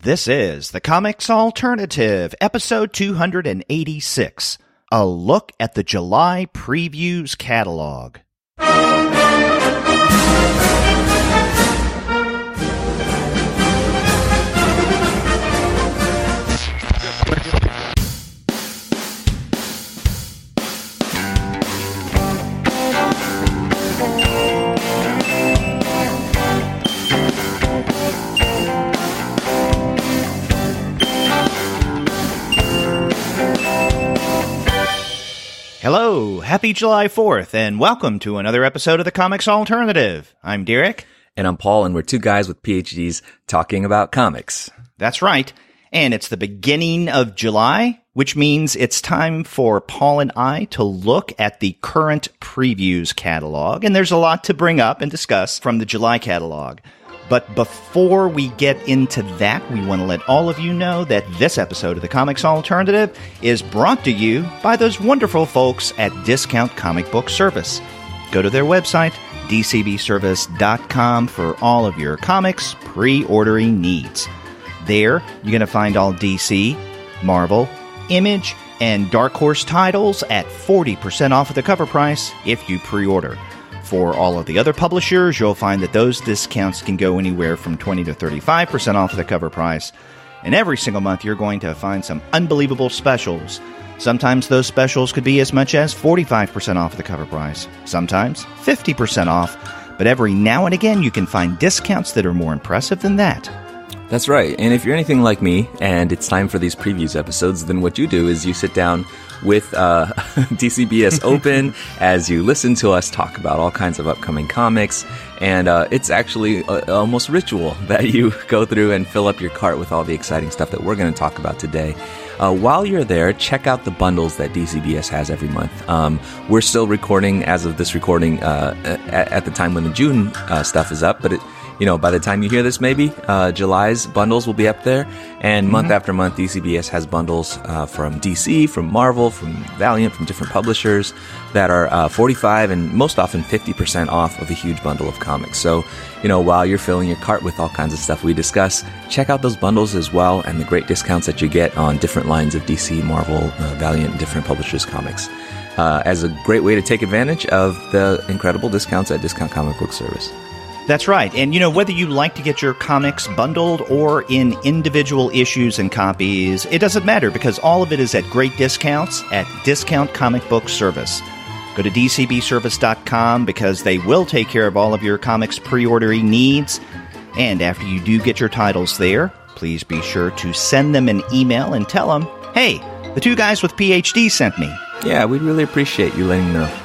This is the Comics Alternative, episode 286, a look at the July Previews catalog. Hello, happy July 4th, and welcome to another episode of the Comics Alternative. I'm Derek. And I'm Paul, and we're two guys with PhDs talking about comics. That's right. And it's the beginning of July, which means it's time for Paul and I to look at the current Previews catalog. And there's a lot to bring up and discuss from the July catalog. But before we get into that, we want to let all of you know that this episode of the Comics Alternative is brought to you by those wonderful folks at Discount Comic Book Service. Go to their website, dcbservice.com, for all of your comics pre-ordering needs. There, you're going to find all DC, Marvel, Image, and Dark Horse titles at 40% off of the cover price if you pre-order. For all of the other publishers, you'll find that those discounts can go anywhere from 20 to 35% off of the cover price. And every single month, you're going to find some unbelievable specials. Sometimes those specials could be as much as 45% off of the cover price. Sometimes 50% off. But every now and again, you can find discounts that are more impressive than that. That's right. And if you're anything like me, and it's time for these previews episodes, then what you do is you sit down with DCBS open as you listen to us talk about all kinds of upcoming comics. And it's actually almost ritual that you go through and fill up your cart with all the exciting stuff that we're going to talk about today. While you're there, check out the bundles that DCBS has every month. We're still recording, as of this recording, at the time when the June stuff is up, but by the time you hear this, maybe July's bundles will be up there. And month after month, DCBS has bundles from DC, from Marvel, from Valiant, from different publishers that are 45 and most often 50% off of a huge bundle of comics. So, while you're filling your cart with all kinds of stuff we discuss, check out those bundles as well and the great discounts that you get on different lines of DC, Marvel, Valiant, and different publishers' comics. As a great way to take advantage of the incredible discounts at Discount Comic Book Service. That's right. And, whether you like to get your comics bundled or in individual issues and copies, it doesn't matter because all of it is at great discounts at Discount Comic Book Service. Go to dcbservice.com because they will take care of all of your comics pre-ordering needs. And after you do get your titles there, please be sure to send them an email and tell them, hey, the two guys with PhD sent me. Yeah, we'd really appreciate you letting them know.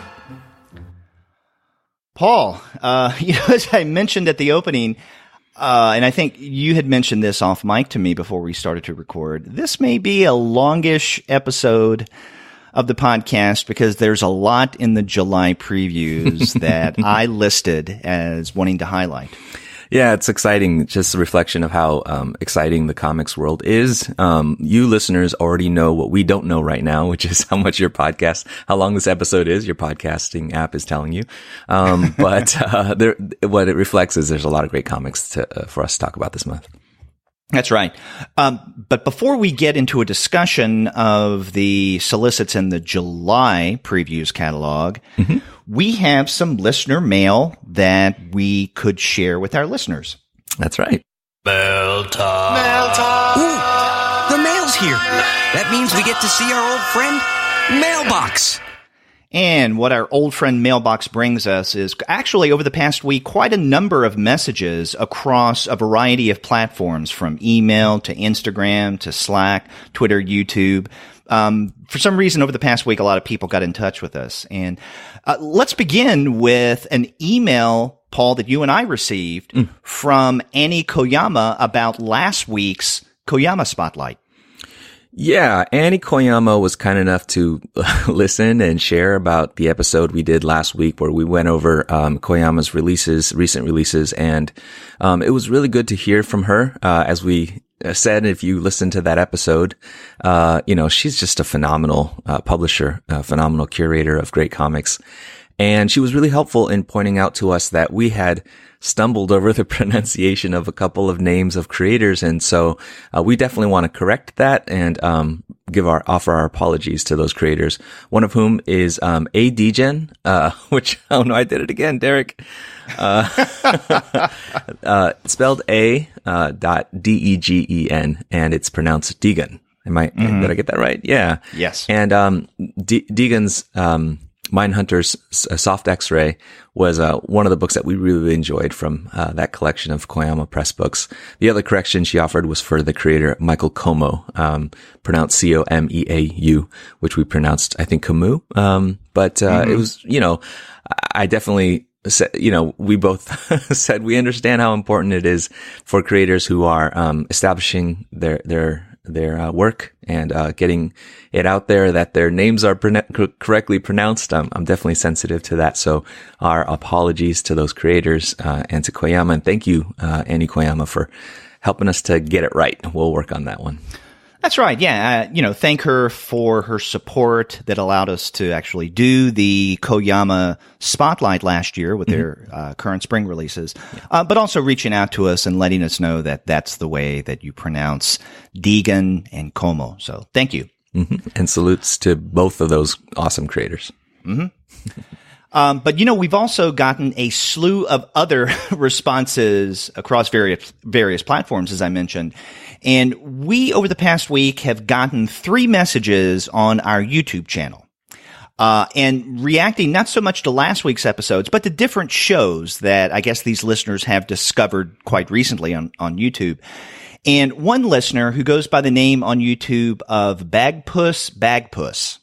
Paul, as I mentioned at the opening, and I think you had mentioned this off mic to me before we started to record, this may be a longish episode of the podcast because there's a lot in the July previews that I listed as wanting to highlight. Yeah, it's exciting. Just a reflection of how exciting the comics world is. You listeners already know what we don't know right now, which is how long this episode is. Your podcasting app is telling you. But what it reflects is there's a lot of great comics for us to talk about this month. That's right. But before we get into a discussion of the solicits in the July Previews catalog, we have some listener mail that we could share with our listeners. That's right. Mail time. Mail time. Ooh, the mail's here. That means we get to see our old friend, Mailbox. And what our old friend Mailbox brings us is actually over the past week, quite a number of messages across a variety of platforms, from email to Instagram to Slack, Twitter, YouTube. For some reason, over the past week, a lot of people got in touch with us. And let's begin with an email, Paul, that you and I received from Annie Koyama about last week's Koyama Spotlight. Yeah, Annie Koyama was kind enough to listen and share about the episode we did last week where we went over Koyama's recent releases, and it was really good to hear from her. As we said, if you listen to that episode, she's just a phenomenal publisher, a phenomenal curator of great comics. And she was really helpful in pointing out to us that we had stumbled over the pronunciation of a couple of names of creators. And so we definitely want to correct that and offer our apologies to those creators. One of whom is ADgen, which, oh no, I did it again, Derek. Spelled A.degen, and it's pronounced Degan. Did I get that right? Yeah. Yes. And Degan's Mindhunter's Soft X-Ray was one of the books that we really enjoyed from that collection of Koyama Press books. The other correction she offered was for the creator Michael Como, pronounced Comeau, which we pronounced, I think, Camus. But it was, I definitely said, we both said we understand how important it is for creators who are establishing their work and getting it out there that their names are correctly pronounced. I'm definitely sensitive to that. So our apologies to those creators and to Koyama. And thank you, Annie Koyama, for helping us to get it right. We'll work on that one. That's right. Yeah. Thank her for her support that allowed us to actually do the Koyama spotlight last year with their current spring releases, but also reaching out to us and letting us know that that's the way that you pronounce Degan and Como. So thank you. And salutes to both of those awesome creators. But we've also gotten a slew of other responses across various platforms, as I mentioned. And we, over the past week, have gotten 3 messages on our YouTube channel. And reacting not so much to last week's episodes, but to different shows that I guess these listeners have discovered quite recently on YouTube. And one listener who goes by the name on YouTube of Bagpuss,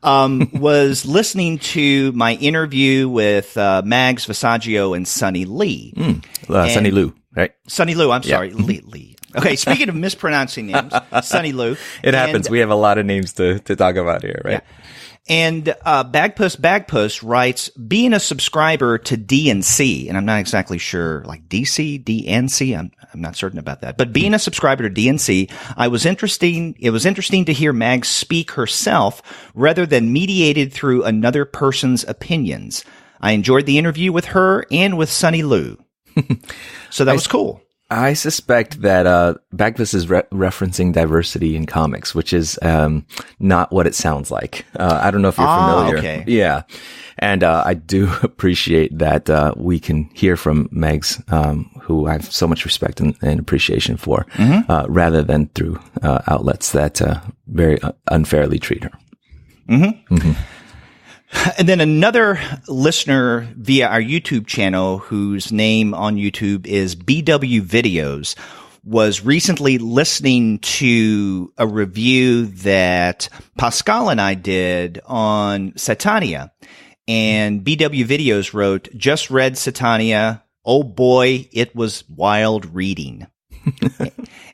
was listening to my interview with Mags Visaggio and Sonny Lee. Sonny Lou, right? Sonny Lou, I'm sorry. Lee. Okay, speaking of mispronouncing names, Sonny Lou. It happens. We have a lot of names to talk about here, right? Yeah. And Bagpuss writes, being a subscriber to DNC, and I'm not exactly sure, like DC, DNC, I'm not certain about that. But being a subscriber to DNC, it was interesting to hear Mag speak herself rather than mediated through another person's opinions. I enjoyed the interview with her and with Sonny Lou. So that was cool. I suspect that Bagpuss is referencing diversity in comics, which is not what it sounds like. I don't know if you're familiar. Okay. Yeah. And I do appreciate that we can hear from Megs, who I have so much respect and appreciation for, rather than through outlets that very unfairly treat her. And then another listener via our YouTube channel, whose name on YouTube is BW Videos, was recently listening to a review that Pascal and I did on Satania. And BW Videos wrote, just read Satania. Oh boy, it was wild reading.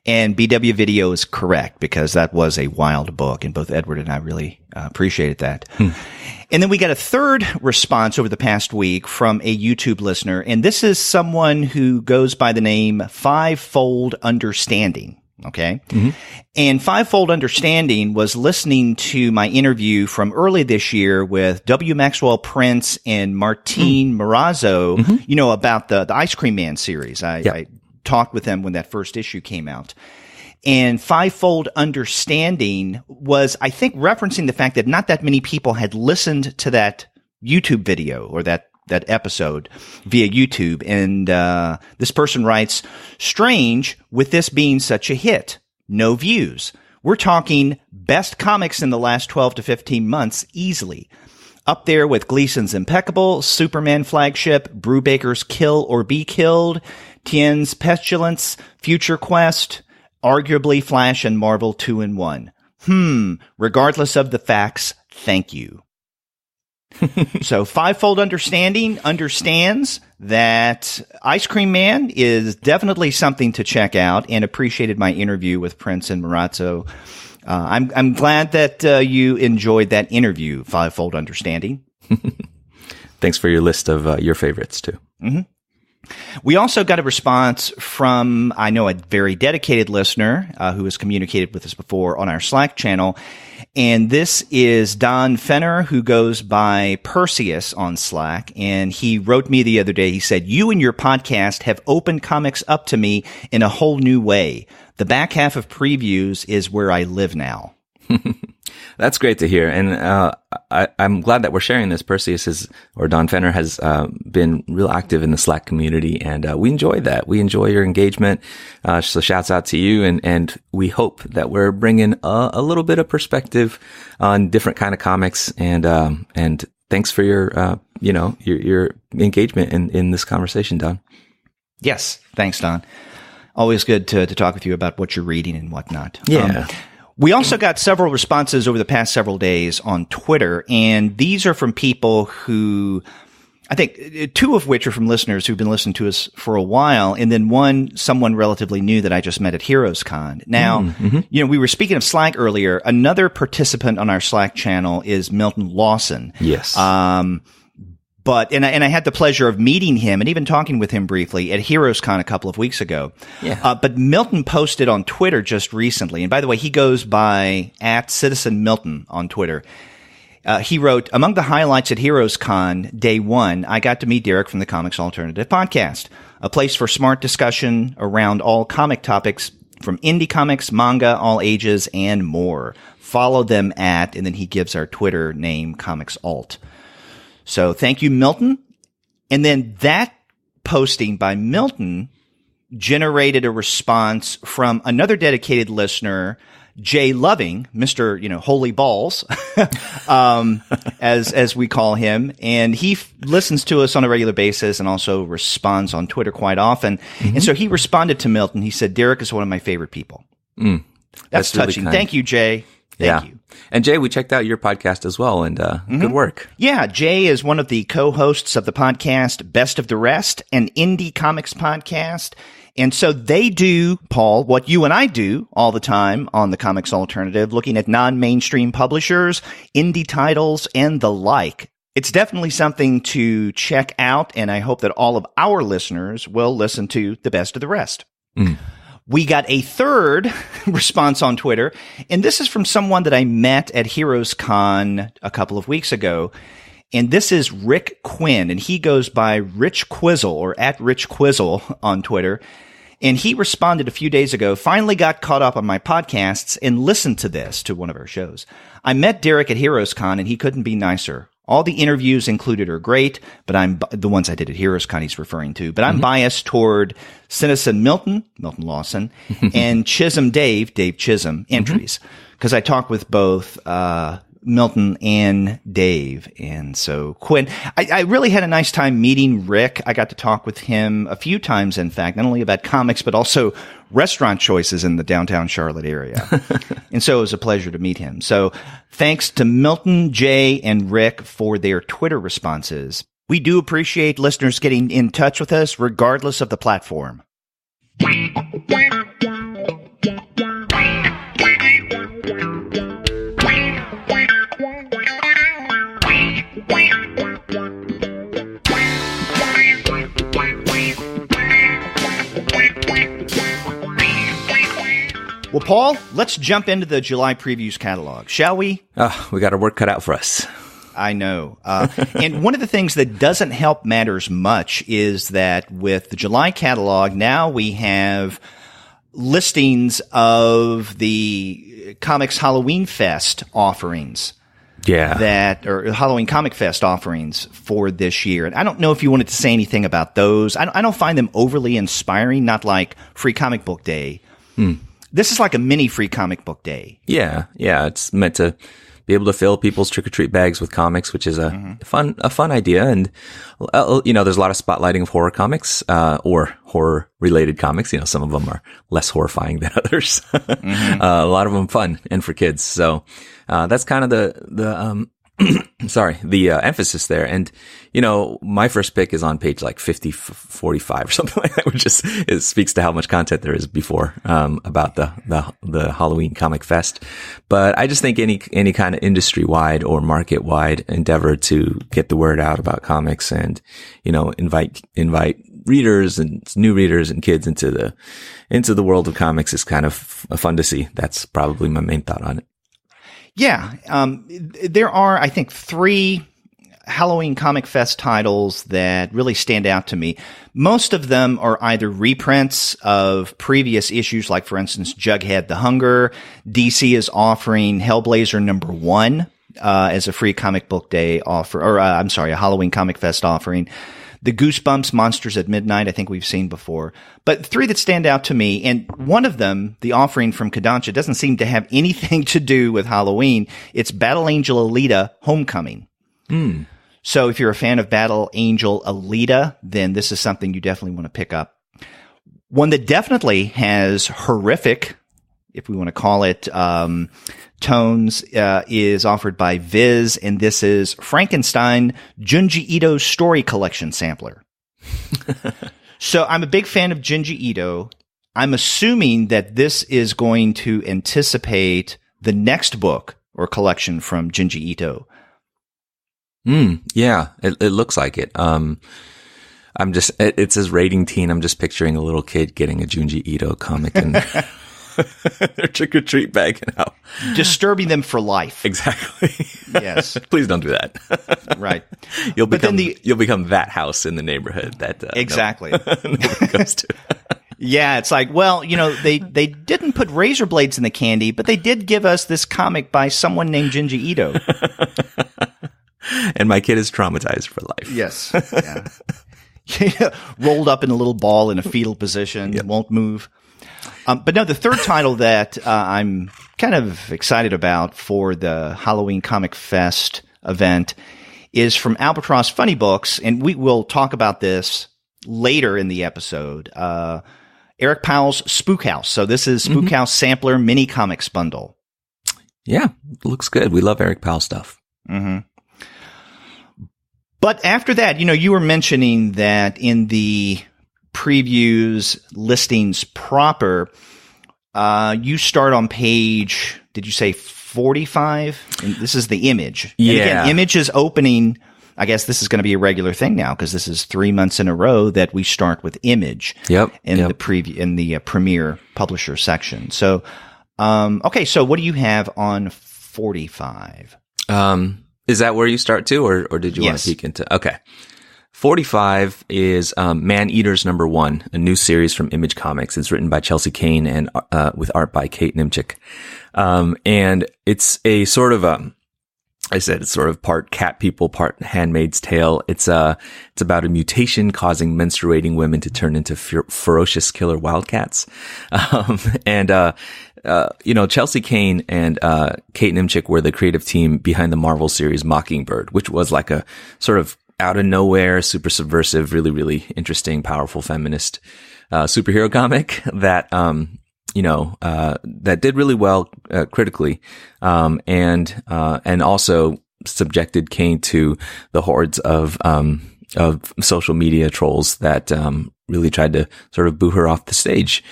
And BW Video is correct, because that was a wild book, and both Edward and I really appreciated that. And then we got a third response over the past week from a YouTube listener, and this is someone who goes by the name Fivefold Understanding. Okay. And Fivefold Understanding was listening to my interview from early this year with W. Maxwell Prince and Martine Morazzo, about the Ice Cream Man series. I talked with them when that first issue came out. And Fivefold Understanding was, I think, referencing the fact that not that many people had listened to that YouTube video or that episode via YouTube. And this person writes, strange with this being such a hit. No views. We're talking best comics in the last 12 to 15 months easily. Up there with Gleason's Impeccable, Superman Flagship, Brubaker's Kill or Be Killed, Tien's Pestilence, Future Quest, arguably Flash and Marvel 2-in-1. Regardless of the facts, thank you. So Fivefold Understanding understands that Ice Cream Man is definitely something to check out, and appreciated my interview with Prince and Morazzo. I'm glad that you enjoyed that interview, Fivefold Understanding. Thanks for your list of your favorites, too. We also got a response from, I know, a very dedicated listener who has communicated with us before on our Slack channel. And this is Don Fenner, who goes by Perseus on Slack. And he wrote me the other day. He said, "You and your podcast have opened comics up to me in a whole new way. The back half of previews is where I live now." That's great to hear. And I'm glad that we're sharing this. Perseus or Don Fenner has been real active in the Slack community, and we enjoy that. We enjoy your engagement. So shouts out to you. And we hope that we're bringing a little bit of perspective on different kind of comics. And thanks for your engagement in this conversation, Don. Yes. Thanks, Don. Always good to talk with you about what you're reading and whatnot. Yeah. We also got several responses over the past several days on Twitter, and these are from people who, I think, two of which are from listeners who've been listening to us for a while, and then someone relatively new that I just met at Heroes Con. Now, we were speaking of Slack earlier. Another participant on our Slack channel is Milton Lawson. Yes. But I had the pleasure of meeting him and even talking with him briefly at Heroes Con a couple of weeks ago. Yeah. But Milton posted on Twitter just recently, and by the way, he goes by @CitizenMilton on Twitter. He wrote, "Among the highlights at Heroes Con Day 1, I got to meet Derek from the Comics Alternative podcast, a place for smart discussion around all comic topics from indie comics, manga, all ages, and more. Follow them at," and then he gives our Twitter name, Comics Alt. So thank you, Milton. And then that posting by Milton generated a response from another dedicated listener, Jay Loving, Mr. Holy Balls, as we call him. And he listens to us on a regular basis and also responds on Twitter quite often. And so he responded to Milton. He said, "Derek is one of my favorite people." That's touching. Really Thank you, Jay. Thank you. And Jay, we checked out your podcast as well, and good work. Yeah, Jay is one of the co-hosts of the podcast Best of the Rest, an indie comics podcast. And so they do, Paul, what you and I do all the time on the Comics Alternative, looking at non-mainstream publishers, indie titles, and the like. It's definitely something to check out, and I hope that all of our listeners will listen to the Best of the Rest. We got a third response on Twitter, and this is from someone that I met at Heroes Con a couple of weeks ago. And this is Rick Quinn, and he goes by Rich Quizzle or @RichQuizzle on Twitter. And he responded a few days ago, "Finally got caught up on my podcasts and listened to this," to one of our shows. "I met Derek at Heroes Con, and he couldn't be nicer. All the interviews included are great, but I'm the ones I did at Heroes Con he's referring to, but I'm biased toward Citizen Milton Lawson, and Chisholm Dave Chisholm entries, because I talked with both Milton and Dave. And so Quinn, I really had a nice time meeting Rick. I got to talk with him a few times, in fact, not only about comics, but also restaurant choices in the downtown Charlotte area. And so it was a pleasure to meet him. So thanks to Milton, Jay, and Rick for their Twitter responses. We do appreciate listeners getting in touch with us regardless of the platform. Well, Paul, let's jump into the July previews catalog, shall we? We got our work cut out for us. I know. And one of the things that doesn't help matters much is that with the July catalog, now we have listings of the Comics Halloween Fest offerings. Yeah. Or Halloween Comic Fest offerings for this year. And I don't know if you wanted to say anything about those. I don't find them overly inspiring, not like Free Comic Book Day. This is like a mini Free Comic Book Day. Yeah. It's meant to be able to fill people's trick-or-treat bags with comics, which is a fun idea. And, there's a lot of spotlighting of horror comics, or horror-related comics. some of them are less horrifying than others. A lot of them fun and for kids. So, that's kind of the emphasis there. And, my first pick is on page like 45 or something like that, which it speaks to how much content there is before, about the Halloween Comic Fest. But I just think any kind of industry-wide or market-wide endeavor to get the word out about comics and, invite readers and new readers and kids into the world of comics is kind of fun to see. That's probably my main thought on it. Yeah. There are, I think, 3 Halloween ComicFest titles that really stand out to me. Most of them are either reprints of previous issues, like, for instance, Jughead the Hunger. DC is offering Hellblazer #1 as a free comic book day offer, or a Halloween ComicFest offering. The Goosebumps Monsters at Midnight, I think we've seen before. But 3 that stand out to me, and one of them, the offering from Kodansha, doesn't seem to have anything to do with Halloween. It's Battle Angel Alita Homecoming. So if you're a fan of Battle Angel Alita, then this is something you definitely want to pick up. One that definitely has horrific, if we want to call it, tones, is offered by Viz, and this is Frankenstein, Junji Ito's story collection sampler. So I'm a big fan of Junji Ito. I'm assuming that this is going to anticipate the next book or collection from Junji Ito. Yeah, it looks like it. It says rating teen. I'm just picturing a little kid getting a Junji Ito comic and their trick-or-treat bag and out. Disturbing them for life. Exactly. Yes. Please don't do that. Right. You'll become that house in the neighborhood that exactly nobody goes to. Yeah, it's like, well, they didn't put razor blades in the candy, but they did give us this comic by someone named Junji Ito. And my kid is traumatized for life. Yes. Yeah. Rolled up in a little ball in a fetal position, won't move. But no, the third title that I'm kind of excited about for the Halloween Comic Fest event is from Albatross Funnybooks, and we will talk about this later in the episode. Eric Powell's Spook House. So this is Spook House Sampler Mini Comics Bundle. Yeah, looks good. We love Eric Powell stuff. Mm-hmm. But after that, you were mentioning that in the previews listings proper, you start on page, did you say 45? And this is the Image. Yeah. And again, Image is opening, I guess this is going to be a regular thing now because this is 3 months in a row that we start with Image in the premiere publisher section. So, okay, so what do you have on 45? Is that where you start to, or did you want to peek into? Okay. 45 is Man-Eaters #1, a new series from Image Comics. It's written by Chelsea Kane and with art by Kate Nimchik. And it's a sort of it's sort of part cat people, part Handmaid's Tale. It's about a mutation causing menstruating women to turn into ferocious killer wildcats. Chelsea Kane and Kate Nimchik were the creative team behind the Marvel series Mockingbird, which was like a sort of out of nowhere, super subversive, really, really interesting, powerful feminist superhero comic that that did really well critically, and also subjected Kane to the hordes of social media trolls that really tried to sort of boo her off the stage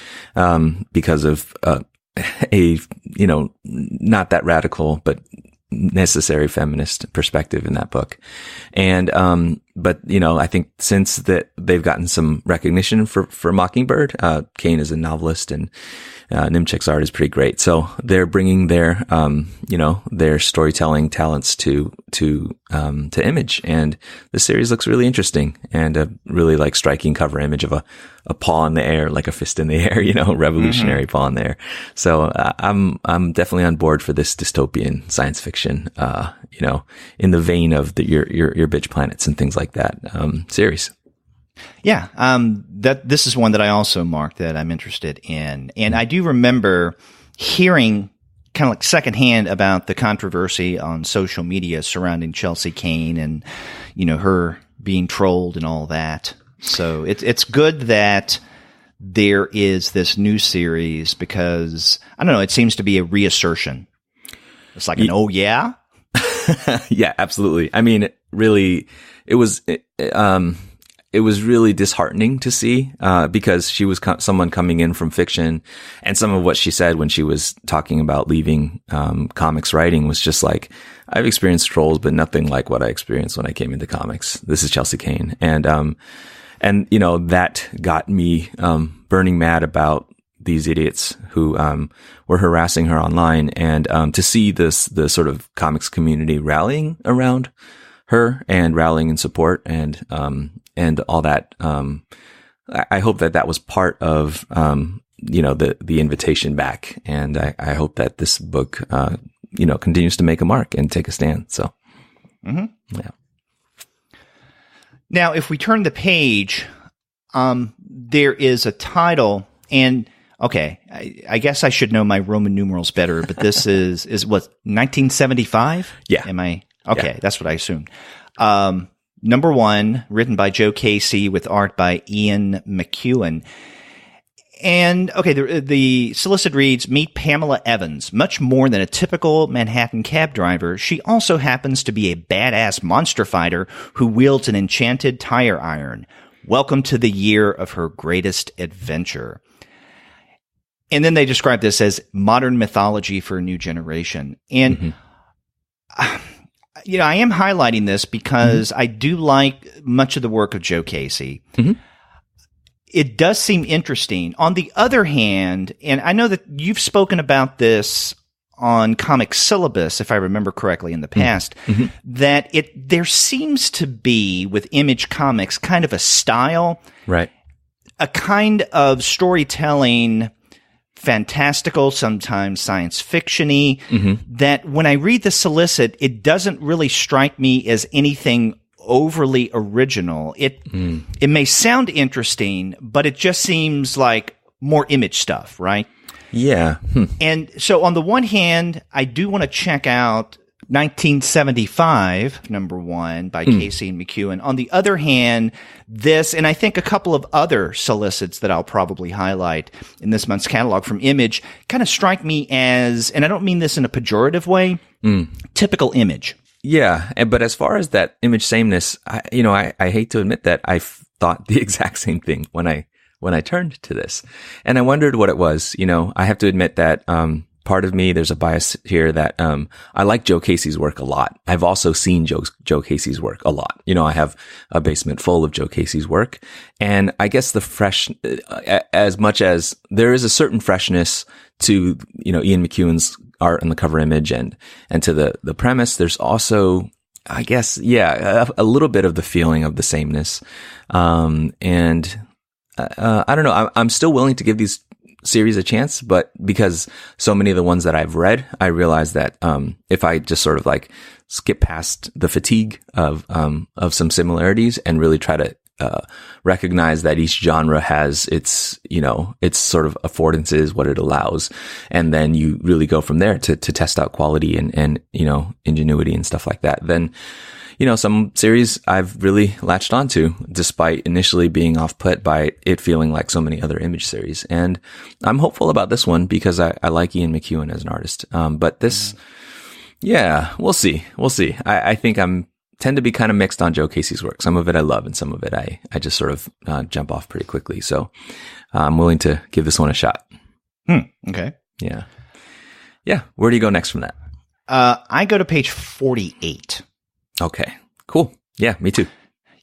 because of not that radical but necessary feminist perspective in that book. And but I think since that they've gotten some recognition for Mockingbird, Kane is a novelist and Nimchik's art is pretty great. So they're bringing their their storytelling talents to Image, and the series looks really interesting and a really like striking cover image of a paw in the air, like a fist in the air, revolutionary paw in the air. So I'm definitely on board for this dystopian science fiction, in the vein of your bitch planets and things like that series. Yeah, this is one that I also marked that I'm interested in, and I do remember hearing kind of like secondhand about the controversy on social media surrounding Chelsea Kane and her being trolled and all that. So it's good that there is this new series because I don't know, it seems to be a reassertion. It's like oh yeah, yeah, absolutely. I mean, really, it was really disheartening to see, because she was someone coming in from fiction, and some of what she said when she was talking about leaving, comics writing was just like, I've experienced trolls, but nothing like what I experienced when I came into comics. This is Chelsea Kane. And And, you know, that got me burning mad about these idiots who were harassing her online. And to see the sort of comics community rallying around her and rallying in support and all that, I hope that was part of you know, the invitation back. And I hope that this book you know, continues to make a mark and take a stand. So yeah. Now, if we turn the page, there is a title, and okay, I guess I should know my Roman numerals better, but this is what, 1975? Yeah. Am I? Okay, Yeah. that's what I assumed. Number 1, written by Joe Casey with art by Ian McEwan. And, okay, the solicit reads, meet Pamela Evans. Much more than a typical Manhattan cab driver, she also happens to be a badass monster fighter who wields an enchanted tire iron. Welcome to the year of her greatest adventure. And then they describe this as modern mythology for a new generation. And, you know, I am highlighting this because I do like much of the work of Joe Casey. It does seem interesting. On the other hand, and I know that you've spoken about this on Comic Syllabus, if I remember correctly in the past, that there seems to be with Image Comics kind of a style, Right. a kind of storytelling, fantastical, sometimes science fiction-y, that when I read the solicit, it doesn't really strike me as anything overly original. It may sound interesting, but it just seems like more Image stuff, right? Yeah. And so on the one hand, I do want to check out 1975, number 1, by Casey and McEwan. On the other hand, this, and I think a couple of other solicits that I'll probably highlight in this month's catalog from Image, kind of strike me as, and I don't mean this in a pejorative way, typical Image. Yeah, but as far as that Image sameness, I hate to admit that I thought the exact same thing when I turned to this, and I wondered what it was. You know, I have to admit that part of me, there's a bias here that I like Joe Casey's work a lot. I've also seen Joe Casey's work a lot. You know, I have a basement full of Joe Casey's work, and I guess the fresh, as much as there is a certain freshness to, you know, Ian McEwan's art and the cover image and to the premise, there's also, I guess, a little bit of the feeling of the sameness. And I don't know, I'm still willing to give these series a chance, but because so many of the ones that I've read, I realize that if I just sort of like skip past the fatigue of some similarities and really try to recognize that each genre has its sort of affordances, what it allows, and then you really go from there to test out quality and you know, ingenuity and stuff like that. Then, you know, some series I've really latched onto, despite initially being off-put by it feeling like so many other Image series. And I'm hopeful about this one because I like Ian McEwan as an artist. But this, we'll see. I think tend to be kind of mixed on Joe Casey's work. Some of it I love, and some of it I just sort of jump off pretty quickly. So I'm willing to give this one a shot. Okay. Yeah. Where do you go next from that? I go to page 48. Okay, cool. Yeah, me too.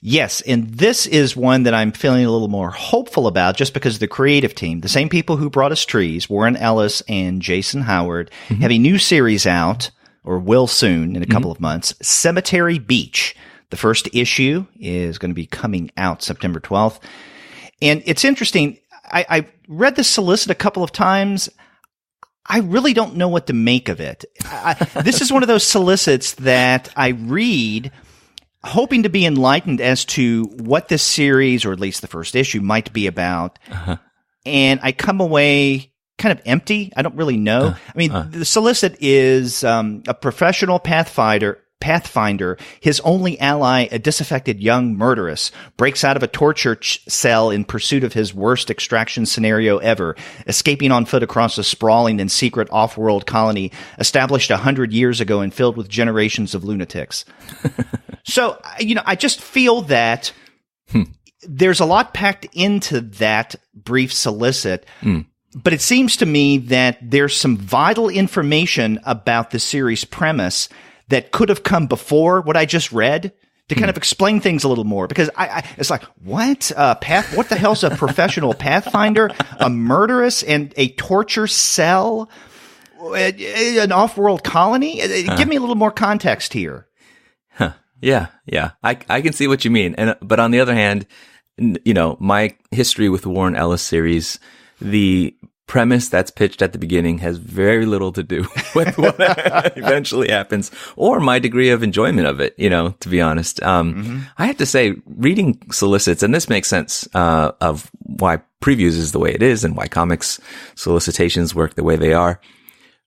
Yes, and this is one that I'm feeling a little more hopeful about just because the creative team, the same people who brought us Trees, Warren Ellis and Jason Howard, have a new series out, or will soon in a couple of months, Cemetery Beach. The first issue is going to be coming out September 12th. And it's interesting. I read the solicit a couple of times. I really don't know what to make of it. This is one of those solicits that I read hoping to be enlightened as to what this series, or at least the first issue, might be about. And I come away kind of empty. I don't really know. I mean, the solicit is a professional Pathfinder. His only ally, a disaffected young murderess, breaks out of a torture cell in pursuit of his worst extraction scenario ever, escaping on foot across a sprawling and secret off-world colony established 100 years ago and filled with generations of lunatics. So, you know, I just feel that there's a lot packed into that brief solicit. But it seems to me that there's some vital information about the series premise that could have come before what I just read to kind of explain things a little more, because it's like, what the hell's a professional pathfinder, a murderess, and a torture cell, an off-world colony? Give me a little more context here. Yeah. I can see what you mean. But on the other hand, my history with the Warren Ellis series, the premise that's pitched at the beginning has very little to do with what eventually happens, or my degree of enjoyment of it, to be honest. I have to say, reading solicits, and this makes sense of why Previews is the way it is and why comics solicitations work the way they are.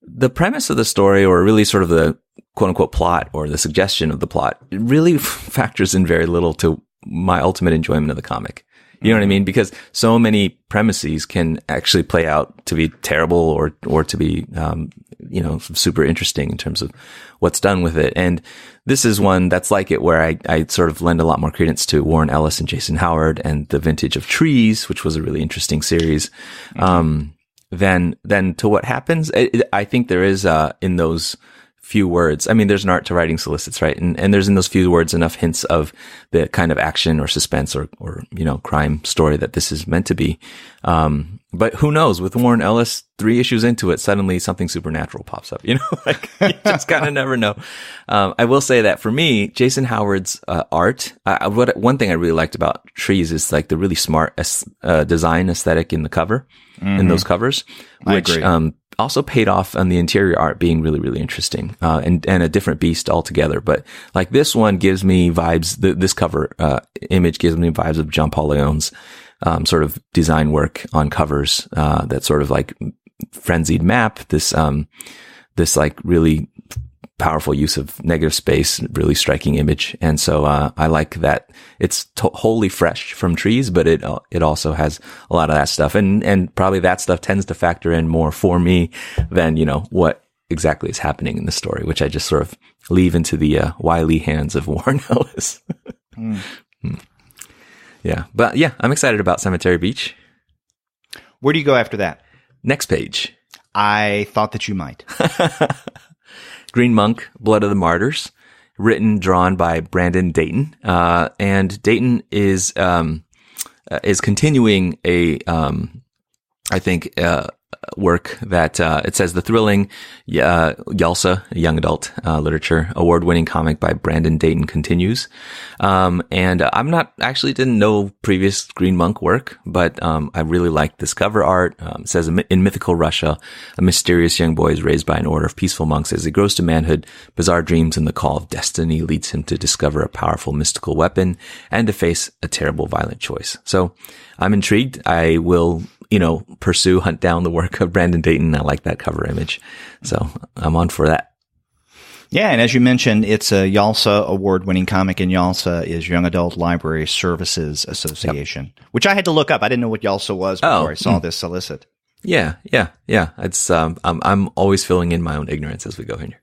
The premise of the story, or really sort of the quote-unquote plot, or the suggestion of the plot, it really factors in very little to my ultimate enjoyment of the comic. You know what I mean? Because so many premises can actually play out to be terrible or to be, super interesting in terms of what's done with it. And this is one that's like it, where I sort of lend a lot more credence to Warren Ellis and Jason Howard and the Vintage of Trees, which was a really interesting series, than to what happens. I think there is, in those few words. I mean, there's an art to writing solicits, right? And there's in those few words enough hints of the kind of action or suspense or crime story that this is meant to be. But who knows? With Warren Ellis, 3 issues into it, suddenly something supernatural pops up, you just kind of never know. I will say that for me, Jason Howard's art, one thing I really liked about Trees is like the really smart design aesthetic in the cover, in those covers, which, also paid off on the interior art being really, really interesting, and a different beast altogether. But like this one gives me vibes, this cover, image gives me vibes of John Paul Leon's, sort of design work on covers, that sort of like frenzied map, this like really powerful use of negative space, really striking image. And so, I like that it's wholly fresh from Trees, but it also has a lot of that stuff. And probably that stuff tends to factor in more for me than, what exactly is happening in the story, which I just sort of leave into the, wily hands of Warren Ellis. Yeah. But yeah, I'm excited about Cemetery Beach. Where do you go after that? Next page. I thought that you might. Green Monk, Blood of the Martyrs, drawn by Brandon Dayton. And Dayton is continuing work that, it says the thrilling, Yalsa, young adult, literature, award-winning comic by Brandon Dayton continues. And didn't know previous Green Monk work, but, I really like this cover art. It says in mythical Russia, a mysterious young boy is raised by an order of peaceful monks. As he grows to manhood, bizarre dreams and the call of destiny leads him to discover a powerful mystical weapon and to face a terrible violent choice. So I'm intrigued. I will, hunt down the work of Brandon Dayton. I like that cover image. So I'm on for that. Yeah, and as you mentioned, it's a YALSA award-winning comic, and YALSA is Young Adult Library Services Association, which I had to look up. I didn't know what YALSA was before I saw this solicit. Yeah. It's I'm always filling in my own ignorance as we go here.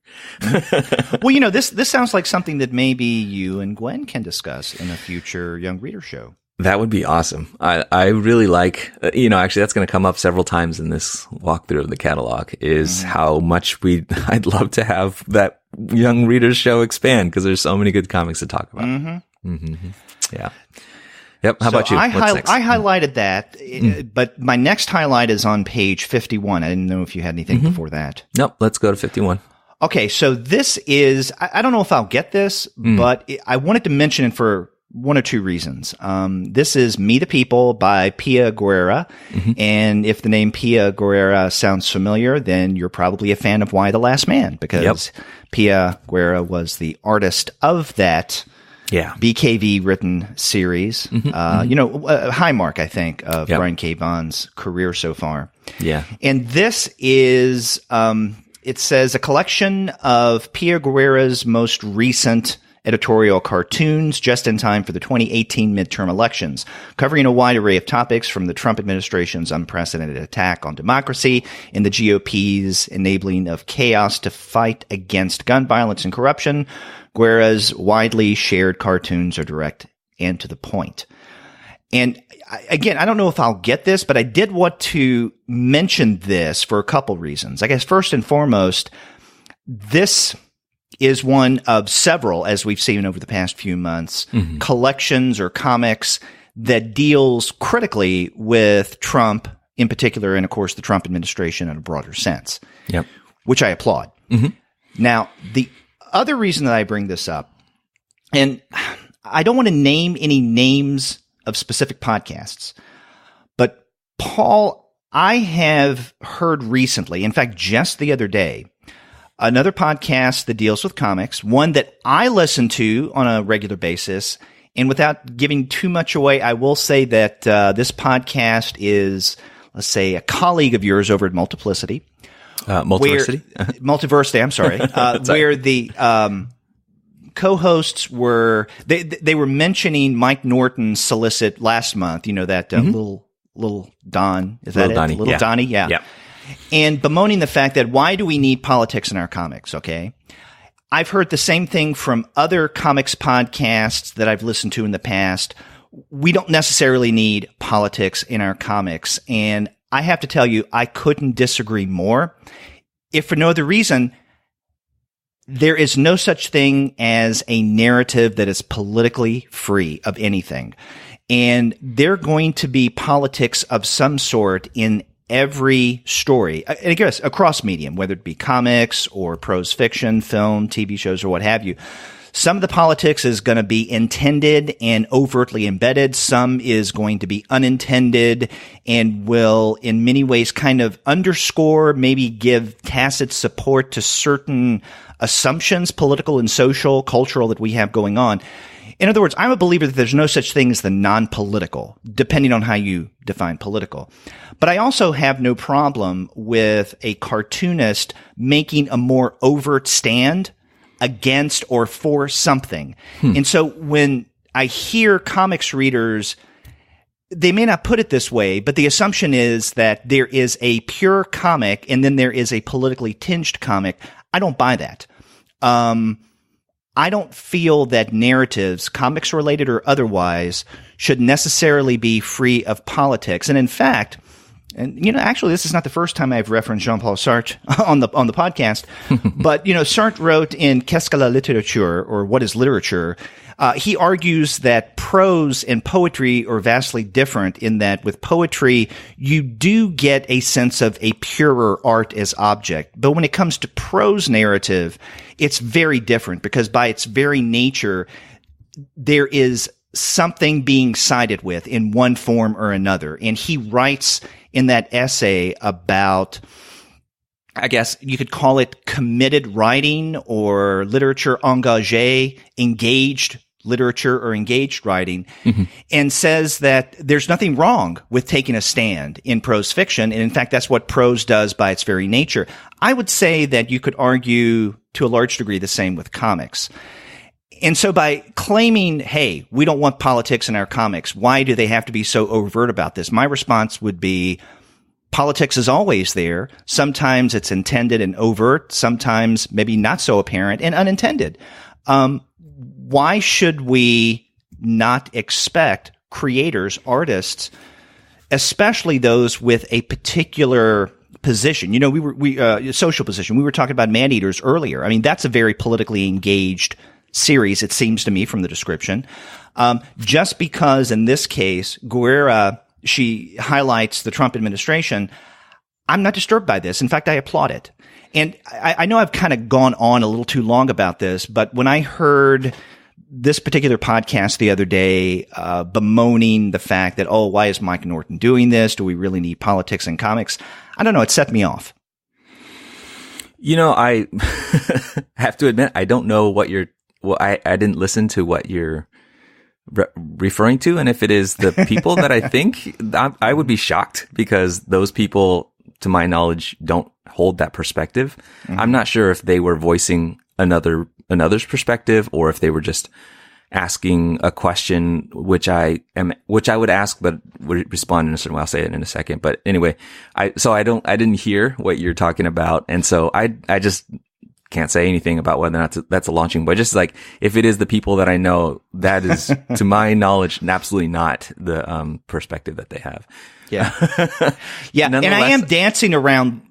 Well, this sounds like something that maybe you and Gwen can discuss in a future Young Reader show. That would be awesome. I really like, actually that's going to come up several times in this walkthrough of the catalog, is how much I'd love to have that Young Readers show expand, because there's so many good comics to talk about. Yeah. Yep. How about you? What's next? I highlighted that, but my next highlight is on page 51. I didn't know if you had anything before that. Nope. Let's go to 51. Okay. So this is, I don't know if I'll get this, but I wanted to mention it for one or two reasons. This is Me the People by Pia Guerrera. And if the name Pia Guerrera sounds familiar, then you're probably a fan of Y the Last Man, because Pia Guerrera was the artist of that BKV written series. A high mark, I think, of Brian K. Vaughan's career so far. Yeah. And this is, it says, a collection of Pia Guerrera's most recent editorial cartoons just in time for the 2018 midterm elections, covering a wide array of topics from the Trump administration's unprecedented attack on democracy and the GOP's enabling of chaos to fight against gun violence and corruption. Guerra's widely shared cartoons are direct and to the point. And again, I don't know if I'll get this, but I did want to mention this for a couple reasons. I guess first and foremost, this is one of several, as we've seen over the past few months, collections or comics that deals critically with Trump in particular, and of course the Trump administration in a broader sense, which I applaud. Now, the other reason that I bring this up, and I don't want to name any names of specific podcasts, but Paul, I have heard recently, in fact, just the other day, another podcast that deals with comics, one that I listen to on a regular basis. And without giving too much away, I will say that this podcast is, let's say, a colleague of yours over at Multiplicity. Multiversity, I'm sorry. Where the co-hosts were, they were mentioning Mike Norton's solicit last month, you know, that little Don, is that Little it? Donnie, Little Donnie, yeah. And bemoaning the fact that why do we need politics in our comics, okay? I've heard the same thing from other comics podcasts that I've listened to in the past. We don't necessarily need politics in our comics. And I have to tell you, I couldn't disagree more. If for no other reason, there is no such thing as a narrative that is politically free of anything. And there are going to be politics of some sort in every story, and I guess across medium, whether it be comics or prose fiction, film, TV shows, or what have you. Some of the politics is going to be intended and overtly embedded. Some is going to be unintended and will in many ways kind of underscore, maybe give tacit support to certain assumptions, political and social, cultural, that we have going on. In other words, I'm a believer that there's no such thing as the non-political, depending on how you define political. But I also have no problem with a cartoonist making a more overt stand against or for something. And so when I hear comics readers, they may not put it this way, but the assumption is that there is a pure comic and then there is a politically tinged comic. I don't buy that. I don't feel that narratives, comics related or otherwise, should necessarily be free of politics. And in fact, and you know, actually, this is not the first time I've referenced Jean-Paul Sartre on the podcast, but you know, Sartre wrote in Qu'est-ce que la littérature, or What is Literature? He argues that prose and poetry are vastly different in that with poetry, you do get a sense of a purer art as object. But when it comes to prose narrative, it's very different because by its very nature, there is something being sided with in one form or another. And he writes in that essay about, I guess you could call it committed writing or literature engagée, engaged literature or engaged writing, and says that there's nothing wrong with taking a stand in prose fiction. And in fact, that's what prose does by its very nature. I would say that you could argue to a large degree the same with comics. And so by claiming, hey, we don't want politics in our comics, why do they have to be so overt about this? My response would be, politics is always there. Sometimes it's intended and overt. Sometimes maybe not so apparent and unintended. Why should we not expect creators, artists, especially those with a particular position? You know, social position. We were talking about Man-Eaters earlier. I mean, that's a very politically engaged series, it seems to me, from the description. Just because in this case, Guerra, she highlights the Trump administration, I'm not disturbed by this. In fact, I applaud it. And I know I've kind of gone on a little too long about this, but when I heard this particular podcast the other day bemoaning the fact that, oh, why is Mike Norton doing this? Do we really need politics in comics? I don't know. It set me off. You know, I have to admit, I don't know what you're, well, I didn't listen to what you're referring to. And if it is the people that I think, I would be shocked because those people, to my knowledge, don't hold that perspective. I'm not sure if they were voicing another's perspective or if they were just asking a question, which I would ask, but would respond in a certain way. I'll say it in a second. But anyway, I didn't hear what you're talking about. And so I just can't say anything about whether or not that's a launching, but just like, if it is the people that I know, that is, to my knowledge, absolutely not the perspective that they have. Yeah. Yeah. And I am dancing around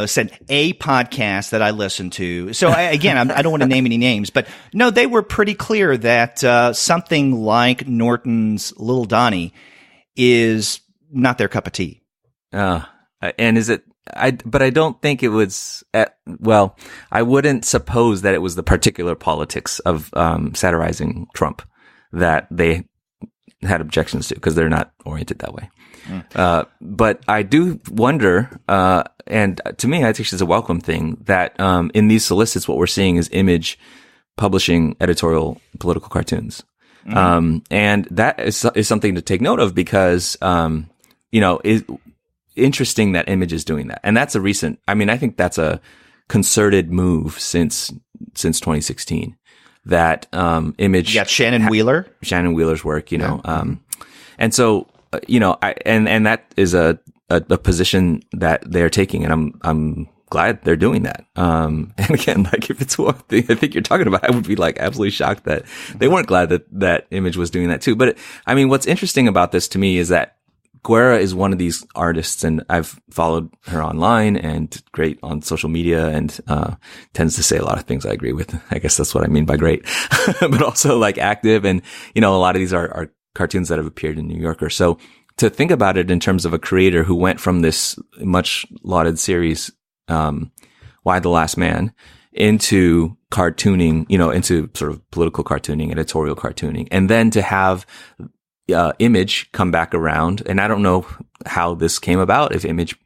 said a podcast that I listened to. So I don't want to name any names, but no, they were pretty clear that something like Norton's Little Donnie is not their cup of tea. And is it? But I don't think it was. I wouldn't suppose that it was the particular politics of satirizing Trump that they had objections to, because they're not oriented that way. But I do wonder, and to me, I think it's a welcome thing that in these solicits, what we're seeing is Image publishing editorial political cartoons. And that is something to take note of, because, it's interesting that Image is doing that. And that's I think that's a concerted move since 2016 that, Image. You got Shannon Wheeler's work, and so, and that is a position that they're taking, and I'm glad they're doing that. And again, like, if it's one thing I think you're talking about, I would be like absolutely shocked that they weren't glad that Image was doing that too. But what's interesting about this to me is that Guerra is one of these artists, and I've followed her online and great on social media, and tends to say a lot of things I agree with. I guess that's what I mean by great, but also like active. And, a lot of these are cartoons that have appeared in New Yorker. So to think about it in terms of a creator who went from this much lauded series, Why the Last Man, into cartooning, into sort of political cartooning, editorial cartooning, and then to have Image come back around. And I don't know how this came about, if Image,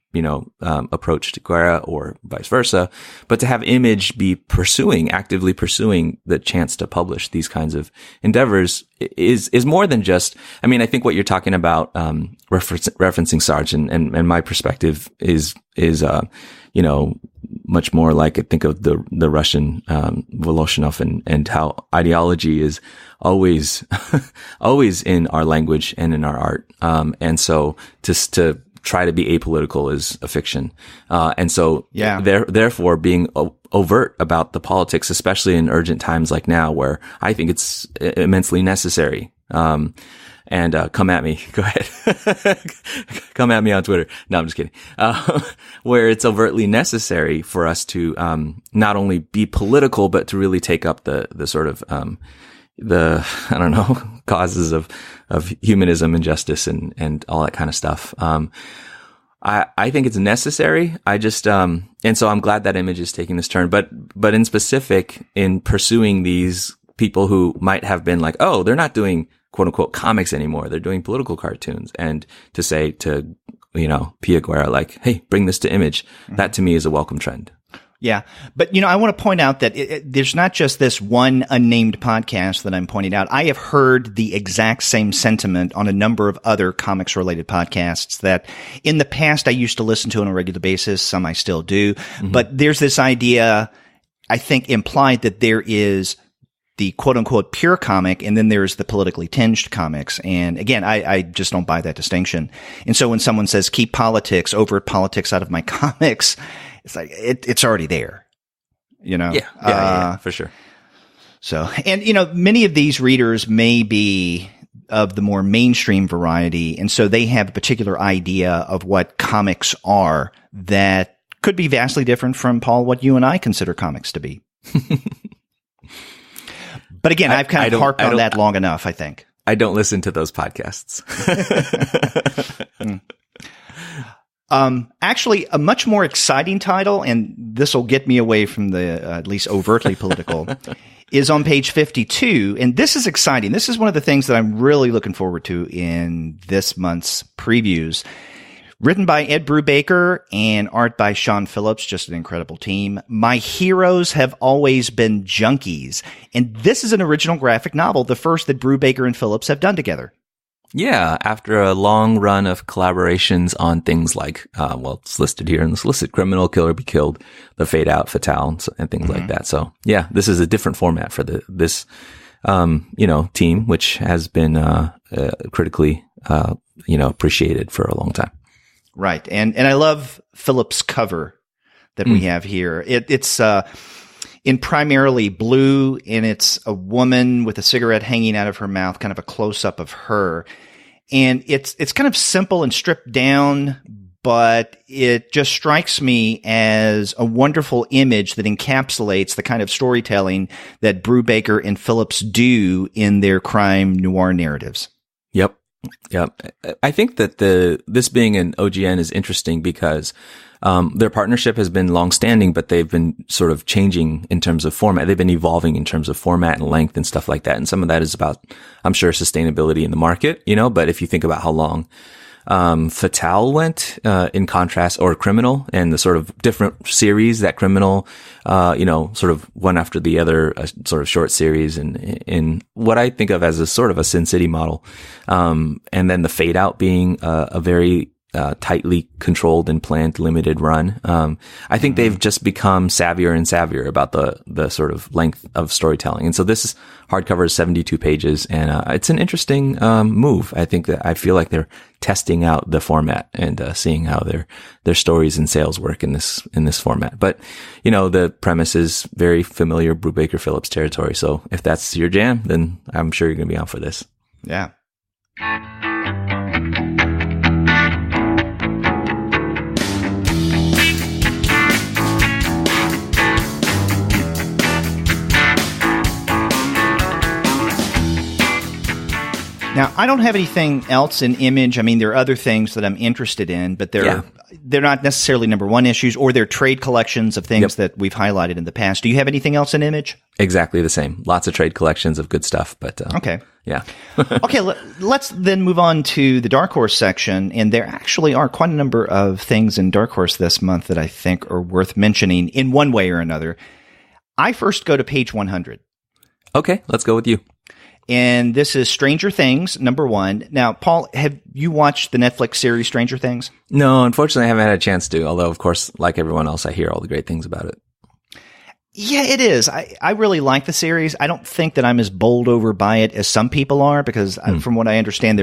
approached Guerra or vice versa, but to have Image be actively pursuing the chance to publish these kinds of endeavors is more than just, I think what you're talking about, referencing Sarge and my perspective is much more like, I think of the Russian, Voloshinov and how ideology is always, always in our language and in our art. And so just to try to be apolitical is a fiction. And so therefore being overt about the politics, especially in urgent times like now, where I think it's immensely necessary. And come at me. Go ahead. Come at me on Twitter. No, I'm just kidding. Where it's overtly necessary for us to not only be political, but to really take up the sort of causes of humanism and justice and all that kind of stuff. I think it's necessary. I just and so I'm glad that Image is taking this turn. But in specific, in pursuing these people who might have been like, oh, they're not doing quote unquote comics anymore, they're doing political cartoons, and to say to Pia Guerra, like, hey, bring this to Image, that to me is a welcome trend. Yeah. But, I want to point out that there's not just this one unnamed podcast that I'm pointing out. I have heard the exact same sentiment on a number of other comics related podcasts that in the past I used to listen to on a regular basis. Some I still do. But there's this idea, I think, implied that there is the quote unquote pure comic, and then there's the politically tinged comics. And again, I just don't buy that distinction. And so when someone says keep overt politics out of my comics, it's like, it's already there, Yeah, for sure. So, and, many of these readers may be of the more mainstream variety. And so they have a particular idea of what comics are that could be vastly different from, Paul, what you and I consider comics to be. But again, I've kind of harped on that long enough, I think. I don't listen to those podcasts. Actually, a much more exciting title, and this will get me away from the at least overtly political, is on page 52. And this is exciting. This is one of the things that I'm really looking forward to in this month's previews. Written by Ed Brubaker and art by Sean Phillips, just an incredible team. My heroes have always been junkies. And this is an original graphic novel, the first that Brubaker and Phillips have done together. Yeah, after a long run of collaborations on things like, it's listed here in the solicit, Criminal, Kill or Be Killed, The Fade Out, Fatale, and things like that. So yeah, this is a different format for this team, which has been critically appreciated for a long time. Right. And I love Phillips' cover that we have here. It's in primarily blue, and it's a woman with a cigarette hanging out of her mouth, kind of a close-up of her. And it's kind of simple and stripped down, but it just strikes me as a wonderful image that encapsulates the kind of storytelling that Brubaker and Phillips do in their crime noir narratives. Yep. I think that this being an OGN is interesting because their partnership has been long-standing, but they've been sort of changing in terms of format. They've been evolving in terms of format and length and stuff like that. And some of that is about, I'm sure, sustainability in the market, but if you think about how long Fatale went, in contrast, or Criminal, and the sort of different series that Criminal, sort of one after the other, sort of short series in what I think of as a sort of a Sin City model. And then the Fade Out being a very tightly controlled and planned limited run. I think they've just become savvier and savvier about the sort of length of storytelling. And so this hardcover is 72 pages, and it's an interesting move. I think that I feel like they're testing out the format and seeing how their stories and sales work in this format. But the premise is very familiar Brubaker Phillips territory. So if that's your jam, then I'm sure you're going to be out for this. Yeah. Now, I don't have anything else in Image. I mean, there are other things that I'm interested in, but they're not necessarily number one issues, or they're trade collections of things that we've highlighted in the past. Do you have anything else in Image? Exactly the same. Lots of trade collections of good stuff, but okay. Yeah. Okay, let's then move on to the Dark Horse section, and there actually are quite a number of things in Dark Horse this month that I think are worth mentioning in one way or another. I first go to page 100. Okay, let's go with you. And this is Stranger Things, number 1. Now, Paul, have you watched the Netflix series Stranger Things? No, unfortunately, I haven't had a chance to, although, of course, like everyone else, I hear all the great things about it. Yeah, it is. I really like the series. I don't think that I'm as bowled over by it as some people are, because from what I understand,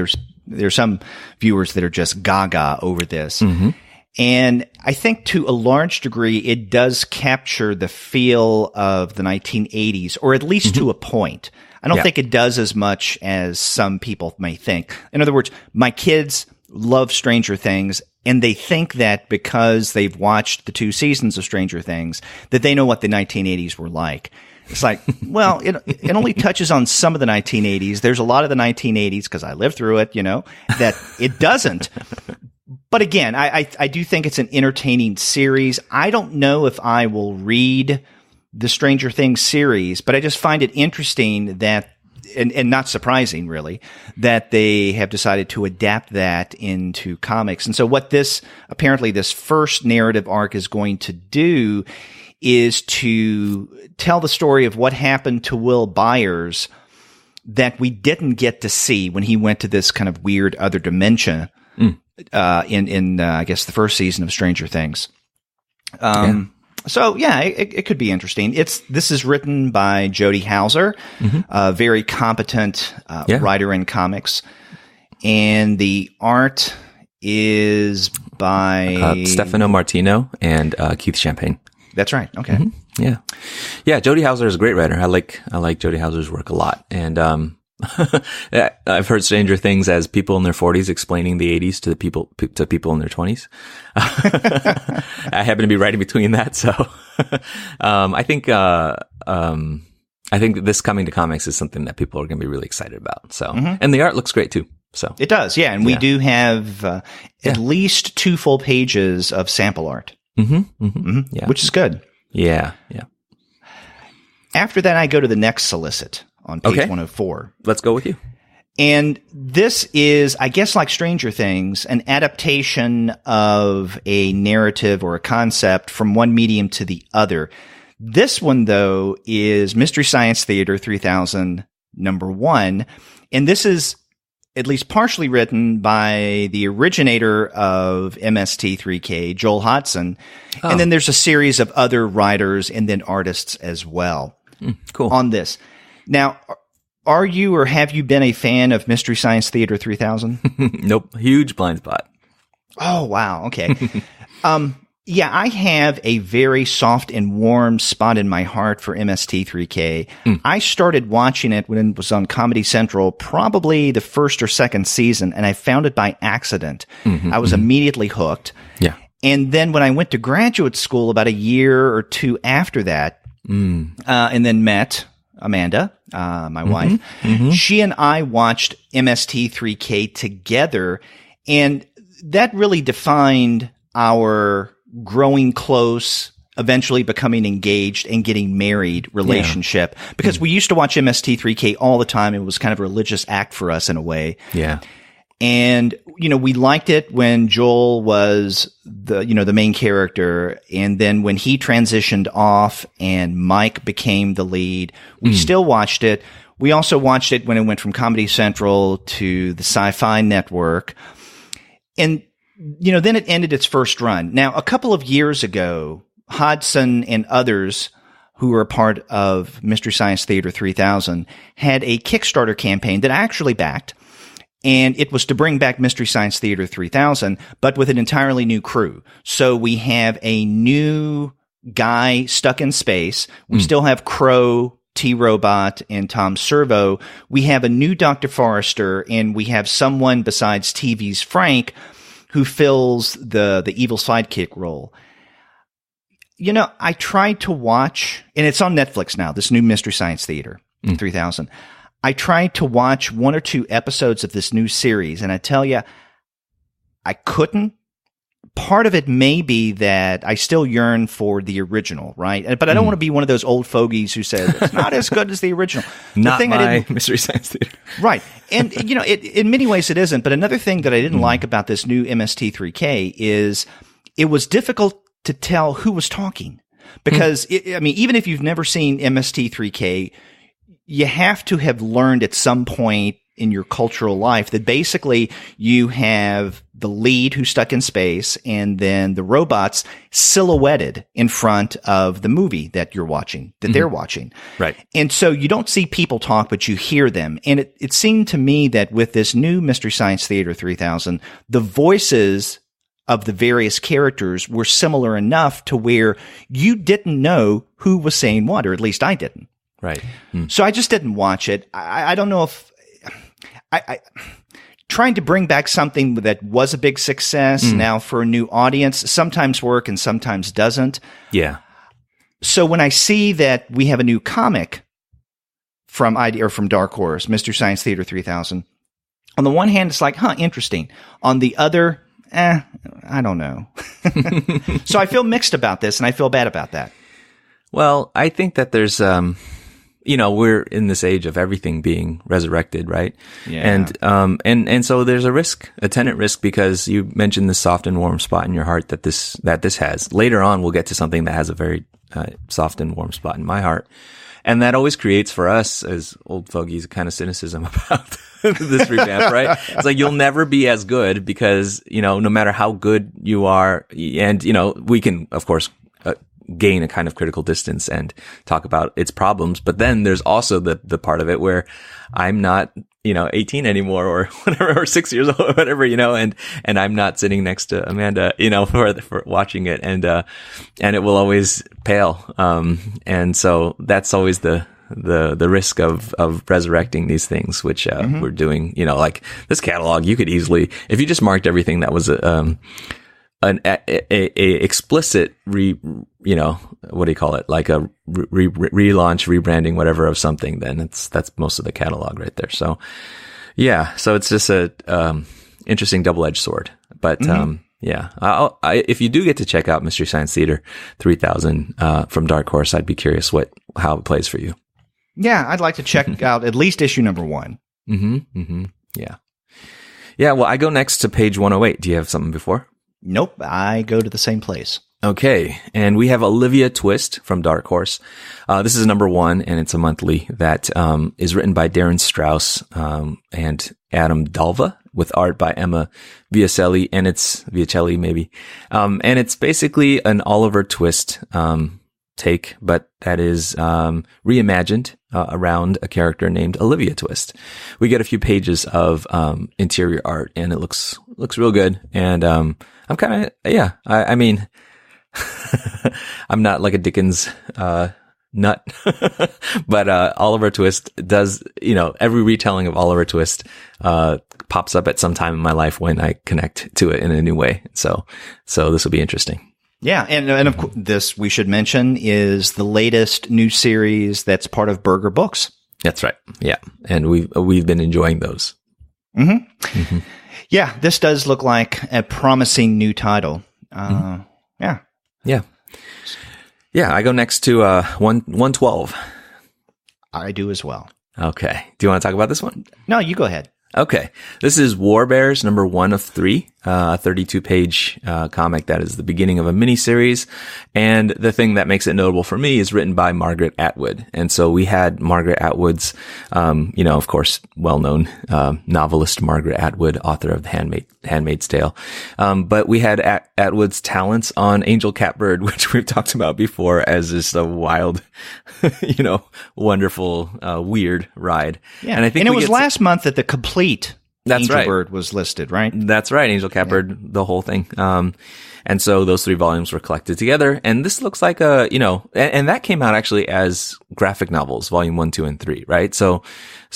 there's some viewers that are just gaga over this. Mm-hmm. And I think to a large degree, it does capture the feel of the 1980s, or at least to a point. I don't think it does as much as some people may think. In other words, my kids love Stranger Things, and they think that because they've watched the 2 seasons of Stranger Things, that they know what the 1980s were like. It's like, well, it only touches on some of the 1980s. There's a lot of the 1980s, because I lived through it, that it doesn't. But again, I do think it's an entertaining series. I don't know if I will read the Stranger Things series, but I just find it interesting that, and not surprising really, that they have decided to adapt that into comics. And so what this first narrative arc is going to do is to tell the story of what happened to Will Byers that we didn't get to see when he went to this kind of weird other dimension in I guess the first season of Stranger Things. So yeah, it could be interesting. This is written by Jody Houser, a very competent writer in comics, and the art is by Stefano Martino and Keith Champagne. That's right. Okay. Mm-hmm. Yeah. Jody Houser is a great writer. I like Jody Houser's work a lot, and I've heard Stranger Things as people in their 40s explaining the 80s to people in their 20s. I happen to be right in between that, so I think this coming to comics is something that people are going to be really excited about. So, and the art looks great too. So it does, yeah. And we do have at least 2 full pages of sample art, which is good. Yeah. After that, I go to the next solicit on page 104. Let's go with you. And this is, I guess, like Stranger Things, an adaptation of a narrative or a concept from one medium to the other. This one, though, is Mystery Science Theater 3000, number 1. And this is at least partially written by the originator of MST3K, Joel Hodgson. Oh. And then there's a series of other writers and then artists as well on this. Now, are you or have you been a fan of Mystery Science Theater 3000? Nope. Huge blind spot. Oh, wow. Okay. Yeah, I have a very soft and warm spot in my heart for MST3K. I started watching it when it was on Comedy Central, probably the first or second season, and I found it by accident. I was immediately hooked. Yeah. And then when I went to graduate school about a year or two after that, and then met Amanda, my wife, she and I watched MST3K together, and that really defined our growing close, eventually becoming engaged and getting married relationship. Because we used to watch MST3K all the time. It was kind of a religious act for us in a way. Yeah. And, we liked it when Joel was the main character. And then when he transitioned off and Mike became the lead, we still watched it. We also watched it when it went from Comedy Central to the Sci-Fi Network. And then it ended its first run. Now, a couple of years ago, Hodgson and others who were a part of Mystery Science Theater 3000 had a Kickstarter campaign that I actually backed, and it was to bring back Mystery Science Theater 3000, but with an entirely new crew. So we have a new guy stuck in space. We still have Crow, T-Robot, and Tom Servo. We have a new Dr. Forrester, and we have someone besides TV's Frank who fills the evil sidekick role. I tried to watch, and it's on Netflix now, this new Mystery Science Theater 3000. I tried to watch one or two episodes of this new series, and I tell you, I couldn't. Part of it may be that I still yearn for the original, right? But I don't want to be one of those old fogies who says it's not as good as the original. Not my Mystery Science Theater. Right. And, in many ways it isn't. But another thing that I didn't like about this new MST3K is it was difficult to tell who was talking. Because, even if you've never seen MST3K, you have to have learned at some point in your cultural life that basically you have the lead who's stuck in space and then the robots silhouetted in front of the movie that you're watching, that they're watching. Right. And so you don't see people talk, but you hear them. And it seemed to me that with this new Mystery Science Theater 3000, the voices of the various characters were similar enough to where you didn't know who was saying what, or at least I didn't. Right. So I just didn't watch it. I don't know if I trying to bring back something that was a big success now for a new audience sometimes work and sometimes doesn't. Yeah. So when I see that we have a new comic from Dark Horse, Mystery Science Theater 3000, on the one hand, it's like, interesting. On the other, I don't know. So I feel mixed about this, and I feel bad about that. Well, I think that there's, we're in this age of everything being resurrected, right? Yeah. And so there's a tenant risk, because you mentioned the soft and warm spot in your heart that this has. Later on, we'll get to something that has a very soft and warm spot in my heart. And that always creates for us as old fogies a kind of cynicism about this revamp, right? It's like you'll never be as good because, no matter how good you are, and, we can, of course, gain a kind of critical distance and talk about its problems. But then there's also the part of it where I'm not, 18 anymore or whatever, or 6 years old or whatever, and I'm not sitting next to Amanda, for watching it, and it will always pale. And so that's always the risk of resurrecting these things, which, we're doing, like this catalog, you could easily, if you just marked everything that was, an explicit what do you call it? Like a relaunch, rebranding, whatever of something, then that's most of the catalog right there. So yeah, so it's just a interesting double-edged sword. But yeah, if you do get to check out Mystery Science Theater 3000 from Dark Horse, I'd be curious how it plays for you. Yeah, I'd like to check out at least issue number 1. Yeah. Yeah, well, I go next to page 108. Do you have something before? Nope, I go to the same place. Okay, and we have Olivia Twist from Dark Horse. This is number 1, and it's a monthly that is written by Darren Strauss and Adam Dalva, with art by Emma Viacelli, and it's Viacelli maybe. And it's basically an Oliver Twist take, but that is reimagined around a character named Olivia Twist. We get a few pages of interior art, and it looks real good. And I'm kind of, I mean, I'm not like a Dickens nut, but Oliver Twist does, every retelling of Oliver Twist pops up at some time in my life when I connect to it in a new way. So this will be interesting. Yeah, and of course, this we should mention is the latest new series that's part of Burger Books. That's right. Yeah, and we've been enjoying those. Mm-hmm. Mm-hmm. Yeah, this does look like a promising new title. Yeah. I go next to 112. I do as well. Okay. Do you want to talk about this one? No, you go ahead. Okay. This is War Bears, number 1 of 3, a 32-page comic that is the beginning of a miniseries. And the thing that makes it notable for me is written by Margaret Atwood. And so we had Margaret Atwood's, of course, well-known novelist Margaret Atwood, author of The Handmaid's Tale. But we had Atwood's talents on Angel Catbird, which we've talked about before as just a wild, wonderful, weird ride. Yeah. And I think it was last month that the complete Angel Bird was listed, right? That's right. Angel Catbird, the whole thing. And so those 3 volumes were collected together. And this looks like and that came out actually as graphic novels, volume 1, 2, and 3, right? So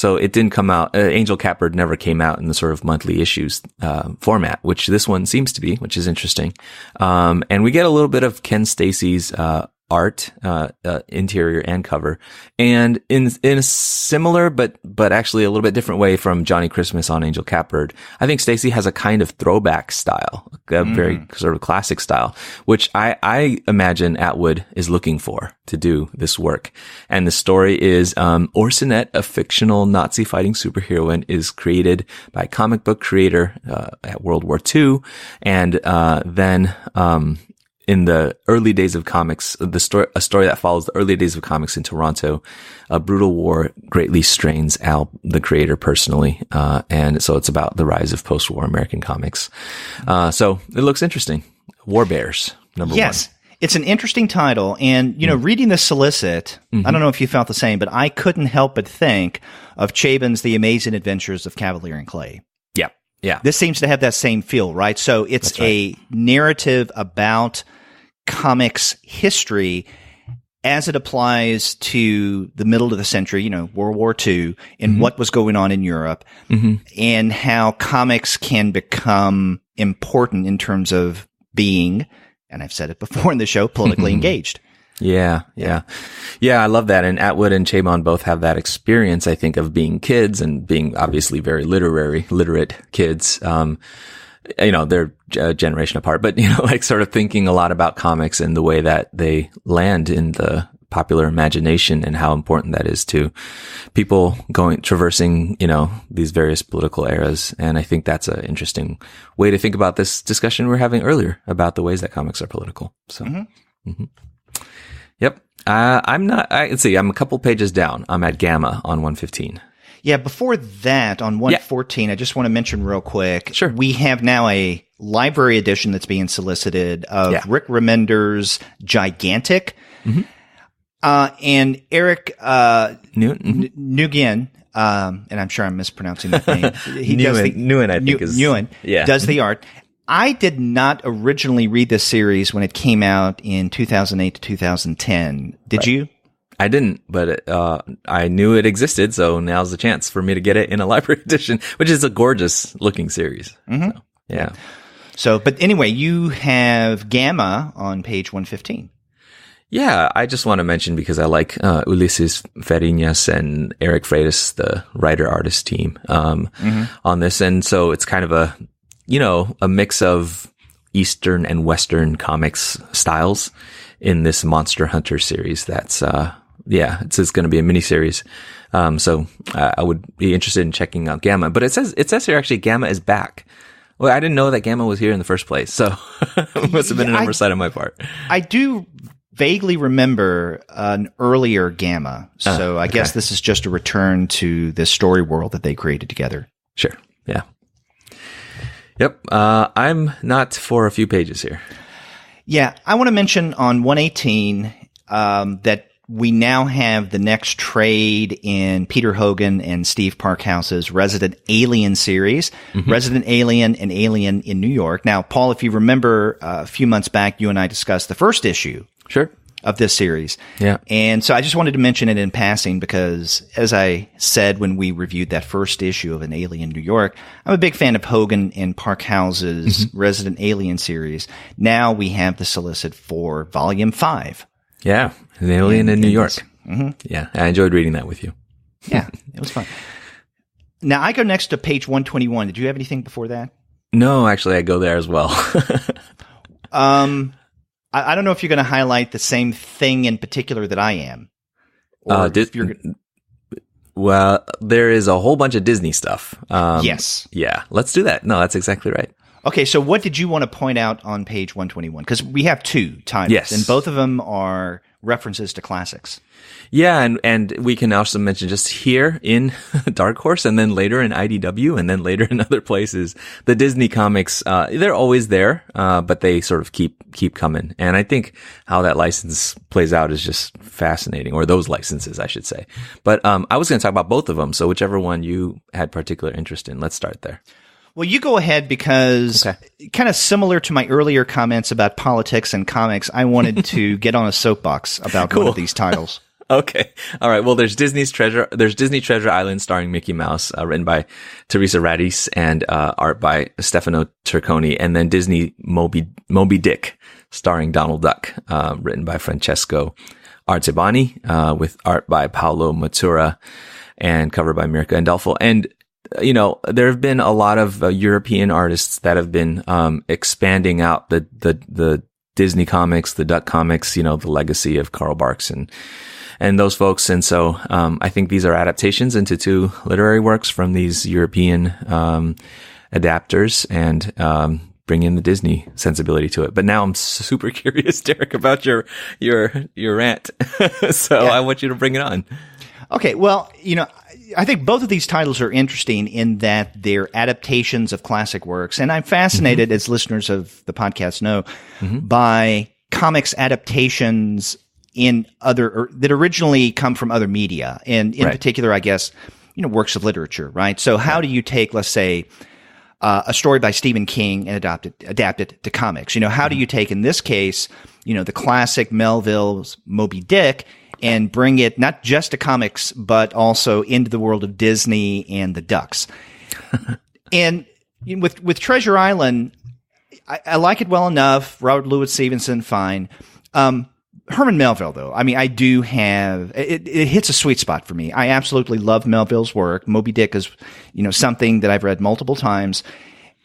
it didn't come out, Angel Catbird never came out in the sort of monthly issues, format, which this one seems to be, which is interesting. And we get a little bit of Ken Stacy's, art, interior and cover, and in a similar but actually a little bit different way from Johnny Christmas on Angel Catbird. I think Stacy has a kind of throwback style, a very sort of classic style, which I imagine Atwood is looking for to do this work. And the story is Orsonet, a fictional Nazi fighting superheroine, is created by a comic book creator at World War II, and then in the early days of comics, a story that follows the early days of comics in Toronto, a brutal war greatly strains Al, the creator, personally. And so it's about the rise of post-war American comics. So it looks interesting. War Bears, number 1. Yes. It's an interesting title. And, reading the solicit, I don't know if you felt the same, but I couldn't help but think of Chabon's The Amazing Adventures of Cavalier and Clay. Yeah. Yeah. This seems to have that same feel, right? So it's a narrative about comics history as it applies to the middle of the century, World War II, and what was going on in Europe, and how comics can become important in terms of being, and I've said it before in the show, politically engaged. Yeah. I love that. And Atwood and Chabon both have that experience, I think, of being kids and being obviously very literate kids. They're a generation apart, but, sort of thinking a lot about comics and the way that they land in the popular imagination and how important that is to people traversing, these various political eras. And I think that's an interesting way to think about this discussion we were having earlier about the ways that comics are political. So, Yep. I'm a couple pages down. I'm at Gamma on 115. Yeah, before that, on 114, I just want to mention real quick. Sure. We have now a library edition that's being solicited of Rick Remender's Gigantic. And Eric Nguyen, and I'm sure I'm mispronouncing that name. Nguyen does the art. I did not originally read this series when it came out in 2008 to 2010. Did you? I didn't, but I knew it existed, so now's the chance for me to get it in a library edition, which is a gorgeous looking series. So, yeah. So, but anyway, you have Gamma on page 115. Yeah, I just want to mention because I like Ulises Fariñas and Eric Freitas, the writer-artist team, on this. And so it's kind of a mix of Eastern and Western comics styles in this Monster Hunter series. That's, it's going to be a miniseries. So I would be interested in checking out Gamma, but it says here actually Gamma is back. Well, I didn't know that Gamma was here in the first place. So it must have been an oversight on my part. I do vaguely remember an earlier Gamma. So I guess this is just a return to this story world that they created together. Sure. Yeah. Yep. I'm not for a few pages here. Yeah. I want to mention on 118 that we now have the next trade in Peter Hogan and Steve Parkhouse's Resident Alien series, Resident Alien and Alien in New York. Now, Paul, if you remember a few months back, you and I discussed the first issue of this series. Yeah. And so I just wanted to mention it in passing because, as I said when we reviewed that first issue of An Alien New York, I'm a big fan of Hogan and Parkhouse's Resident Alien series. Now we have the solicit for Volume 5. Yeah, An Alien in New York. Yeah, I enjoyed reading that with you. Yeah, it was fun. Now, I go next to page 121. Did you have anything before that? No, actually, I go there as well. I don't know if you're going to highlight the same thing in particular that I am. Or if you're... Well, there is a whole bunch of Disney stuff. Yes. Yeah, let's do that. No, that's exactly right. Okay, so what did you want to point out on page 121? Because we have two titles, yes, and both of them are references to classics. Yeah, and we can also mention just here in Dark Horse, and then later in IDW, and then later in other places, the Disney comics, they're always there, but they sort of keep coming. And I think how that license plays out is just fascinating, or those licenses, I should say. But I was going to talk about both of them, so whichever one you had particular interest in, let's start there. Well, you go ahead because kind of similar to my earlier comments about politics and comics, I wanted to get on a soapbox about one of these titles. Okay. All right. Well, there's Disney Treasure Island starring Mickey Mouse, written by Teresa Radis and art by Stefano Turconi, and then Disney MobyDick starring Donald Duck, written by Francesco Artebani, with art by Paolo Matura and cover by Mirka Andolfo. And you know, there have been a lot of European artists that have been expanding out the Disney comics, the Duck comics, you know, the legacy of Carl Barks and those folks. And so I think these are adaptations into two literary works from these European adapters and bring in the Disney sensibility to it. But now I'm super curious, Derek, about your rant. So I want you to bring it on. Okay, well, you know, I think both of these titles are interesting in that they're adaptations of classic works. And I'm fascinated, as listeners of the podcast know, by comics adaptations in that originally come from other media. And in particular, I guess, you know, works of literature, right? So how do you take, let's say, a story by Stephen King and adapt it to comics? You know, how do you take, in this case, you know, the classic Melville's Moby Dick and bring it not just to comics, but also into the world of Disney and the Ducks? And with Treasure Island, I like it well enough. Robert Louis Stevenson, fine. Herman Melville, though, I mean, I do have it hits a sweet spot for me. I absolutely love Melville's work. Moby Dick is, you know, something that I've read multiple times.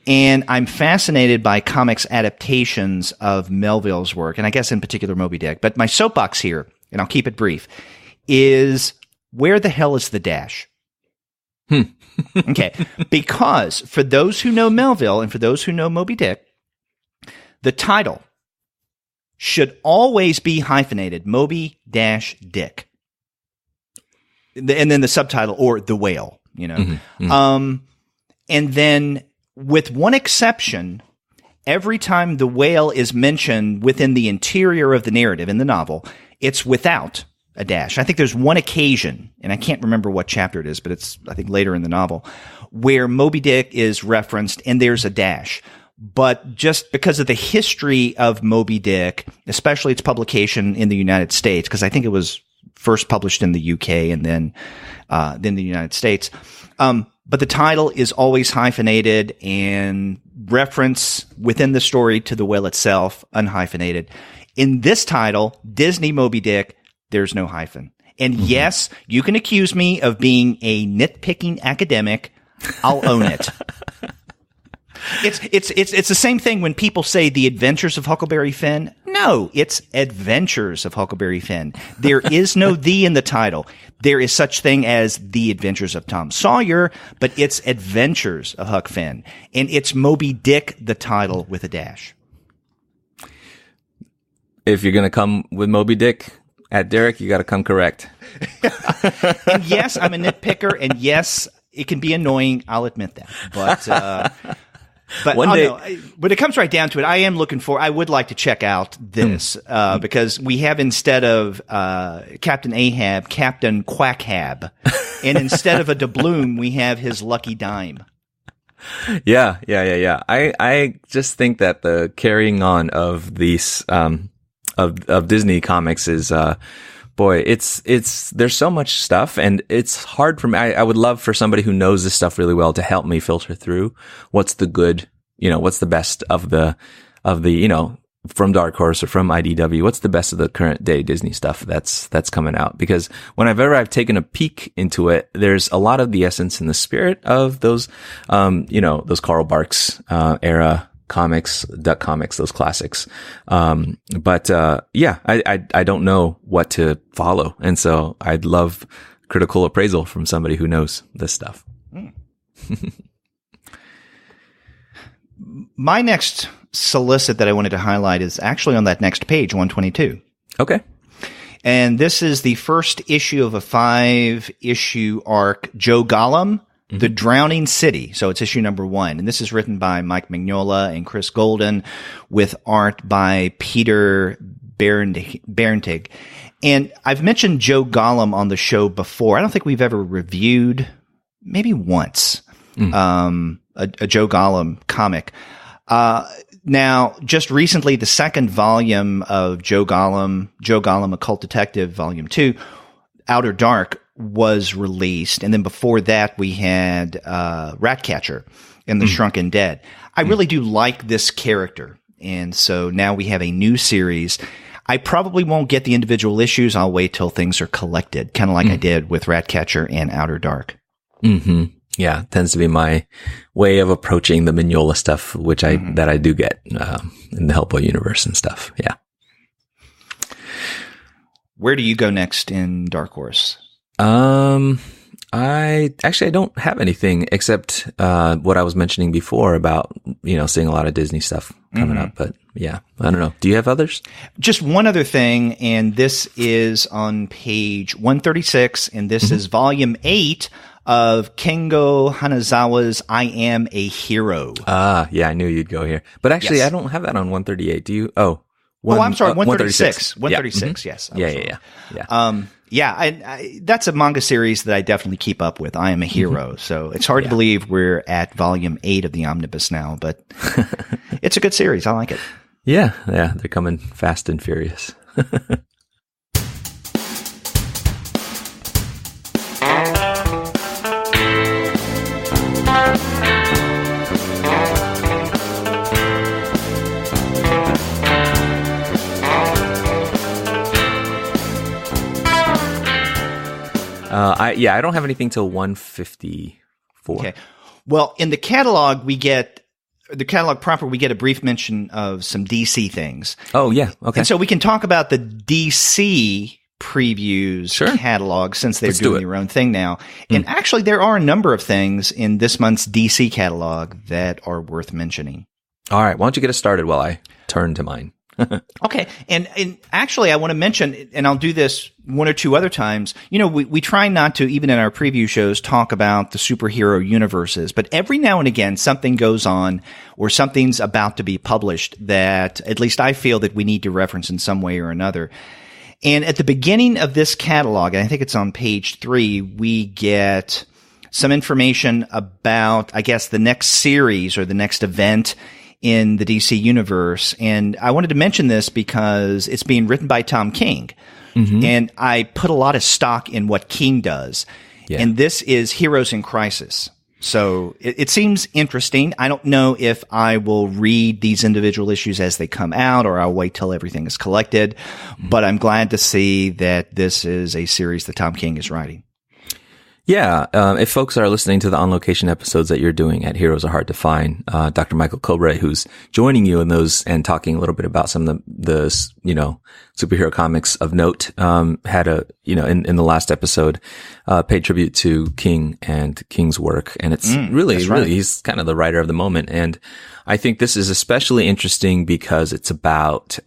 And I'm fascinated by comics adaptations of Melville's work, and I guess in particular Moby Dick. But my soapbox here, and I'll keep it brief, is where the hell is the dash? Okay, because for those who know Melville and for those who know Moby Dick, the title should always be hyphenated, Moby-Dick. And then the subtitle, or The Whale, you know. And then, with one exception, every time the whale is mentioned within the interior of the narrative in the novel, it's without a dash. I think there's one occasion, and I can't remember what chapter it is, but it's, I think, later in the novel, where Moby Dick is referenced and there's a dash. But just because of the history of Moby Dick, especially its publication in the United States, because I think it was first published in the UK and then the United States. But the title is always hyphenated and reference within the story to the whale itself, unhyphenated. In this title, Disney Moby Dick, there's no hyphen. And yes, you can accuse me of being a nitpicking academic. I'll own it. It's the same thing when people say The Adventures of Huckleberry Finn. No, it's Adventures of Huckleberry Finn. There is no "the" in the title. There is such thing as The Adventures of Tom Sawyer, but it's Adventures of Huck Finn. And it's Moby Dick, the title, with a dash. If you're going to come with Moby Dick at Derek, you got to come correct. And yes, I'm a nitpicker, and yes, it can be annoying. I'll admit that. But But One day, when it comes right down to it, I would like to check out this, because we have, instead of, Captain Ahab, Captain Quackhab. And instead of a doubloon, we have his lucky dime. Yeah. I just think that the carrying on of these, of Disney comics is, there's so much stuff, and it's hard for me. I would love for somebody who knows this stuff really well to help me filter through what's the good, what's the best of the, from Dark Horse or from IDW, what's the best of the current day Disney stuff that's coming out. Because whenever I've taken a peek into it, there's a lot of the essence and the spirit of those, those Carl Barks, era comics, Duck Comics, those classics. I don't know what to follow. And so I'd love critical appraisal from somebody who knows this stuff. My next solicit that I wanted to highlight is actually on that next page, 122. Okay. And this is the first issue of a 5-issue arc, Joe Golem, The Drowning City. So it's issue number 1. And this is written by Mike Mignola and Chris Golden, with art by Peter Berntig. And I've mentioned Joe Golem on the show before. I don't think we've ever reviewed, maybe once, a Joe Golem comic. Now, just recently, the second volume of Joe Golem, Occult Detective, Volume 2, Outer Dark, was released. And then before that, we had Ratcatcher and the Shrunken Dead. I really do like this character. And so now we have a new series. I probably won't get the individual issues. I'll wait till things are collected, kind of like I did with Ratcatcher and Outer Dark. Mm-hmm. Yeah, tends to be my way of approaching the Mignola stuff, which that I do get in the Hellboy universe and stuff. Yeah. Where do you go next in Dark Horse? I don't have anything except what I was mentioning before about seeing a lot of Disney stuff coming up. But yeah, I don't know. Do you have others? Just one other thing, and this is on page 136, and this is volume 8 of Kengo Hanazawa's I Am a Hero. Yeah, I knew you'd go here. But actually, I don't have that on 138. Do you? Oh, I'm sorry, 136. 136, yes. Yeah. That's a manga series that I definitely keep up with. I Am a Hero. So it's hard to believe we're at volume 8 of the omnibus now, but it's a good series. I like it. Yeah, they're coming fast and furious. I don't have anything till 154. Okay. Well, in the catalog, proper, we get a brief mention of some DC things. Oh, yeah. Okay. And so we can talk about the DC previews catalog, since they're doing their own thing now. And actually, there are a number of things in this month's DC catalog that are worth mentioning. All right. Why don't you get us started while I turn to mine? Okay. And actually, I want to mention, and I'll do this one or two other times, we try not to, even in our preview shows, talk about the superhero universes, but every now and again, something goes on or something's about to be published that at least I feel that we need to reference in some way or another. And at the beginning of this catalog, and I think it's on page 3, we get some information about, I guess, the next series or the next event in the DC universe. And I wanted to mention this because it's being written by Tom King. And I put a lot of stock in what King does. Yeah. And this is Heroes in Crisis. So it seems interesting. I don't know if I will read these individual issues as they come out, or I'll wait till everything is collected. But I'm glad to see that this is a series that Tom King is writing. Yeah, if folks are listening to the On Location episodes that you're doing at Heroes Are Hard to Find, Dr. Michael Cobre, who's joining you in those and talking a little bit about some of the superhero comics of note, had in the last episode, paid tribute to King and King's work. And it's really, he's kind of the writer of the moment. And I think this is especially interesting because it's about,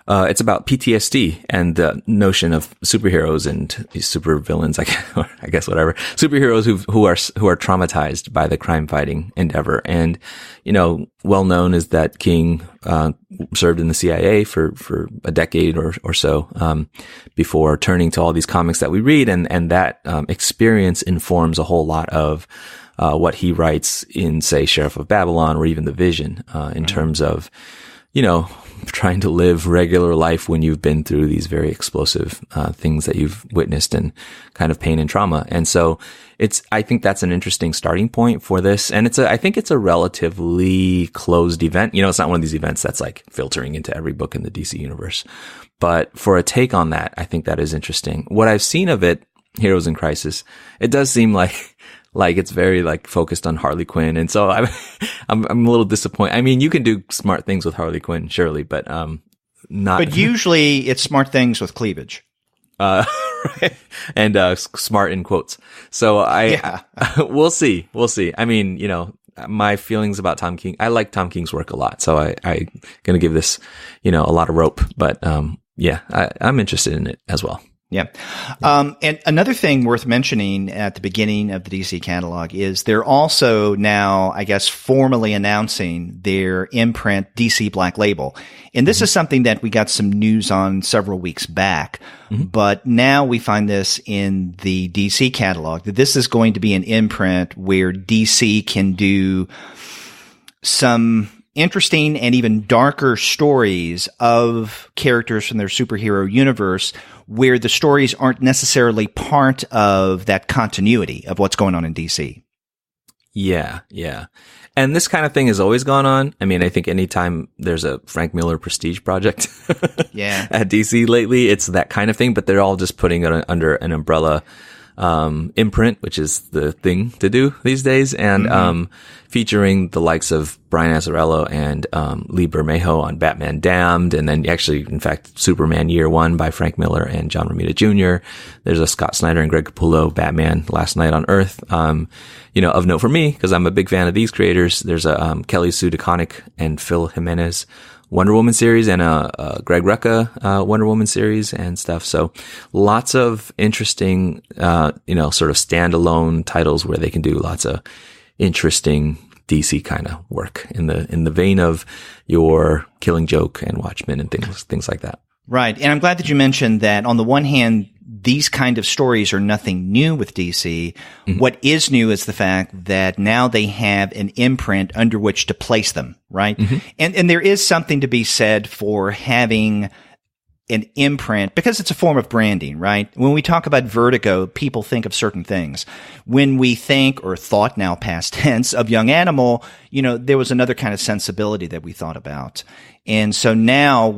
It's about PTSD and the notion of superheroes and supervillains, I guess whatever. Superheroes who are traumatized by the crime fighting endeavor. And, well known is that King served in the CIA for a decade or so before turning to all these comics that we read, and that experience informs a whole lot of what he writes in, say, Sheriff of Babylon or even The Vision, in terms of, trying to live regular life when you've been through these very explosive things that you've witnessed and kind of pain and trauma. And so I think that's an interesting starting point for this. And I think it's a relatively closed event. It's not one of these events that's like filtering into every book in the DC universe. But for a take on that, I think that is interesting. What I've seen of it, Heroes in Crisis, it does seem like it's very focused on Harley Quinn. And so I'm a little disappointed. I mean, you can do smart things with Harley Quinn, surely, but not. But usually it's smart things with cleavage. Right. And smart in quotes. So we'll see. I mean, my feelings about Tom King, I like Tom King's work a lot. So I gonna give this, a lot of rope, but I'm interested in it as well. Yeah. And another thing worth mentioning at the beginning of the DC catalog is they're also now, I guess, formally announcing their imprint DC Black Label. And this is something that we got some news on several weeks back, but now we find this in the DC catalog, that this is going to be an imprint where DC can do some interesting and even darker stories of characters from their superhero universe, where the stories aren't necessarily part of that continuity of what's going on in DC. Yeah. And this kind of thing has always gone on. I mean, I think anytime there's a Frank Miller prestige project at DC lately, it's that kind of thing, but they're all just putting it under an umbrella imprint, which is the thing to do these days, and featuring the likes of Brian Azzarello and Lee Bermejo on Batman Damned, and then actually, in fact, Superman Year One by Frank Miller and John Romita Jr. There's a Scott Snyder and Greg Capullo Batman Last Night on Earth. Of note for me, because I'm a big fan of these creators, there's a Kelly Sue DeConnick and Phil Jimenez Wonder Woman series and a Greg Rucka Wonder Woman series and stuff. So lots of interesting, sort of standalone titles where they can do lots of interesting DC kind of work in the vein of your Killing Joke and Watchmen and things like that. Right. And I'm glad that you mentioned that. On the one hand, these kind of stories are nothing new with DC. What is new is the fact that now they have an imprint under which to place them, right? And there is something to be said for having an imprint, because it's a form of branding, right? When we talk about Vertigo, people think of certain things. When we think, or thought now past tense, of Young Animal, there was another kind of sensibility that we thought about. And so now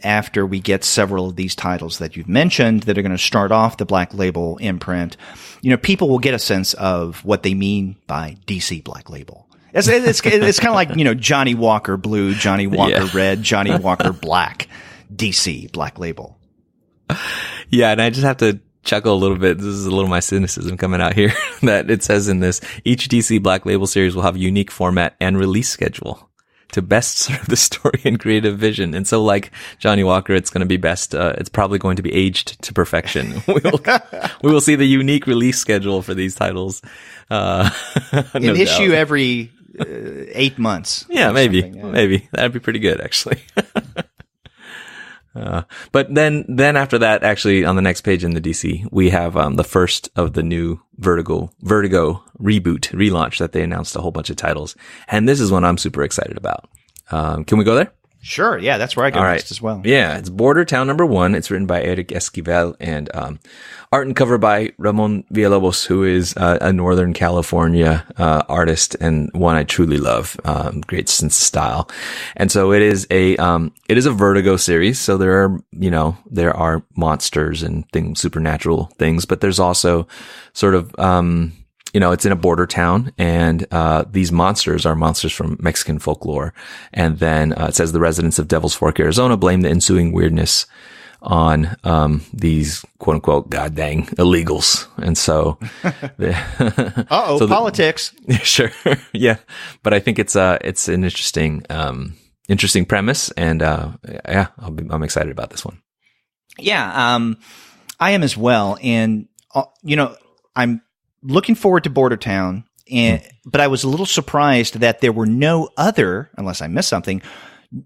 after we get several of these titles that you've mentioned that are going to start off the Black Label imprint, people will get a sense of what they mean by DC Black Label. It's kind of like, Johnny Walker Blue, Johnny Walker Red, Johnny Walker Black. DC Black Label. Yeah, and I just have to chuckle a little bit. This is a little of my cynicism coming out here, that it says in this, each DC Black Label series will have a unique format and release schedule to best serve the story and creative vision. And so, like Johnny Walker, it's going to be best, it's probably going to be aged to perfection. We will see the unique release schedule for these titles. An issue every 8 months. Yeah, maybe. That'd be pretty good, actually. But then after that, actually on the next page in the DC, we have the first of the new Vertigo reboot, relaunch that they announced a whole bunch of titles. And this is one I'm super excited about. Can we go there? Sure. Yeah, that's where I go next as well. Yeah, it's Border Town #1. It's written by Eric Esquivel and art and cover by Ramon Villalobos, who is a Northern California artist and one I truly love. Great sense of style. And so it is a Vertigo series. So there are monsters and supernatural things, but there's also sort of it's in a border town, and these monsters are monsters from Mexican folklore. And then it says the residents of Devil's Fork, Arizona blame the ensuing weirdness on these quote unquote god dang illegals. And so politics. Sure. Yeah. But I think it's an interesting interesting premise, and yeah, I'm excited about this one. Yeah, I am as well, and I'm looking forward to Border Town, but I was a little surprised that there were no other, unless I missed something,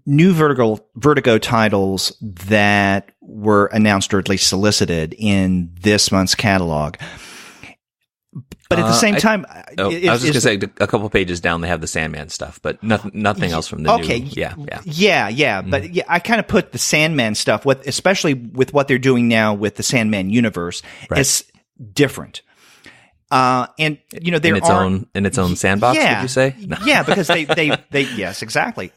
new Vertigo titles that were announced or at least solicited in this month's catalog. But at the same time, I was just going to say, a couple pages down, they have the Sandman stuff, but nothing else from the new. Yeah. But I kind of put the Sandman stuff, especially with what they're doing now with the Sandman universe, is different. And there in its own sandbox. Would you say? No. Yeah, because they yes, exactly.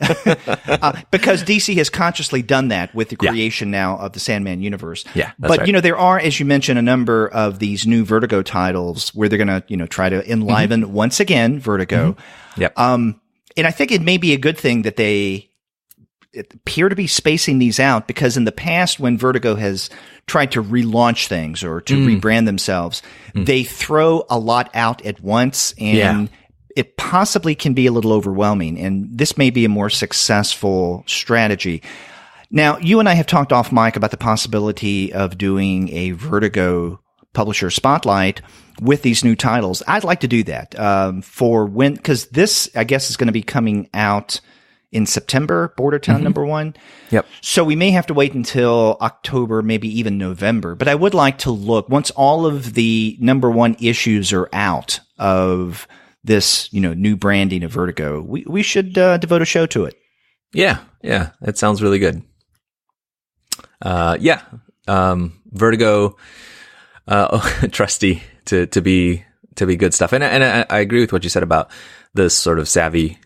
Because DC has consciously done that with the creation now of the Sandman universe. Yeah, but right. There are, as you mentioned, a number of these new Vertigo titles where they're going to try to enliven once again Vertigo. Mm-hmm. Yep. And I think it may be a good thing that they appear to be spacing these out, because in the past, when Vertigo has tried to relaunch things or to rebrand themselves, they throw a lot out at once, and it possibly can be a little overwhelming. And this may be a more successful strategy. Now, you and I have talked off mic about the possibility of doing a Vertigo publisher spotlight with these new titles. I'd like to do that because this, I guess, is going to be coming out in September, Border Town #1. Yep. So we may have to wait until October, maybe even November. But I would like to look, once all of the #1 issues are out of this, new branding of Vertigo, we should devote a show to it. Yeah. That sounds really good. Vertigo, trusty to be good stuff. And I agree with what you said about this sort of savvy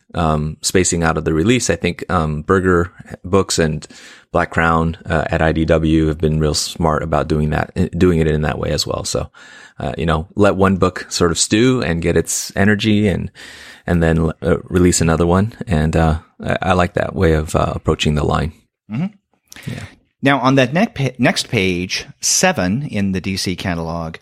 spacing out of the release. I think Burger Books and Black Crown at IDW have been real smart about doing it in that way as well. So, let one book sort of stew and get its energy, and then release another one. And I like that way of approaching the line. Mm-hmm. Yeah. Now, on that next page, 7 in the DC catalog,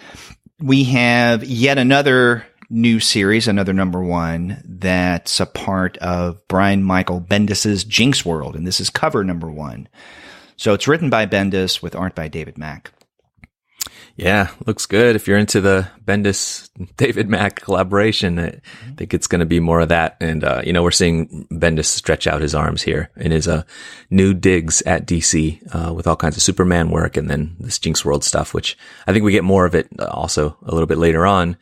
we have yet another new series, another #1 that's a part of Brian Michael Bendis's Jinx World, and this is cover #1. So it's written by Bendis with art by David Mack. Yeah, looks good. If you're into the Bendis-David Mack collaboration, I think it's going to be more of that. And, we're seeing Bendis stretch out his arms here in his new digs at DC with all kinds of Superman work, and then this Jinx World stuff, which I think we get more of it also a little bit later on.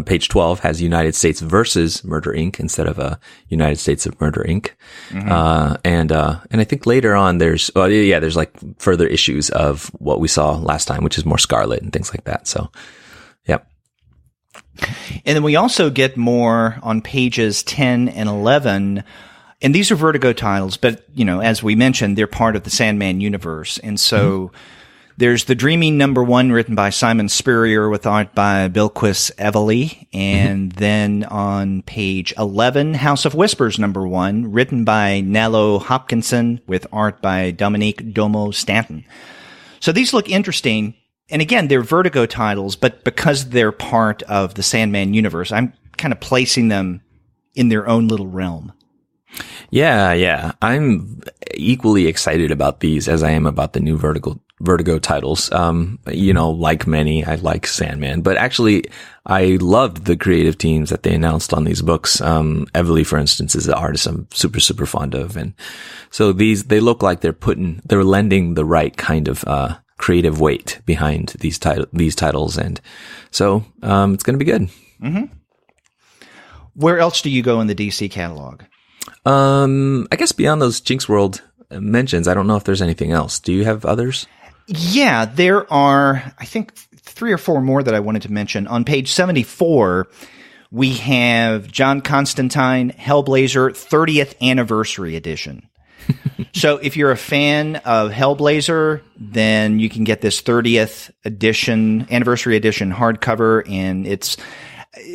Page 12 has United States versus Murder Inc. instead of United States of Murder Inc. Mm-hmm. And I think later on there's like further issues of what we saw last time, which is more Scarlet and things like that. So, yep. And then we also get more on pages 10 and 11. And these are Vertigo titles, but, as we mentioned, they're part of the Sandman universe. And so there's The Dreaming #1 written by Simon Spurrier with art by Bilquis Evely. And then on page 11, House of Whispers #1 written by Nalo Hopkinson with art by Dominique Domo Stanton. So these look interesting. And again, they're Vertigo titles, but because they're part of the Sandman universe, I'm kind of placing them in their own little realm. Yeah. I'm equally excited about these as I am about the new Vertigo titles. Like many, I like Sandman, but actually I loved the creative teams that they announced on these books. Evely, for instance, is the artist I'm super, super fond of. And so they look like they're lending the right kind of, creative weight behind these titles. And so, it's going to be good. Mm-hmm. Where else do you go in the DC catalog? I guess beyond those Jinx World mentions, I don't know if there's anything else. Do you have others? Yeah, there are, I think, 3 or 4 more that I wanted to mention. On page 74, we have John Constantine, Hellblazer, 30th Anniversary Edition. So if you're a fan of Hellblazer, then you can get this 30th edition, Anniversary Edition hardcover, and it's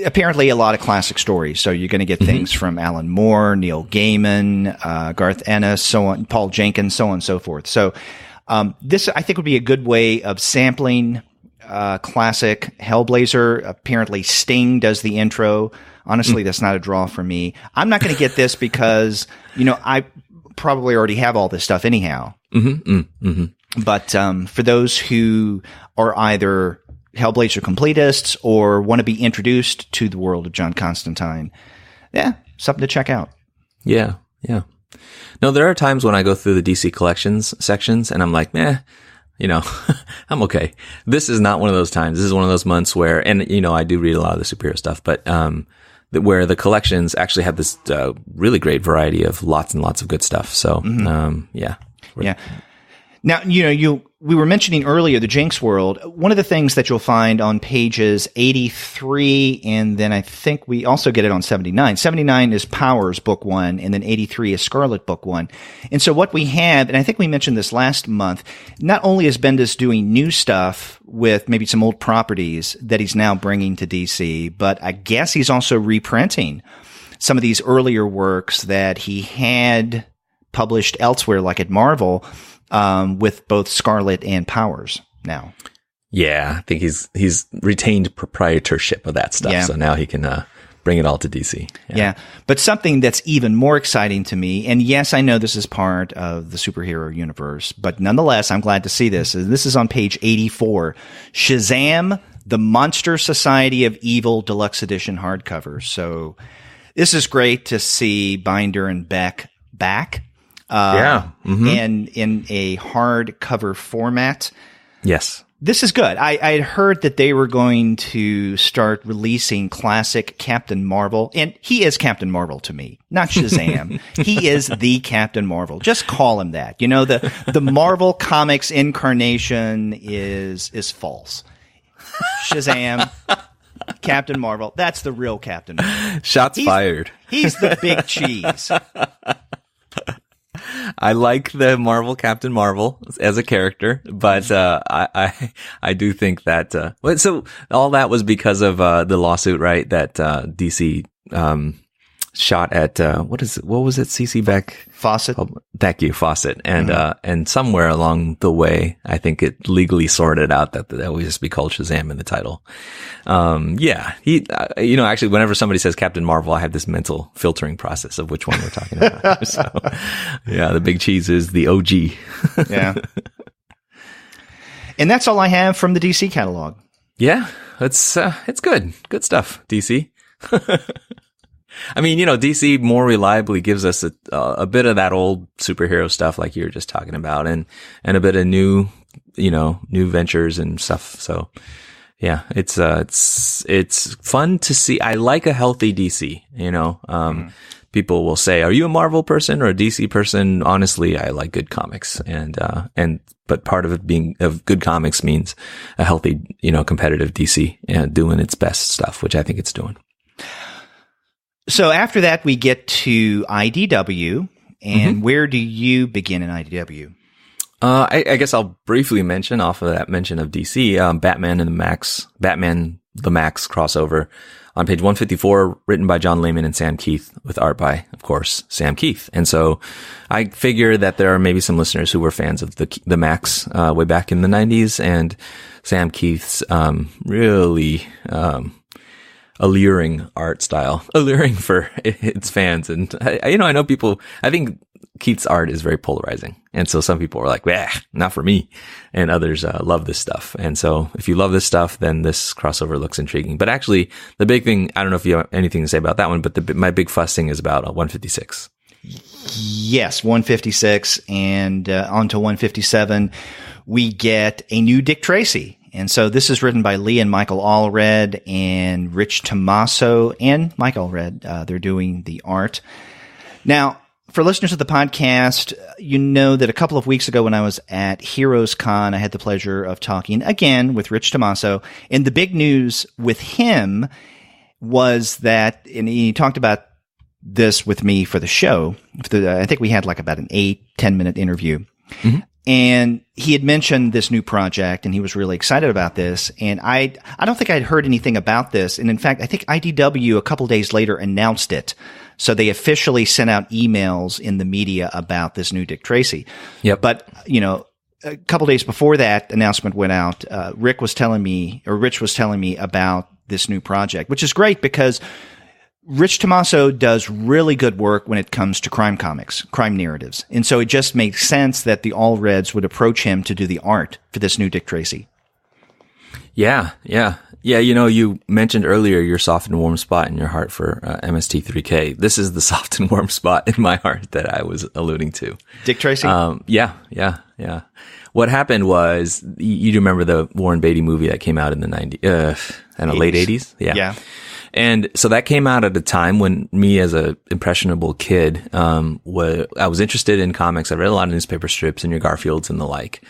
apparently a lot of classic stories. So you're going to get things from Alan Moore, Neil Gaiman, Garth Ennis, so on, Paul Jenkins, so on and so forth. So this, I think, would be a good way of sampling classic Hellblazer. Apparently Sting does the intro. Honestly, that's not a draw for me. I'm not going to get this because, probably already have all this stuff anyhow. But for those who are either Hellblazer completists or want to be introduced to the world of John Constantine, something to check out. Yeah. No, there are times when I go through the DC collections sections and I'm like, I'm okay. This is not one of those times. This is one of those months where, and I do read a lot of the superhero stuff, but where the collections actually have this really great variety of lots and lots of good stuff. So, yeah. Now, we were mentioning earlier the Jinx world. One of the things that you'll find on pages 83, and then I think we also get it on 79. 79 is Powers, book 1, and then 83 is Scarlet, book 1. And so what we have, and I think we mentioned this last month, not only is Bendis doing new stuff with maybe some old properties that he's now bringing to DC, but I guess he's also reprinting some of these earlier works that he had published elsewhere, like at Marvel, with both Scarlet and Powers now. Yeah, I think he's retained proprietorship of that stuff, so now he can bring it all to DC. Yeah, but something that's even more exciting to me, and yes, I know this is part of the superhero universe, but nonetheless, I'm glad to see this. This is on page 84. Shazam, The Monster Society of Evil Deluxe Edition hardcover. So this is great to see Binder and Beck back. And in a hardcover format. Yes. This is good. I heard that they were going to start releasing classic Captain Marvel, and he is Captain Marvel to me, not Shazam. He is the Captain Marvel. Just call him that. The Marvel Comics incarnation is false. Shazam, Captain Marvel, that's the real Captain Marvel. Shots fired. He's the big cheese. I like the Marvel Captain Marvel as a character, but I do think that so all that was because of the lawsuit, right? That DC shot at what was it? CC Beck Fawcett. Oh, thank you, Fawcett. And somewhere along the way, I think it legally sorted out that would just be called Shazam in the title. He actually, whenever somebody says Captain Marvel, I have this mental filtering process of which one we're talking about. So, yeah, the big cheese is the OG. Yeah. And that's all I have from the DC catalog. Yeah, it's good stuff, DC. I mean, DC more reliably gives us a bit of that old superhero stuff like you were just talking about, and a bit of new ventures and stuff. So yeah, it's fun to see. I like a healthy DC, people will say, are you a Marvel person or a DC person? Honestly, I like good comics, but part of it being of good comics means a healthy, competitive DC and doing its best stuff, which I think it's doing. So after that, we get to IDW, and where do you begin in IDW? I guess I'll briefly mention off of that mention of DC, Batman the Max crossover on page 154, written by John Layman and Sam Keith, with art by, of course, Sam Keith. And so I figure that there are maybe some listeners who were fans of the Max way back in the 90s, and Sam Keith's really alluring art style, alluring for its fans. And I know people, I think Keith's art is very polarizing. And so some people are like, not for me. And others love this stuff. And so if you love this stuff, then this crossover looks intriguing. But actually, the big thing, I don't know if you have anything to say about that one, but my big fussing is about 156. Yes, 156 and on to 157, we get a new Dick Tracy. And so this is written by Lee and Michael Allred and Rich Tommaso and Mike Allred. They're doing the art. Now, for listeners of the podcast, you know that a couple of weeks ago when I was at Heroes Con, I had the pleasure of talking again with Rich Tommaso. And the big news with him was that, and he talked about this with me for the show. I think we had like about an 8-10 minute interview. Mm-hmm. And he had mentioned this new project, and he was really excited about this. And I don't think I'd heard anything about this. And in fact, I think IDW a couple days later announced it. So they officially sent out emails in the media about this new Dick Tracy. Yep. But, a couple days before that announcement went out, Rich was telling me about this new project, which is great because Rich Tommaso does really good work when it comes to crime comics, crime narratives. And so it just makes sense that the All Reds would approach him to do the art for this new Dick Tracy. Yeah. You mentioned earlier your soft and warm spot in your heart for MST3K. This is the soft and warm spot in my heart that I was alluding to. Dick Tracy? Yeah. What happened was, you remember the Warren Beatty movie that came out in the late 80s? Yeah. And so that came out at a time when me as a impressionable kid, I was interested in comics. I read a lot of newspaper strips and your Garfields and the like.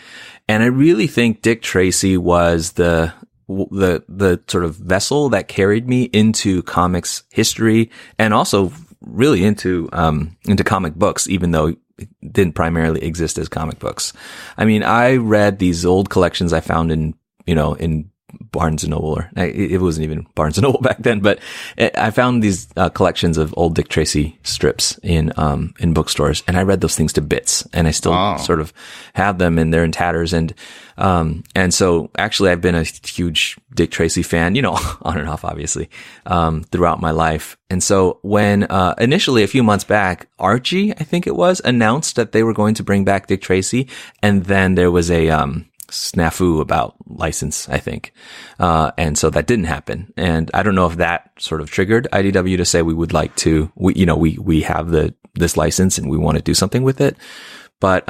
And I really think Dick Tracy was the sort of vessel that carried me into comics history and also really into comic books, even though it didn't primarily exist as comic books. I mean, I read these old collections I found in Barnes and Noble, or it wasn't even Barnes and Noble back then, but I found these collections of old Dick Tracy strips in bookstores, and I read those things to bits, and I still sort of have them, and they're in tatters. And so actually I've been a huge Dick Tracy fan, on and off, obviously, throughout my life. And so when, initially a few months back, Archie, I think it was, announced that they were going to bring back Dick Tracy, and then there was a, snafu about license, I think. And so that didn't happen. And I don't know if that sort of triggered IDW to say we would like to, we have this license and we want to do something with it. But,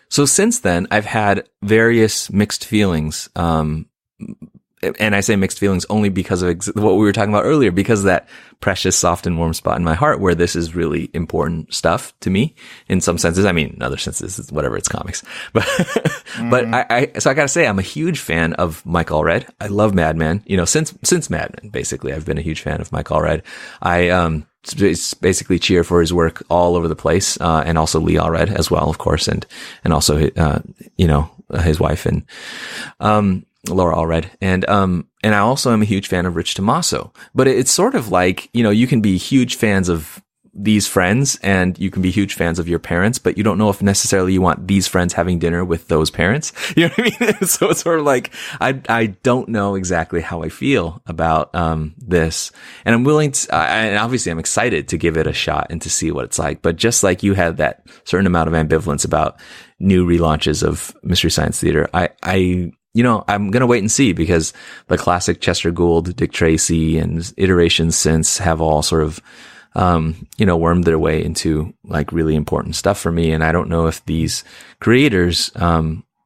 so since then I've had various mixed feelings. And I say mixed feelings only because of what we were talking about earlier, because of that precious, soft and warm spot in my heart where this is really important stuff to me in some senses. I mean, in other senses, it's whatever, it's comics. But, so I gotta say, I'm a huge fan of Mike Allred. I love Madman. Since Madman, basically, I've been a huge fan of Mike Allred. I, basically cheer for his work all over the place, and also Lee Allred as well, of course, and also, his wife and, Laura Allred. And I also am a huge fan of Rich Tommaso, but it's sort of like, you can be huge fans of these friends and you can be huge fans of your parents, but you don't know if necessarily you want these friends having dinner with those parents. You know what I mean? So it's sort of like, I don't know exactly how I feel about, this, and I'm willing to, and obviously I'm excited to give it a shot and to see what it's like. But just like you had that certain amount of ambivalence about new relaunches of Mystery Science Theater, I'm going to wait and see, because the classic Chester Gould, Dick Tracy, and iterations since have all sort of, wormed their way into like really important stuff for me. And I don't know if these creators,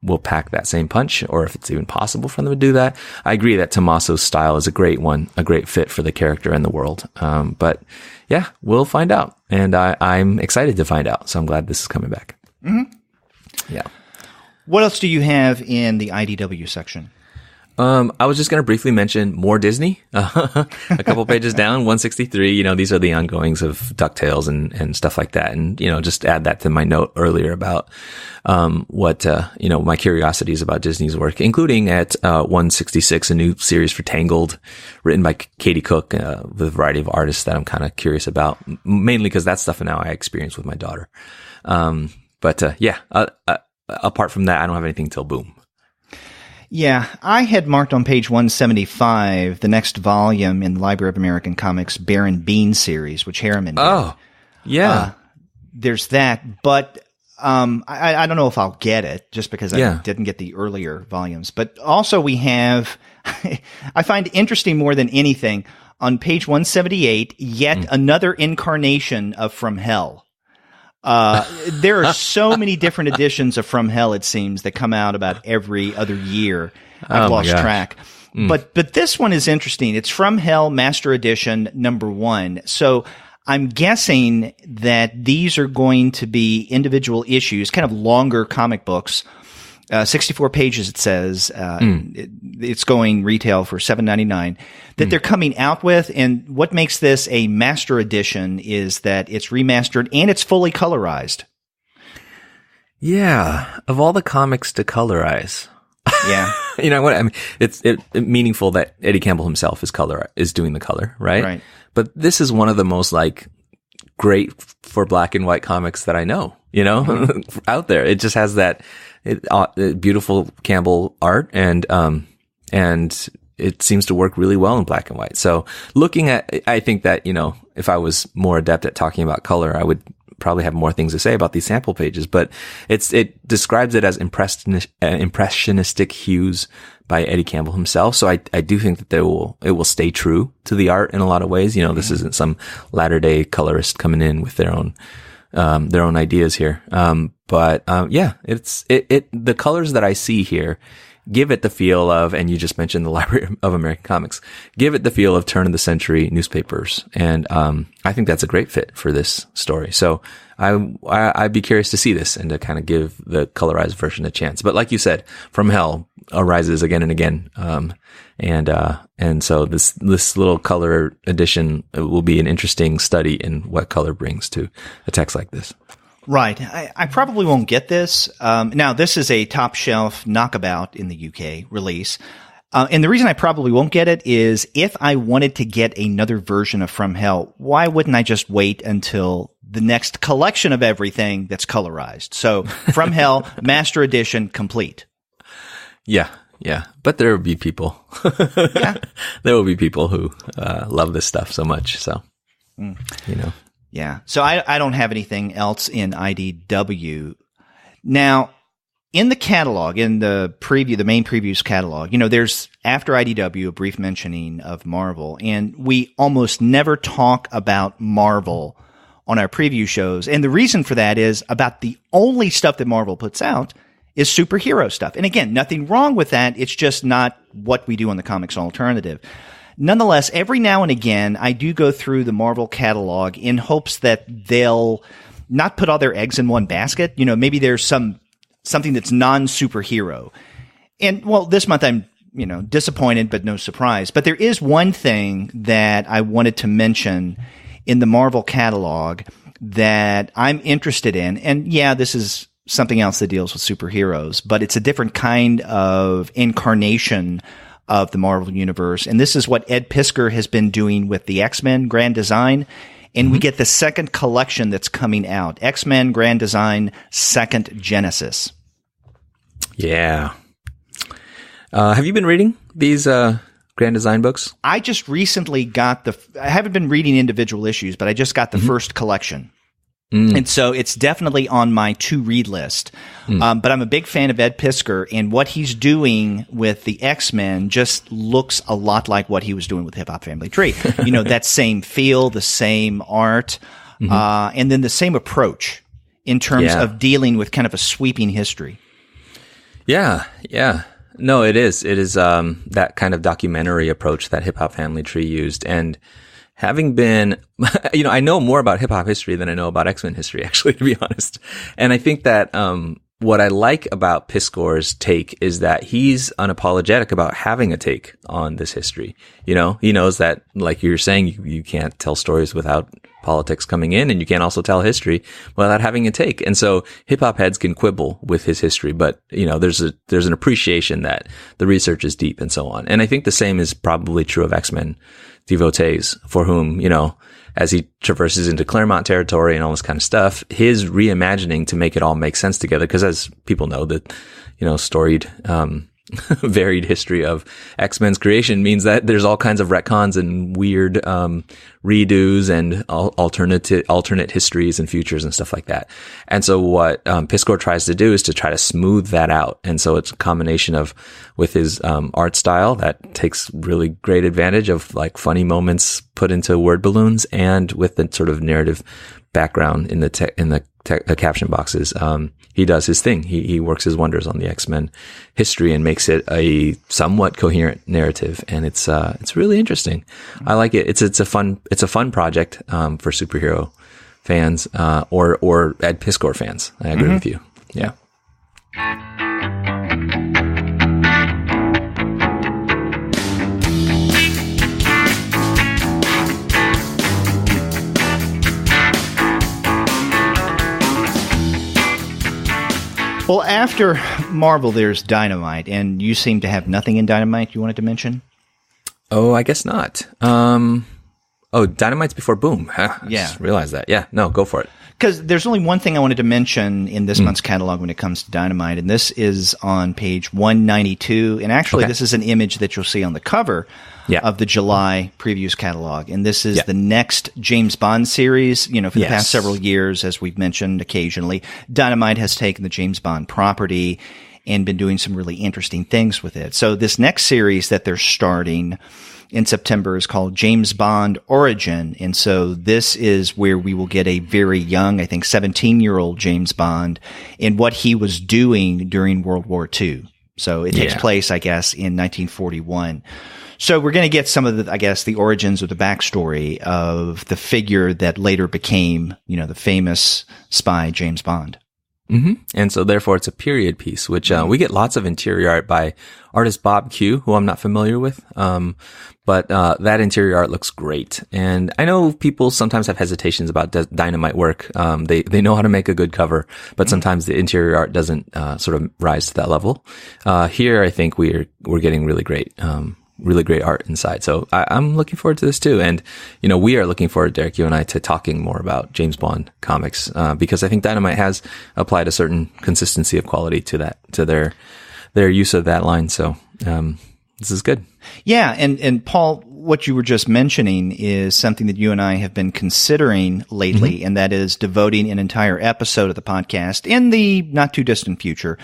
will pack that same punch, or if it's even possible for them to do that. I agree that Tommaso's style is a great one, a great fit for the character and the world. But yeah, we'll find out. And I'm excited to find out. So I'm glad this is coming back. Mm-hmm. Yeah. What else do you have in the IDW section? I was just going to briefly mention more Disney, a couple pages down, 163. These are the ongoings of DuckTales and stuff like that. And, just add that to my note earlier about, what, my curiosities about Disney's work, including at, 166, a new series for Tangled written by Katie Cook, with a variety of artists that I'm kind of curious about, mainly because that's stuff now I experience with my daughter. Apart from that, I don't have anything till Boom. Yeah, I had marked on page 175 the next volume in the Library of American Comics Baron Bean series, which Harriman did. Oh, yeah. There's that, but I don't know if I'll get it just because I didn't get the earlier volumes. But also we have, I find interesting more than anything, on page 178, yet another incarnation of From Hell. There are so many different editions of From Hell, it seems, that come out about every other year. I've lost track. But this one is interesting. It's From Hell Master Edition #1. So I'm guessing that these are going to be individual issues, kind of longer comic books. 64 pages, it says. It's going retail for $7.99 that they're coming out with. And what makes this a master edition is that it's remastered and it's fully colorized. Yeah. Of all the comics to colorize. Yeah. You know what? I mean, it's meaningful that Eddie Campbell himself is doing the color, right? Right. But this is one of the most great for black and white comics that I know, out there. It just has that, beautiful Campbell art and it seems to work really well in black and white. So looking at, I think that, if I was more adept at talking about color, I would probably have more things to say about these sample pages, but it describes it as impressionistic hues by Eddie Campbell himself. So I do think that it will stay true to the art in a lot of ways. This isn't some latter day colorist coming in with their own ideas here. The colors that I see here give it the feel of, and you just mentioned the Library of American Comics, give it the feel of turn of the century newspapers. And, I think that's a great fit for this story. So I'd be curious to see this and to kind of give the colorized version a chance. But like you said, From Hell arises again and again. And so this little color edition will be an interesting study in what color brings to a text like this. Right. I probably won't get this. Now, this is a top shelf knockabout in the UK release. And the reason I probably won't get it is if I wanted to get another version of From Hell, why wouldn't I just wait until the next collection of everything that's colorized? So From Hell, Master Edition, complete. Yeah. But there will be people. Yeah. There will be people who love this stuff so much. So, Yeah. So I don't have anything else in IDW. Now, in the catalog, in the main previews catalog, there's after IDW a brief mentioning of Marvel, and we almost never talk about Marvel on our preview shows. And the reason for that is about the only stuff that Marvel puts out is superhero stuff. And again, nothing wrong with that. It's just not what we do on the Comics Alternative. Nonetheless, every now and again, I do go through the Marvel catalog in hopes that they'll not put all their eggs in one basket. Maybe there's something that's non-superhero. And, well, this month I'm, disappointed, but no surprise. But there is one thing that I wanted to mention in the Marvel catalog that I'm interested in. And, yeah, this is something else that deals with superheroes, but it's a different kind of incarnation of the Marvel Universe. And this is what Ed Piskor has been doing with the X-Men Grand Design. And we get the second collection that's coming out, X-Men Grand Design Second Genesis. Yeah. Have you been reading these Grand Design books? I just recently got I haven't been reading individual issues, but I just got the first collection. And so it's definitely on my to-read list. But I'm a big fan of Ed Piskor, and what he's doing with the X-Men just looks a lot like what he was doing with Hip Hop Family Tree. That same feel, the same art, and then the same approach in terms of dealing with kind of a sweeping history. Yeah. No, it is. It is that kind of documentary approach that Hip Hop Family Tree used. And having been, I know more about hip hop history than I know about X-Men history, actually, to be honest. And I think that, what I like about Piskor's take is that he's unapologetic about having a take on this history. He knows that, like you were saying, you can't tell stories without politics coming in, and you can't also tell history without having a take. And so hip hop heads can quibble with his history, but there's an appreciation that the research is deep and so on. And I think the same is probably true of X-Men devotees, for whom, as he traverses into Claremont territory and all this kind of stuff, his reimagining to make it all make sense together. Because as people know, the storied, varied history of X-Men's creation means that there's all kinds of retcons and weird redos and alternate histories and futures and stuff like that. And so what Piskor tries to do is to try to smooth that out. And so it's a combination of, with his art style that takes really great advantage of like funny moments put into word balloons, and with the sort of narrative background in the caption boxes. He does his thing. He works his wonders on the X-Men history and makes it a somewhat coherent narrative. And it's really interesting. I like it. It's a fun project, for superhero fans, or Ed Piskor fans. I agree with you. Yeah. Well, after Marvel, there's Dynamite, and you seem to have nothing in Dynamite you wanted to mention? Oh, I guess not. Oh, Dynamite's before Boom. Yeah. Just realized that. Yeah. No, go for it. Because there's only one thing I wanted to mention in this month's catalog when it comes to Dynamite, and this is on page 192. And actually, this is an image that you'll see on the cover of the July previews catalog. And this is the next James Bond series. You know, for the past several years, as we've mentioned occasionally, Dynamite has taken the James Bond property and been doing some really interesting things with it. So this next series that they're starting in September is called James Bond Origin. And so this is where we will get a very young, I think 17-year-old James Bond and what he was doing during World War II. So it takes place, I guess, in 1941. So we're going to get some of the, I guess, the origins or the backstory of the figure that later became, you know, the famous spy James Bond. Mm-hmm. And so therefore it's a period piece, which we get lots of interior art by artist Bob Q, who I'm not familiar with. But that interior art looks great. And I know people sometimes have hesitations about Dynamite work. They know how to make a good cover, but sometimes the interior art doesn't sort of rise to that level. Here I think we're getting really great art inside. So I'm looking forward to this too. And, you know, we are looking forward, Derek, you and I, to talking more about James Bond comics, because I think Dynamite has applied a certain consistency of quality to their use of that line. So, this is good. Yeah. And Paul, what you were just mentioning is something that you and I have been considering lately, and that is devoting an entire episode of the podcast in the not too distant future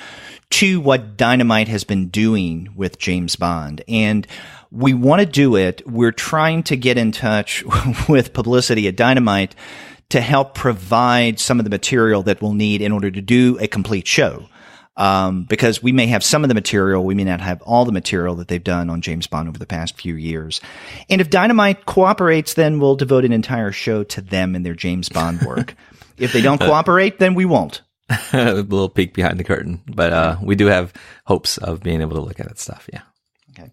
to what Dynamite has been doing with James Bond. And we want to do it. We're trying to get in touch with Publicity at Dynamite to help provide some of the material that we'll need in order to do a complete show. Because we may have some of the material, we may not have all the material that they've done on James Bond over the past few years. And if Dynamite cooperates, then we'll devote an entire show to them and their James Bond work. If they don't cooperate, then we won't. A little peek behind the curtain, but we do have hopes of being able to look at that stuff. Yeah. Okay.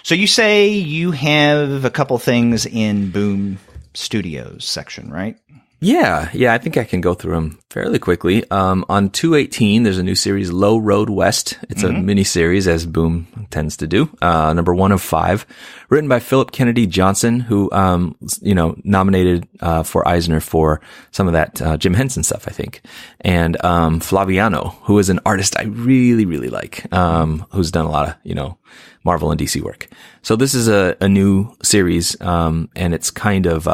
So you say you have a couple things in Boom Studios section, right? Yeah, I think I can go through them fairly quickly. On 218, there's a new series, Low Road West. It's a mini-series, as Boom tends to do. Number 1 of 5, written by Philip Kennedy Johnson, who, nominated, for Eisner for some of that, Jim Henson stuff, I think. And, Flaviano, who is an artist I really, really like, who's done a lot of, Marvel and DC work. So this is a new series, and it's kind of,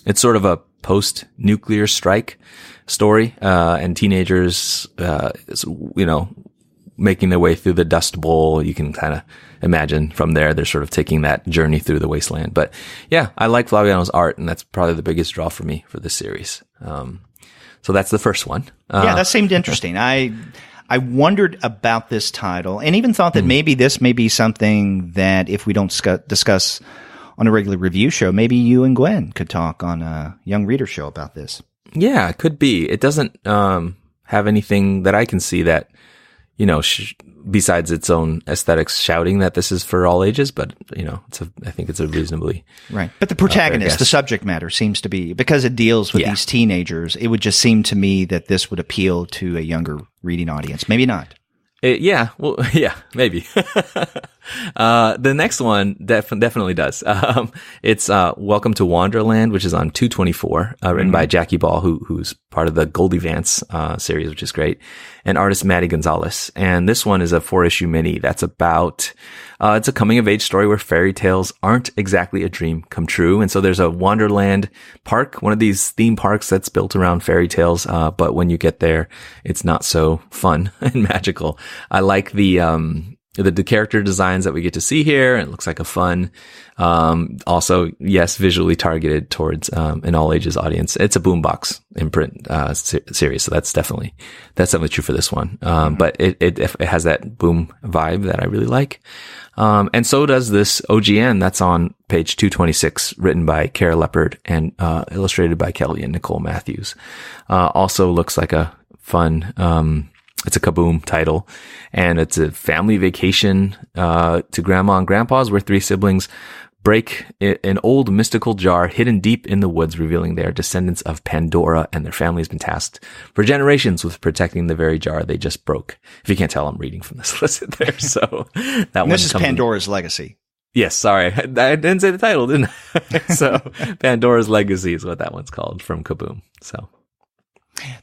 it's sort of a post-nuclear strike story, and teenagers, making their way through the Dust Bowl. You can kind of imagine from there, they're sort of taking that journey through the wasteland. But yeah, I like Flaviano's art, and that's probably the biggest draw for me for this series. So that's the first one. Yeah, that seemed interesting. I wondered about this title and even thought that maybe this may be something that if we don't discuss on a regular review show, maybe you and Gwen could talk on a Young Reader show about this. Yeah, it could be. It doesn't have anything that I can see that, besides its own aesthetics shouting that this is for all ages, but, I think it's a reasonably... Right. But the protagonist, the subject matter seems to be, because it deals with these teenagers, it would just seem to me that this would appeal to a younger reading audience. Maybe not. Maybe. The next one definitely does. It's Welcome to Wanderland, which is on 224, written by Jackie Ball, who's part of the Goldie Vance series, which is great, and artist Maddie Gonzalez. And this one is a 4-issue mini that's about it's a coming-of-age story where fairy tales aren't exactly a dream come true. And so there's a Wanderland park, one of these theme parks that's built around fairy tales, but when you get there, it's not so fun and magical. I like the character designs that we get to see here. It looks like a fun, also, yes, visually targeted towards an all ages audience. It's a Boombox imprint series, so that's definitely true for this one. But it has that Boom vibe that I really like. And so does this OGN that's on page 226, written by Kara Leopard and illustrated by Kelly and Nicole Matthews. Also looks like a fun, it's a Kaboom title, and it's a family vacation to Grandma and Grandpa's, where 3 siblings break an old mystical jar hidden deep in the woods, revealing they are descendants of Pandora, and their family has been tasked for generations with protecting the very jar they just broke. If you can't tell, I'm reading from the solicit there. So that one. This is Pandora's Legacy. Yes, sorry. I didn't say the title, didn't I? So Pandora's Legacy is what that one's called from Kaboom. So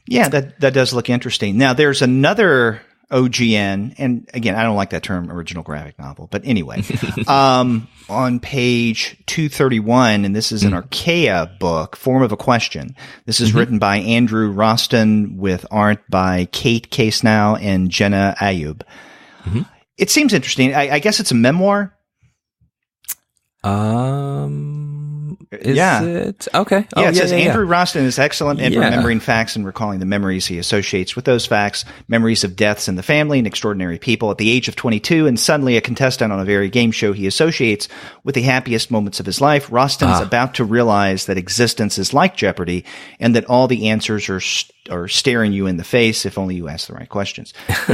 yeah, that does look interesting. Now there's another OGN, and again, I don't like that term, original graphic novel, but anyway, on page 231, and this is an Archaea book, Form of a Question. This is written by Andrew Roston with art by Kate Casenow and Jenna Ayub. It seems interesting. I guess it's a memoir. Is it? Okay. Yeah, it says Andrew Roston is excellent at remembering facts and recalling the memories he associates with those facts, memories of deaths in the family and extraordinary people. At the age of 22 and suddenly a contestant on a very game show he associates with the happiest moments of his life, Roston's about to realize that existence is like Jeopardy and that all the answers are staring you in the face if only you ask the right questions.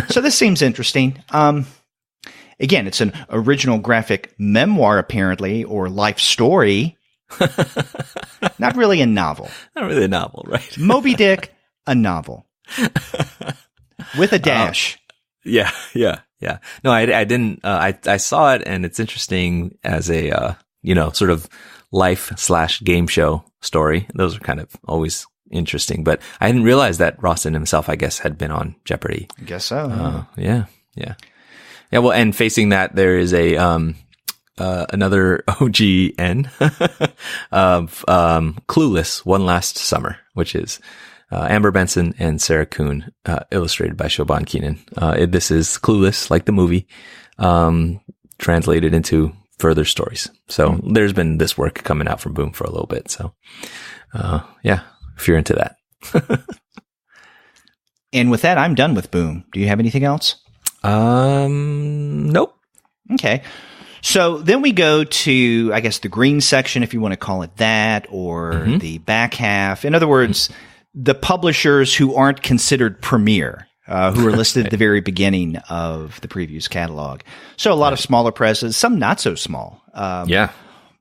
So this seems interesting. Again, it's an original graphic memoir, apparently, or life story. Not really a novel. Not really a novel, right? MobyDick, a novel. With a dash. Yeah. No, I didn't, I saw it, and it's interesting as a, sort of life/game show story. Those are kind of always interesting, but I didn't realize that Roston himself, I guess, had been on Jeopardy. I guess so. Yeah. Well, and facing that, there is a, another OGN of, Clueless, One Last Summer, which is, Amber Benson and Sarah Kuhn, illustrated by Siobhan Keenan. This is Clueless, like the movie, translated into further stories. So there's been this work coming out from Boom for a little bit. So, if you're into that. And with that, I'm done with Boom. Do you have anything else? Nope. Okay. So then we go to, I guess, the green section, if you want to call it that, or the back half. In other words, the publishers who aren't considered premier, who are listed at the very beginning of the previews catalog. So a lot of smaller presses, some not so small.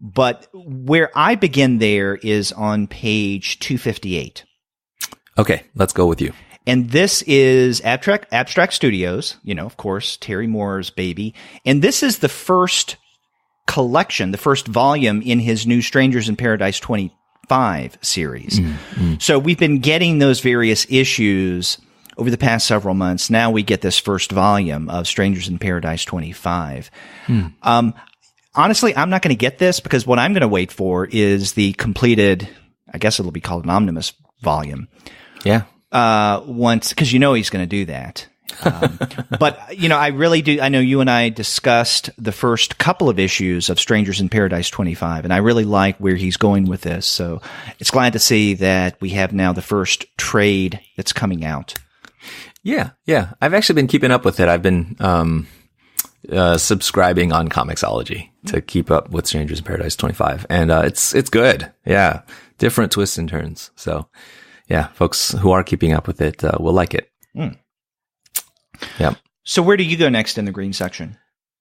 But where I begin there is on page 258. Okay, let's go with you. And this is Abstract Studios, of course, Terry Moore's baby. And this is the first collection, the first volume in his new Strangers in Paradise 25 series. So we've been getting those various issues over the past several months. Now we get this first volume of Strangers in Paradise 25. Honestly, I'm not going to get this because what I'm going to wait for is the completed, I guess it'll be called an omnibus volume. Yeah. Once, because he's going to do that. But, I really do. I know you and I discussed the first couple of issues of Strangers in Paradise 25, and I really like where he's going with this. So it's glad to see that we have now the first trade that's coming out. Yeah. I've actually been keeping up with it. I've been subscribing on Comixology to keep up with Strangers in Paradise 25, and it's good. Yeah, different twists and turns. So. Yeah, folks who are keeping up with it will like it. Yeah. So where do you go next in the green section?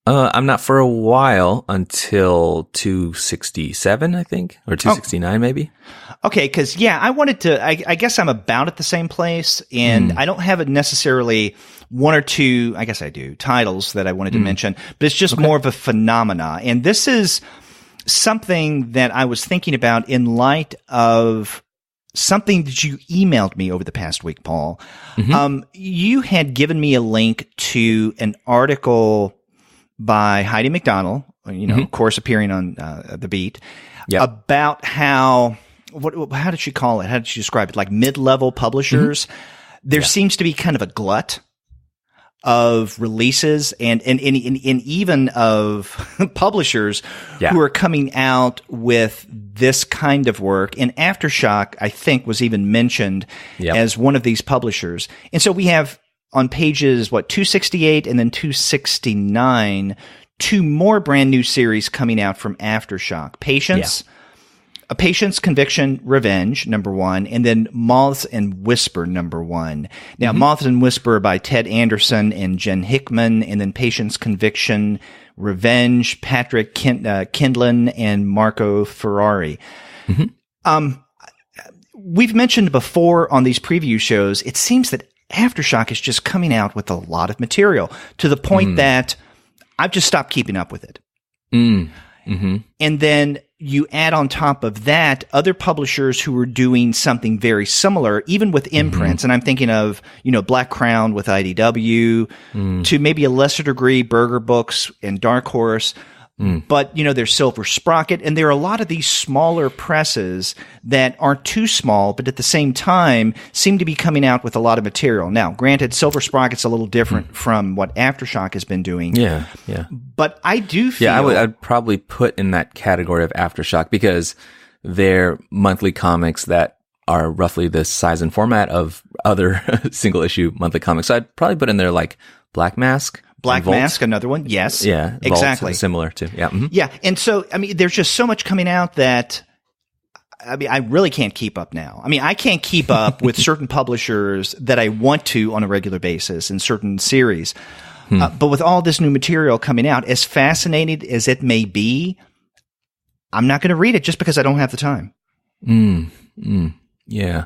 I'm not for a while until 267, I think, or 269 maybe. Okay, because I wanted to. I guess I'm about at the same place, and I don't have necessarily one or two. I guess I do titles that I wanted to mention, but it's just more of a phenomena. And this is something that I was thinking about in light of something that you emailed me over the past week, Paul. You had given me a link to an article by Heidi McDonald, of course, appearing on The Beat, about how did she call it? How did she describe it? Like mid-level publishers. There seems to be kind of a glut of releases and even of publishers who are coming out with this kind of work. And Aftershock, I think, was even mentioned as one of these publishers. And so we have on pages, 268 and then 269, two more brand new series coming out from Aftershock. Patience, Conviction, Revenge, number 1, and then Moths and Whisper, number 1. Now, Moths and Whisper by Ted Anderson and Jen Hickman, and then Patience, Conviction, Revenge, Patrick Kindlin, and Marco Ferrari. We've mentioned before on these preview shows, it seems that Aftershock is just coming out with a lot of material to the point that I've just stopped keeping up with it. Mm-hmm. And then you add on top of that other publishers who are doing something very similar, even with imprints. And I'm thinking of, Black Crown with IDW, to maybe a lesser degree, Burger Books and Dark Horse. But, there's Silver Sprocket, and there are a lot of these smaller presses that aren't too small, but at the same time seem to be coming out with a lot of material. Now, granted, Silver Sprocket's a little different from what Aftershock has been doing. Yeah. But I do feel... Yeah, I'd probably put in that category of Aftershock because they're monthly comics that are roughly the size and format of other single-issue monthly comics. So I'd probably put in there like Black Mask. Black Mask, another one. Yes. Yeah. Exactly. Vault, similar to. Yeah. Mm-hmm. Yeah. And so, there's just so much coming out that, I really can't keep up now. I can't keep up with certain publishers that I want to on a regular basis in certain series. But with all this new material coming out, as fascinating as it may be, I'm not going to read it just because I don't have the time. Yeah.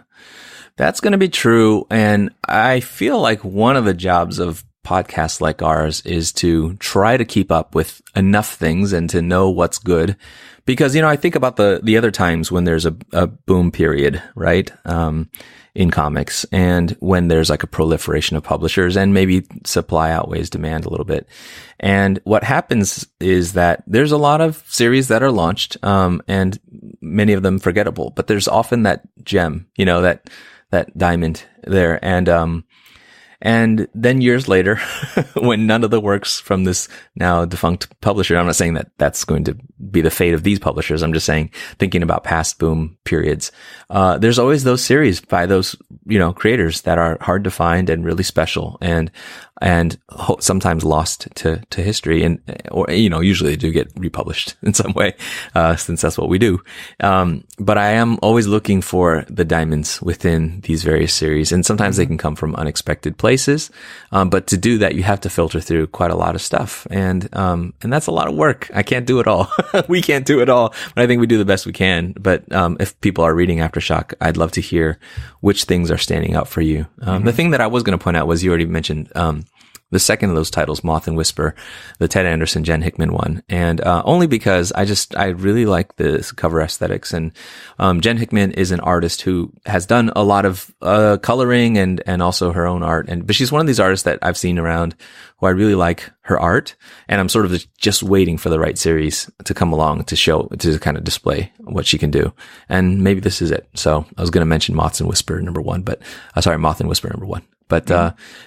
That's going to be true. And I feel like one of the jobs of podcasts like ours is to try to keep up with enough things and to know what's good. Because, I think about the other times when there's a boom period, right? In comics, and when there's like a proliferation of publishers and maybe supply outweighs demand a little bit. And what happens is that there's a lot of series that are launched, and many of them forgettable, but there's often that gem, that diamond there. And then years later, when none of the works from this now defunct publisher, I'm not saying that that's going to be the fate of these publishers. I'm just saying, thinking about past boom periods, there's always those series by those, creators that are hard to find and really special and sometimes lost to history or usually they do get republished in some way, since that's what we do. But I am always looking for the diamonds within these various series, and sometimes they can come from unexpected places. But to do that, you have to filter through quite a lot of stuff. And that's a lot of work. I can't do it all. We can't do it all, but I think we do the best we can. But, if people are reading Aftershock, I'd love to hear which things are standing out for you. The thing that I was going to point out was you already mentioned, the second of those titles, Moth and Whisper, the Ted Anderson, Jen Hickman one. And, only because I really like the cover aesthetics. And, Jen Hickman is an artist who has done a lot of, coloring and also her own art. But she's one of these artists that I've seen around who I really like her art. And I'm sort of just waiting for the right series to come along to kind of display what she can do. And maybe this is it. So I was going to mention Moth and Whisper number 1, but Moth and Whisper number 1. But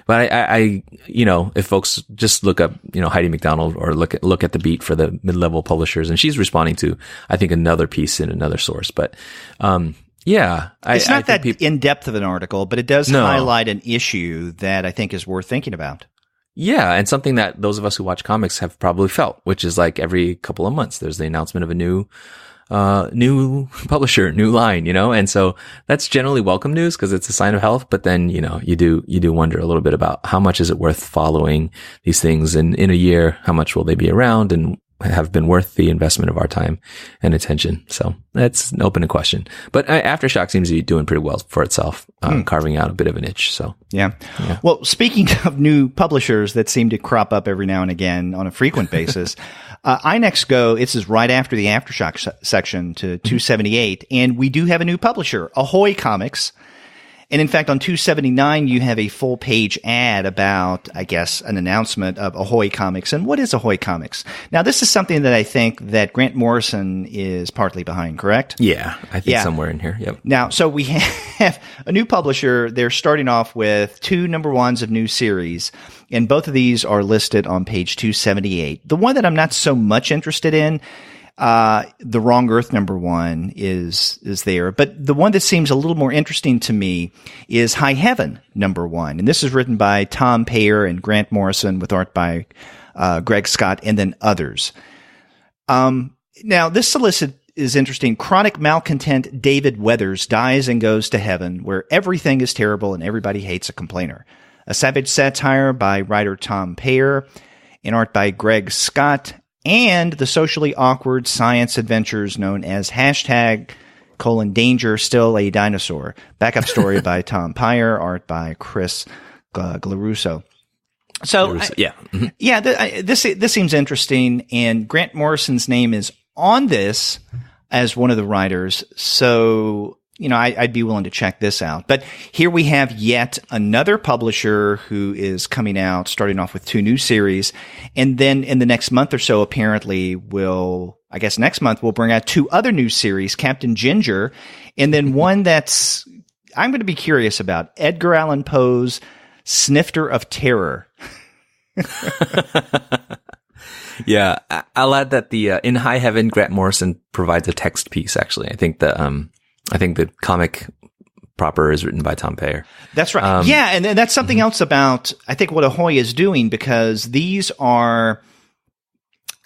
I if folks just look up, Heidi McDonald or look at the beat for the mid-level publishers, and she's responding to, I think, another piece in another source. But, it's not that in depth of an article, but it does highlight an issue that I think is worth thinking about. Yeah. And something that those of us who watch comics have probably felt, which is like every couple of months, there's the announcement of a new publisher, new line, and so that's generally welcome news because it's a sign of health. But then, you do wonder a little bit about how much is it worth following these things, and in a year, how much will they be around and have been worth the investment of our time and attention. So that's an open question. But Aftershock seems to be doing pretty well for itself, carving out a bit of a niche. So yeah. Well, speaking of new publishers that seem to crop up every now and again on a frequent basis, I next go, this is right after the Aftershock section to 278, and we do have a new publisher, Ahoy Comics. And in fact, on 279, you have a full page ad about, I guess, an announcement of Ahoy Comics. And what is Ahoy Comics? Now, this is something that I think that Grant Morrison is partly behind, correct? Yeah, I think somewhere in here. Yep. Now, so we have a new publisher. They're starting off with 2 number 1s of new series. And both of these are listed on page 278. The one that I'm not so much interested in, The Wrong Earth number 1 is there. But the one that seems a little more interesting to me is High Heaven number 1. And this is written by Tom Payer and Grant Morrison with art by Greg Scott and then others. Now, this solicit is interesting. Chronic malcontent David Weathers dies and goes to heaven, where everything is terrible and everybody hates a complainer. A savage satire by writer Tom Payer and art by Greg Scott, and the socially awkward science adventures known as #Danger Still a Dinosaur. Backup story by Tom Payer, art by Chris Glarusso. So this seems interesting, and Grant Morrison's name is on this as one of the writers. So, I'd be willing to check this out. But here we have yet another publisher who is coming out, starting off with 2 new series. And then in the next month or so, apparently next month we'll bring out 2 other new series, Captain Ginger, and then one that's, I'm going to be curious about, Edgar Allan Poe's Snifter of Terror. Yeah, I'll add that the In High Heaven, Grant Morrison provides a text piece. Actually, I think the comic proper is written by Tom Payer. That's right. And that's something else about, I think, what Ahoy is doing, because these are,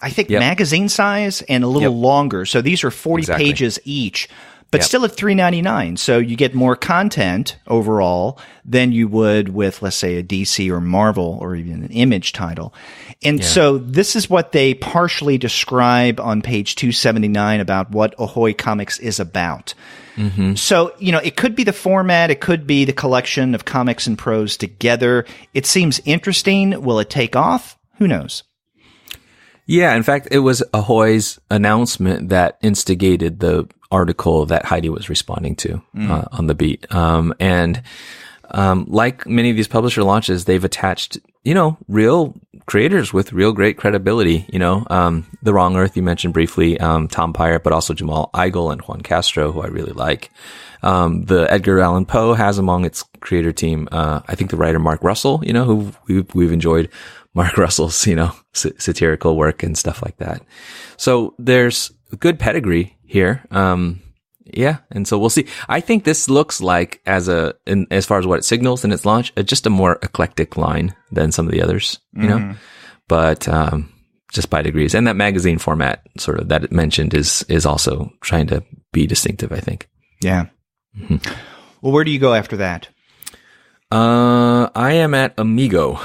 I think, magazine size and a little longer. So these are 40 pages each, but still at $3.99. So you get more content overall than you would with, let's say, a DC or Marvel or even an Image title. And so this is what they partially describe on page 279 about what Ahoy Comics is about. Mm-hmm. So, it could be the format. It could be the collection of comics and prose together. It seems interesting. Will it take off? Who knows? Yeah, in fact, it was Ahoy's announcement that instigated the article that Heidi was responding to on the beat. Like many of these publisher launches, they've attached, real creators with real great credibility. The Wrong Earth you mentioned briefly, Tom Payer, but also Jamal Igle and Juan Castro, who I really like. The Edgar Allan Poe has among its creator team, I think the writer Mark Russell, who we've enjoyed Mark Russell's, satirical work and stuff like that. So there's good pedigree here. And so we'll see. I think this looks like, as far as what it signals in its launch, just a more eclectic line than some of the others, but just by degrees. And that magazine format sort of that it mentioned is also trying to be distinctive, I think. Yeah. Mm-hmm. Well, where do you go after that? I am at Amigo.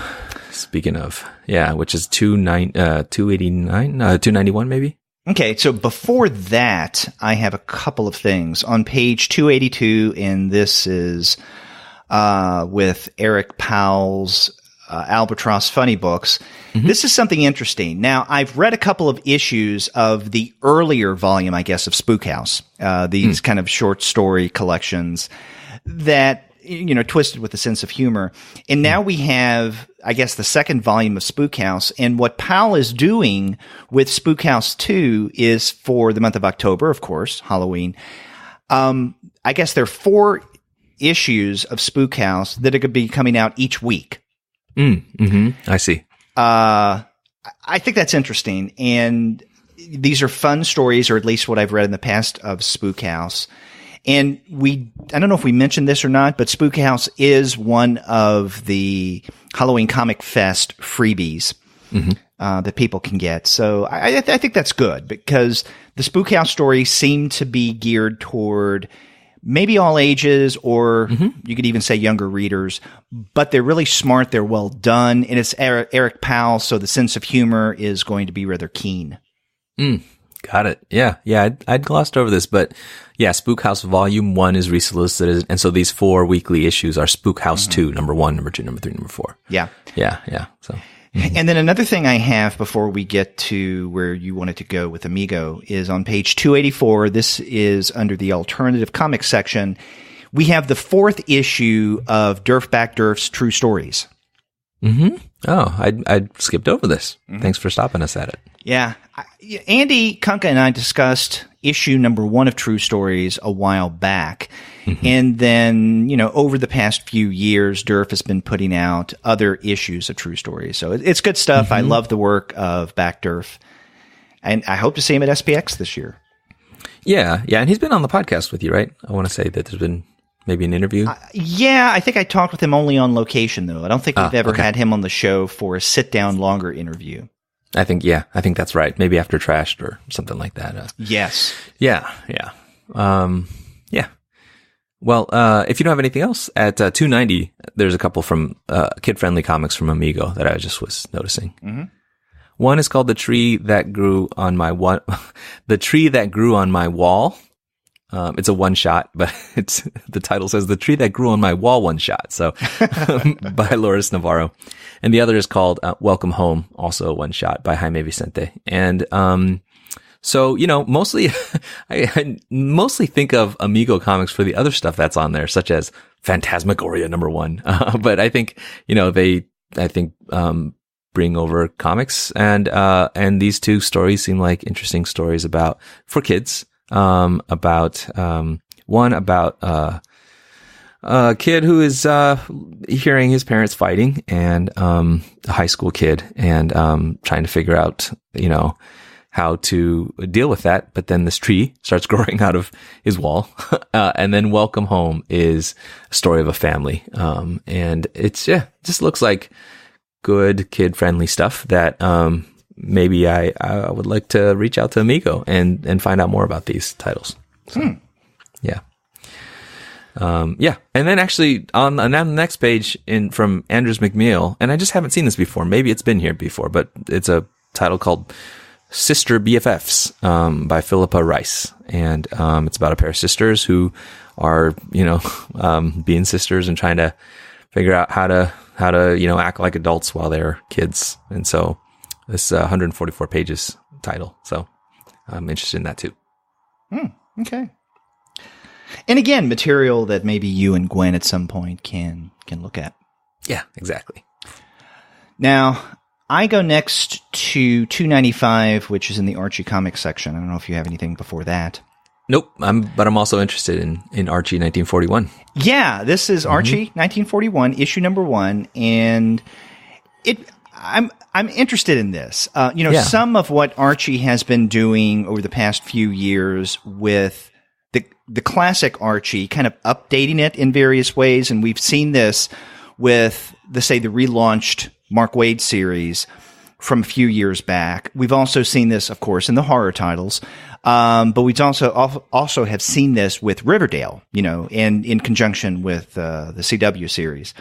Speaking of, which is 291 maybe. Okay, so before that, I have a couple of things. On page 282, and this is with Eric Powell's Albatross Funnybooks. Mm-hmm. This is something interesting. Now, I've read a couple of issues of the earlier volume, I guess, of Spook House, these kind of short story collections that, twisted with a sense of humor. And now we have, I guess, the second volume of Spook House. And what Powell is doing with Spook House 2 is for the month of October, of course, Halloween. I guess there are 4 issues of Spook House that are going to be coming out each week. I see. I think that's interesting. And these are fun stories, or at least what I've read in the past of Spook House. And I don't know if we mentioned this or not, but Spook House is one of the Halloween Comic Fest freebies that people can get. So I think that's good, because the Spook House stories seem to be geared toward maybe all ages, or you could even say younger readers, but they're really smart. They're well done. And it's Eric Powell, so the sense of humor is going to be rather keen. Got it. Yeah. I'd glossed over this, but Spook House Volume 1 is resolicited. And so these 4 weekly issues are Spook House 2, number 1, number 2, number 3, number 4. Yeah. So. And then another thing I have before we get to where you wanted to go with Amigo is on page 284. This is under the alternative comics section. We have the 4th issue of Derf Back Derf's True Stories. Oh, I skipped over this. Thanks for stopping us at it. Yeah. Andy Kunka and I discussed issue number 1 of True Stories a while back. And then, over the past few years, Derf has been putting out other issues of True Stories. So it's good stuff. I love the work of Back Derf. And I hope to see him at SPX this year. Yeah. And he's been on the podcast with you, right? I want to say that there's been maybe an interview. I think I talked with him only on location, though. I don't think we've ever had him on the show for a sit-down longer interview. I think that's right. Maybe after Trashed or something like that. Yes. Yeah. Well, if you don't have anything else, at 290, there's a couple from kid-friendly comics from Amigo that I just was noticing. One is called The Tree That Grew on My Wall. It's a one shot, but the title says The Tree That Grew on My Wall One Shot. So by Lourdes Navarro. And the other is called Welcome Home, also a one shot by Jaime Vicente. And so, mostly I mostly think of Amigo comics for the other stuff that's on there, such as Phantasmagoria #1. But I think, they bring over comics and these two stories seem like interesting stories for kids, about a kid who is, hearing his parents fighting and, a high school kid and, trying to figure out, how to deal with that. But then this tree starts growing out of his wall. And then Welcome Home is a story of a family. And it's, just looks like good kid friendly stuff that, maybe I would like to reach out to Amigo and find out more about these titles. So, yeah. And then actually on the next page from Andrews McNeil, and I just haven't seen this before. Maybe it's been here before, but it's a title called Sister BFFs, by Philippa Rice. And, it's about a pair of sisters who are, being sisters and trying to figure out how to, act like adults while they're kids. And so this 144 pages title. So I'm interested in that too. Okay. And again, material that maybe you and Gwen at some point can look at. Yeah, exactly. Now, I go next to 295, which is in the Archie comics section. I don't know if you have anything before that. Nope, but I'm also interested in Archie 1941. Yeah, this is Archie 1941, issue #1, and I'm interested in this. Some of what Archie has been doing over the past few years with the classic Archie, kind of updating it in various ways, and we've seen this with the relaunched Mark Waid series from a few years back. We've also seen this, of course, in the horror titles, but we've also have seen this with Riverdale, and in conjunction with the CW series.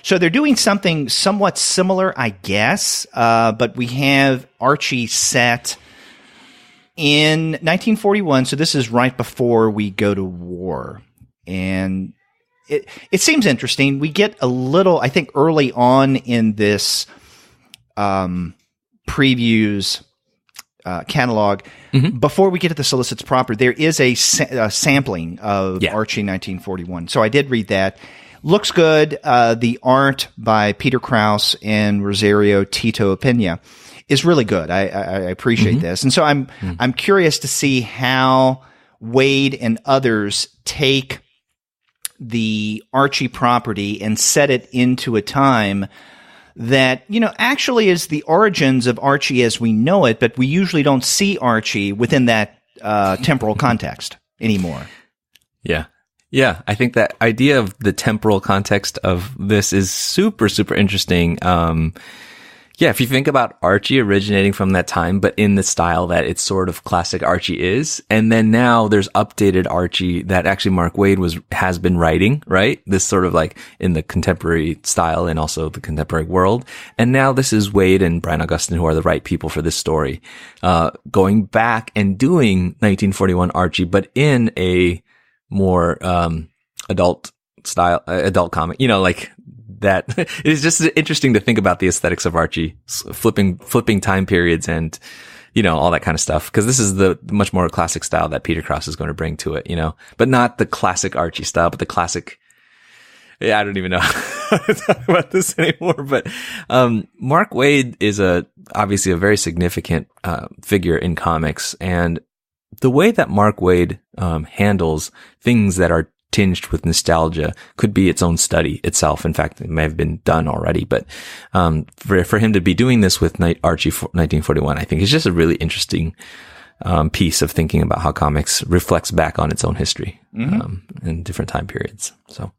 So they're doing something somewhat similar, I guess, but we have Archie set in 1941, so this is right before we go to war. And it seems interesting. We get a little, I think, early on in this previews catalog, before we get to the solicits proper, there is a sampling of Archie 1941. So I did read that. Looks good. The art by Peter Krause and Rosario Tito Pena is really good. I appreciate this. And so I'm curious to see how Waid and others take the Archie property and set it into a time that, actually is the origins of Archie as we know it, but we usually don't see Archie within that temporal context anymore. Yeah. Yeah, I think that idea of the temporal context of this is super, super interesting. If you think about Archie originating from that time, but in the style that it's sort of classic Archie is, and then now there's updated Archie that actually Mark Waid has been writing, right? This sort of like in the contemporary style and also the contemporary world. And now this is Waid and Brian Augustine who are the right people for this story, going back and doing 1941 Archie, but in a more adult style, adult comic, like that. It's just interesting to think about the aesthetics of Archie, flipping time periods and, all that kind of stuff. Cause this is the much more classic style that Peter Krause is going to bring to it, but not the classic Archie style, but the classic, I don't even know how to talk about this anymore, but, Mark Waid is obviously a very significant, figure in comics, and the way that Mark Waid, handles things that are tinged with nostalgia could be its own study itself. In fact, it may have been done already, but for him to be doing this with Archie 1941, I think is just a really interesting piece of thinking about how comics reflects back on its own history in different time periods. So.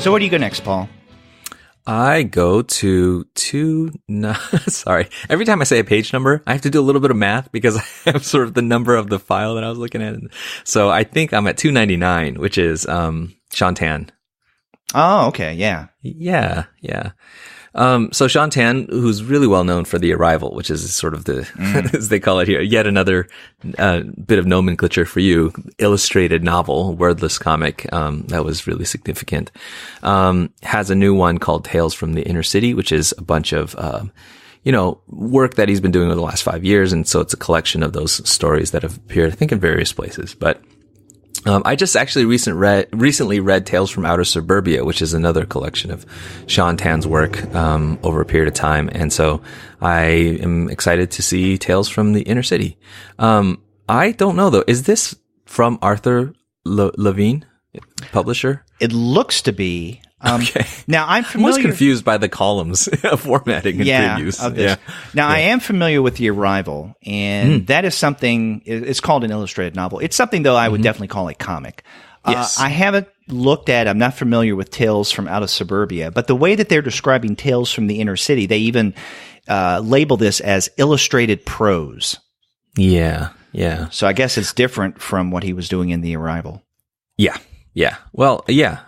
So where do you go next, Paul? I go to sorry. Every time I say a page number, I have to do a little bit of math because I have sort of the number of the file that I was looking at. So I think I'm at 299, which is Shantan. Oh, okay. Yeah. Yeah. So Shantan, who's really well known for The Arrival, which is sort of the, as they call it here, yet another bit of nomenclature for you, illustrated novel, wordless comic, that was really significant, has a new one called Tales from the Inner City, which is a bunch of, work that he's been doing over the last 5 years. And so it's a collection of those stories that have appeared, I think, in various places. But I just actually recently read Tales from Outer Suburbia, which is another collection of Shantan's work over a period of time. And so I am excited to see Tales from the Inner City. I don't know, though. Is this from Arthur Levine, publisher? It looks to be. Okay. Now, I'm familiar. I was confused by the columns formatting and previews. Of this. Yeah. Now, I am familiar with The Arrival, and that is something, it's called an illustrated novel. It's something, though, I would definitely call a comic. Yes. I haven't I'm not familiar with Tales from Out of Suburbia, but the way that they're describing Tales from the Inner City, they even label this as illustrated prose. Yeah. So I guess it's different from what he was doing in The Arrival. Yeah. Well, yeah.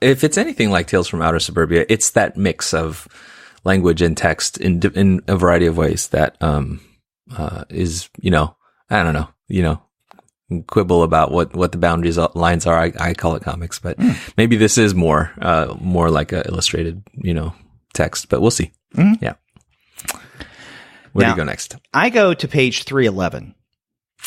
If it's anything like Tales from Outer Suburbia, it's that mix of language and text in a variety of ways that, is, I don't know, quibble about what the boundaries lines are. I call it comics, but maybe this is more like a illustrated, text, but we'll see. Yeah. Where do you go next? I go to page 311.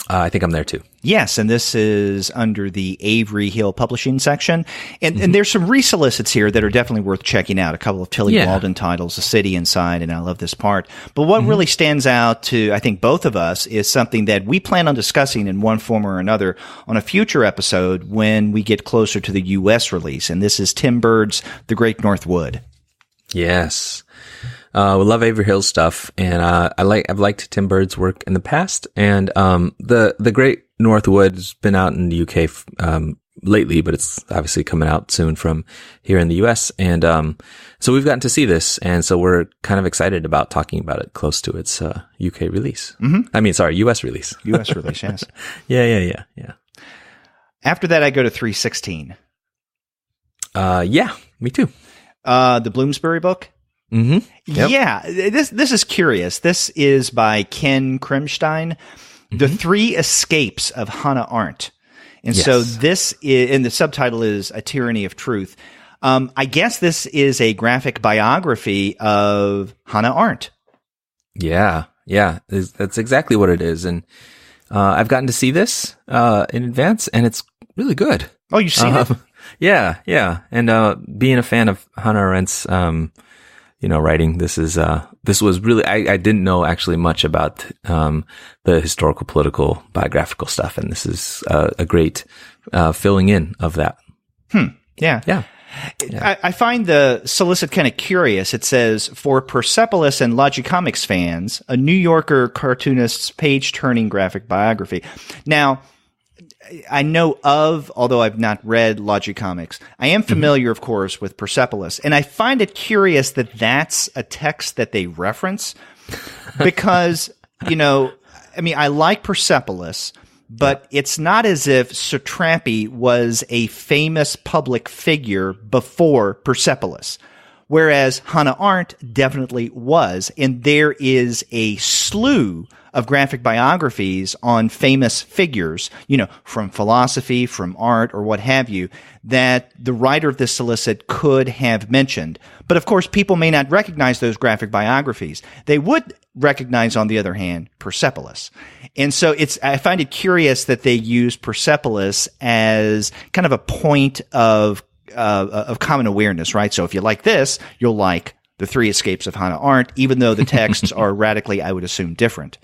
I think I'm there too. Yes, and this is under the Avery Hill publishing section. And there's some resolicits here that are definitely worth checking out. A couple of Tilly Walden titles, The City Inside, and I Love This Part. But what really stands out to, I think, both of us is something that we plan on discussing in one form or another on a future episode when we get closer to the U.S. release. And this is Tim Bird's The Great North Wood. Yes. We love Avery Hill's stuff, and I've liked Tim Bird's work in the past, and the Great North Wood has been out in the UK lately, but it's obviously coming out soon from here in the US, and so we've gotten to see this, and so we're kind of excited about talking about it close to its UK release. I mean, sorry, US release. US release, yes. Yeah. After that, I go to 316. Yeah, me too. The Bloomsbury book. Yep. Yeah, this is curious. This is by Ken Kremstein, The Three Escapes of Hannah Arendt. And so this is, and the subtitle is A Tyranny of Truth. I guess this is a graphic biography of Hannah Arendt. Yeah, that's exactly what it is. And I've gotten to see this in advance, and it's really good. Oh, you've seen it? Yeah. And being a fan of Hannah Arendt's writing, this was really, I didn't know actually much about the historical, political, biographical stuff, and this is a great filling in of that. Yeah. I find the solicit kind of curious. It says, for Persepolis and Logicomics fans, a New Yorker cartoonist's page-turning graphic biography. Now, I know of, although I've not read Logicomics, I am familiar, of course, with Persepolis. And I find it curious that that's a text that they reference because, I like Persepolis, but it's not as if Satrapi was a famous public figure before Persepolis. Whereas Hannah Arendt definitely was. And there is a slew of graphic biographies on famous figures, from philosophy, from art, or what have you, that the writer of this solicit could have mentioned. But of course, people may not recognize those graphic biographies. They would recognize, on the other hand, Persepolis. And so I find it curious that they use Persepolis as kind of a point of common awareness, right? So if you like this, you'll like The Three Escapes of Hannah Arendt, even though the texts are radically, I would assume, different.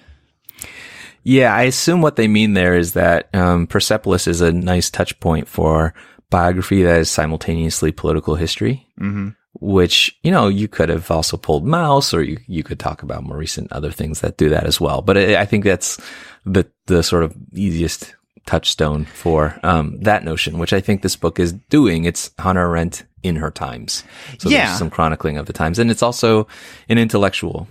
Yeah, I assume what they mean there is that Persepolis is a nice touch point for biography that is simultaneously political history, which, you could have also pulled Mouse, or you could talk about more recent other things that do that as well. But I think that's the sort of easiest touchstone for that notion, which I think this book is doing. It's Hannah Arendt in her times. So there's some chronicling of the times. And it's also an intellectual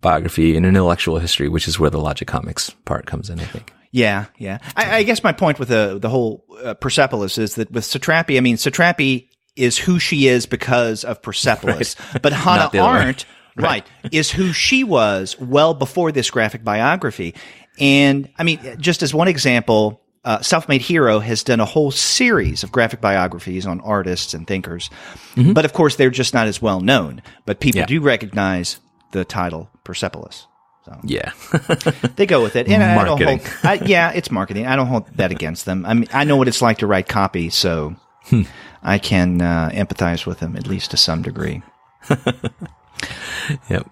biography, an intellectual history, which is where the Logic Comics part comes in, I think. Yeah. I guess my point with the whole Persepolis is that with Satrapi, I mean, Satrapi is who she is because of Persepolis, right. But Hannah Arendt, right, is who she was well before this graphic biography. And I mean, just as one example, Self-Made Hero has done a whole series of graphic biographies on artists and thinkers, but of course they're just not as well known. But people do recognize the title Persepolis. So yeah, they go with it, and marketing. I don't hold. It's marketing. I don't hold that against them. I mean, I know what it's like to write copy, so I can empathize with them at least to some degree. Yep.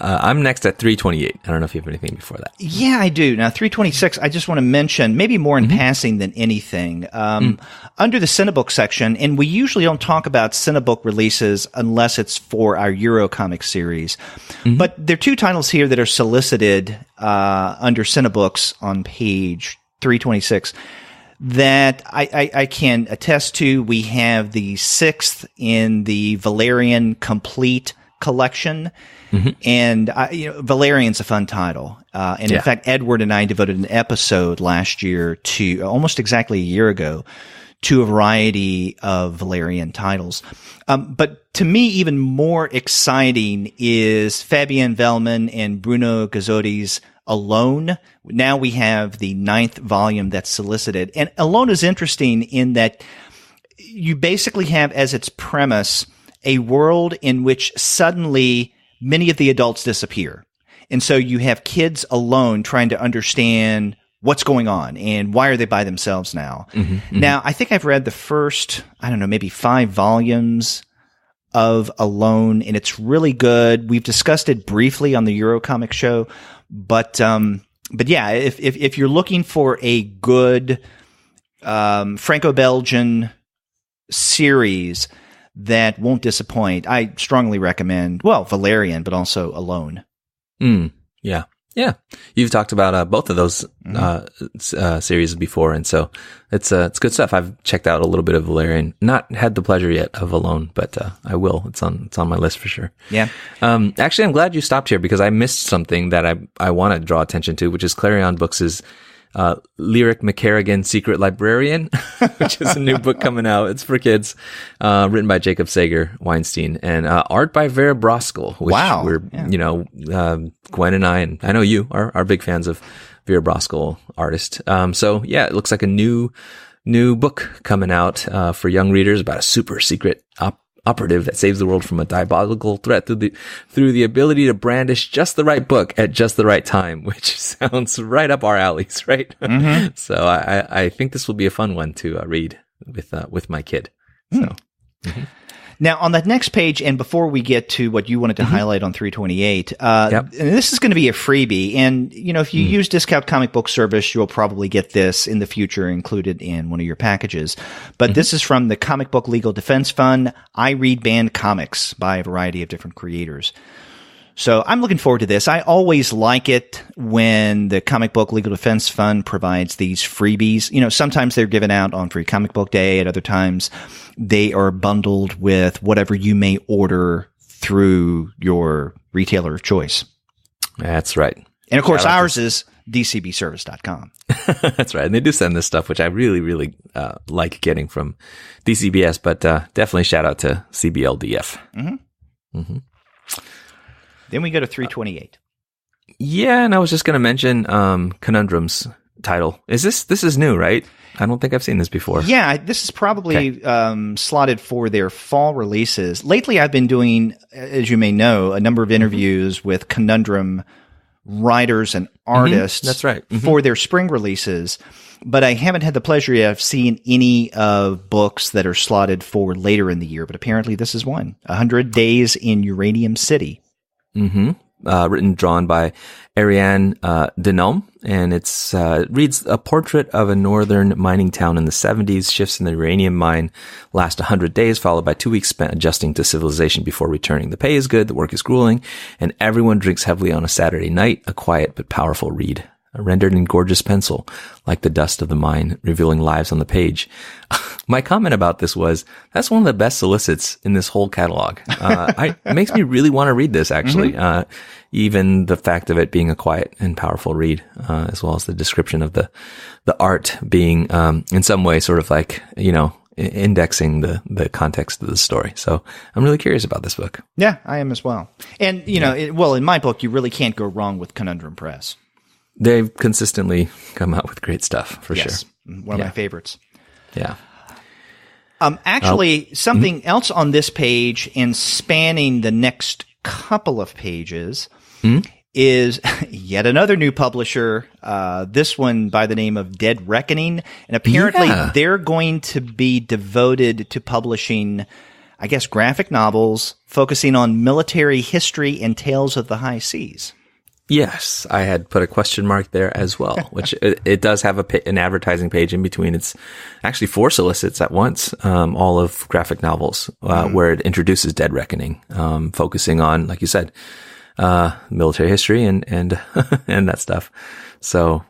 I'm next at 328. I don't know if you have anything before that. Yeah, I do. Now, 326, I just want to mention, maybe more in passing than anything, under the Cinebook section, and we usually don't talk about Cinebook releases unless it's for our Eurocomic series, but there are two titles here that are solicited under Cinebooks on page 326 that I can attest to. We have the 6th in the Valerian Complete collection. And Valerian's a fun title. And in fact, Edward and I devoted an episode last year to almost exactly a year ago to a variety of Valerian titles. But to me, even more exciting is Fabian Vellman and Bruno Gazzotti's Alone. Now we have the 9th volume that's solicited. And Alone is interesting in that you basically have as its premise a world in which suddenly many of the adults disappear. And so you have kids alone trying to understand what's going on and why are they by themselves now. Now, I think I've read the first, I don't know, maybe 5 volumes of Alone, and it's really good. We've discussed it briefly on the Eurocomic show, but yeah, if you're looking for a good Franco-Belgian series that won't disappoint, I strongly recommend, Valerian, but also Alone. Yeah. You've talked about both of those series before, and so it's good stuff. I've checked out a little bit of Valerian, not had the pleasure yet of Alone, but I will. It's on my list for sure. Yeah. Actually, I'm glad you stopped here because I missed something that I want to draw attention to, which is Clarion Books' Lyric McCarrigan Secret Librarian, which is a new book coming out. It's for kids, written by Jacob Sager Weinstein, and art by Vera Broskell, which we're, Gwen and I know you are big fans of Vera Broskell artist. So yeah, it looks like a new book coming out for young readers about a super secret operative that saves the world from a diabolical threat through the ability to brandish just the right book at just the right time, which sounds right up our alleys, right? So I think this will be a fun one to read with my kid. So. Now, on that next page, and before we get to what you wanted to highlight on 328, and this is going to be a freebie. And, if you use Discount Comic Book Service, you'll probably get this in the future included in one of your packages. But this is from the Comic Book Legal Defense Fund, I Read Banned Comics by a variety of different creators. So I'm looking forward to this. I always like it when the Comic Book Legal Defense Fund provides these freebies. Sometimes they're given out on Free Comic Book Day. At other times, they are bundled with whatever you may order through your retailer of choice. That's right. And of course, ours is dcbservice.com. That's right. And they do send this stuff, which I really, really like getting from DCBS, but definitely shout out to CBLDF. Then we go to 328. Yeah, and I was just going to mention Conundrum's title. This is new, right? I don't think I've seen this before. Yeah, this is probably slotted for their fall releases. Lately, I've been doing, as you may know, a number of interviews with Conundrum writers and artists. That's right. For their spring releases. But I haven't had the pleasure yet of seeing any of books that are slotted for later in the year. But apparently this is one. 100 Days in Uranium City. Written, drawn by Ariane Denome, and it's reads a portrait of a northern mining town in the 70s. Shifts in the uranium mine last 100 days, followed by 2 weeks spent adjusting to civilization before returning. The pay is good, the work is grueling, and everyone drinks heavily on a Saturday night. A quiet but powerful read. rendered in gorgeous pencil, like the dust of the mine, revealing lives on the page. My comment about this was, that's one of the best solicits in this whole catalog. It makes me really want to read this, actually. Even the fact of it being a quiet and powerful read, as well as the description of the art being, in some way sort of like, indexing the context of the story. So I'm really curious about this book. Yeah, I am as well. And, in my book, you really can't go wrong with Conundrum Press. They've consistently come out with great stuff, for sure. One of my favorites. Yeah. Actually, something else on this page and spanning the next couple of pages is yet another new publisher, this one by the name of Dead Reckoning. And apparently they're going to be devoted to publishing, I guess, graphic novels focusing on military history and tales of the high seas. Yes, I had put a question mark there as well, which it does have an advertising page in between. It's actually 4 solicits at once, all of graphic novels, where it introduces Dead Reckoning, focusing on, like you said, military history and that stuff. So,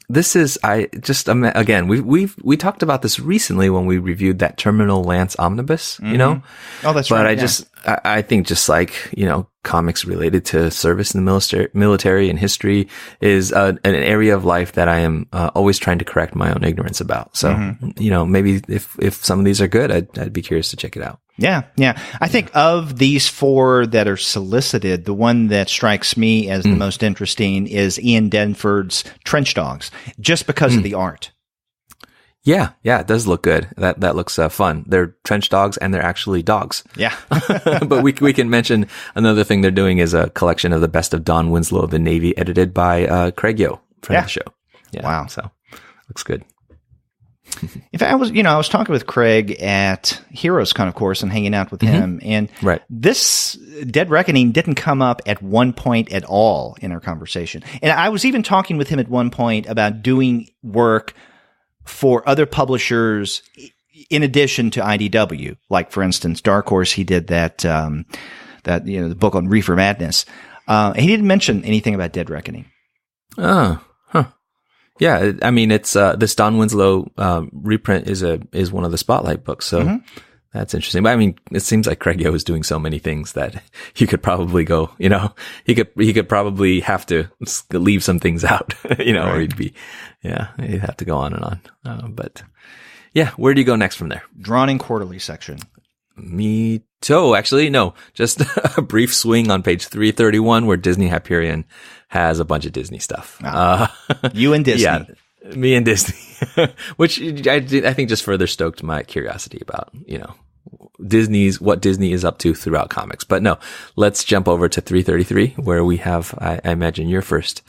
this is, again, we talked about this recently when we reviewed that Terminal Lance Omnibus, Oh, that's right. But I think just like, comics related to service in the military and history is an area of life that I am always trying to correct my own ignorance about. So, maybe if some of these are good, I'd be curious to check it out. Yeah. I think of these 4 that are solicited, the one that strikes me as the most interesting is Ian Denford's Trench Dogs, just because of the art. Yeah, it does look good. That looks fun. They're trench dogs and they're actually dogs. Yeah. But we can mention another thing they're doing is a collection of the best of Don Winslow of the Navy, edited by Craig Yo, friend of the show. Yeah. Wow. So looks good. In fact, I was talking with Craig at HeroesCon, of course, and hanging out with him. And this Dead Reckoning didn't come up at one point at all in our conversation. And I was even talking with him at one point about doing work for other publishers in addition to IDW. Like, for instance, Dark Horse, he did that the book on Reefer Madness. And he didn't mention anything about Dead Reckoning. Yeah, I mean, it's this Don Winslow reprint is one of the Spotlight books, so that's interesting. But I mean, it seems like Craig Yo is doing so many things that he could probably go, he could probably have to leave some things out, or he'd have to go on and on. But yeah, where do you go next from there? Drawn in Quarterly section. Me too. Actually, no, just a brief swing on page 331 where Disney Hyperion has a bunch of Disney stuff. You and Disney. Yeah, me and Disney, which I think just further stoked my curiosity about, what Disney is up to throughout comics. But no, let's jump over to 333 where we have, I imagine, your first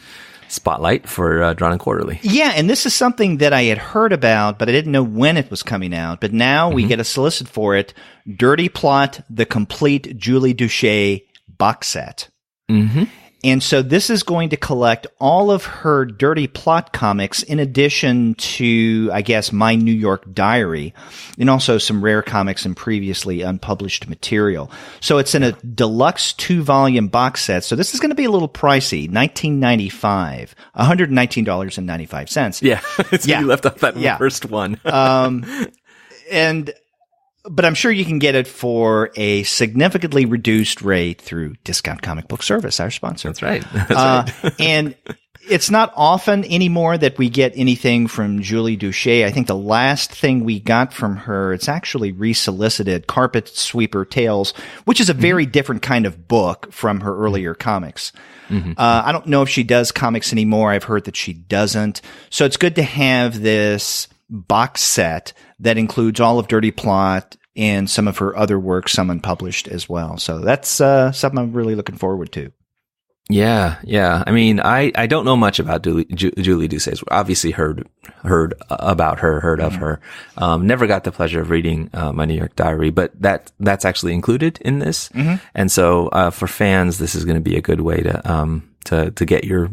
spotlight for Drawn in Quarterly. Yeah, and this is something that I had heard about, but I didn't know when it was coming out. But now we get a solicit for it. Dirty Plot, the complete Julie Duché box set. And so this is going to collect all of her Dirty Plot comics in addition to, I guess, My New York Diary, and also some rare comics and previously unpublished material. So it's in a deluxe 2-volume box set. So this is going to be a little pricey, $19.95, $119.95. Yeah. So you left off that first one. But I'm sure you can get it for a significantly reduced rate through Discount Comic Book Service, our sponsor. That's right. That's right. And it's not often anymore that we get anything from Julie Duché. I think the last thing we got from her, it's actually resolicited Carpet Sweeper Tales, which is a very different kind of book from her earlier comics. I don't know if she does comics anymore. I've heard that she doesn't. So it's good to have this box set that includes all of Dirty Plot and some of her other work, some unpublished as well. So that's something I'm really looking forward to. Yeah. I mean, I don't know much about Julie Ducé's. Obviously heard about her, heard of her. Never got the pleasure of reading My New York Diary, but that's actually included in this. And so for fans, this is going to be a good way to get your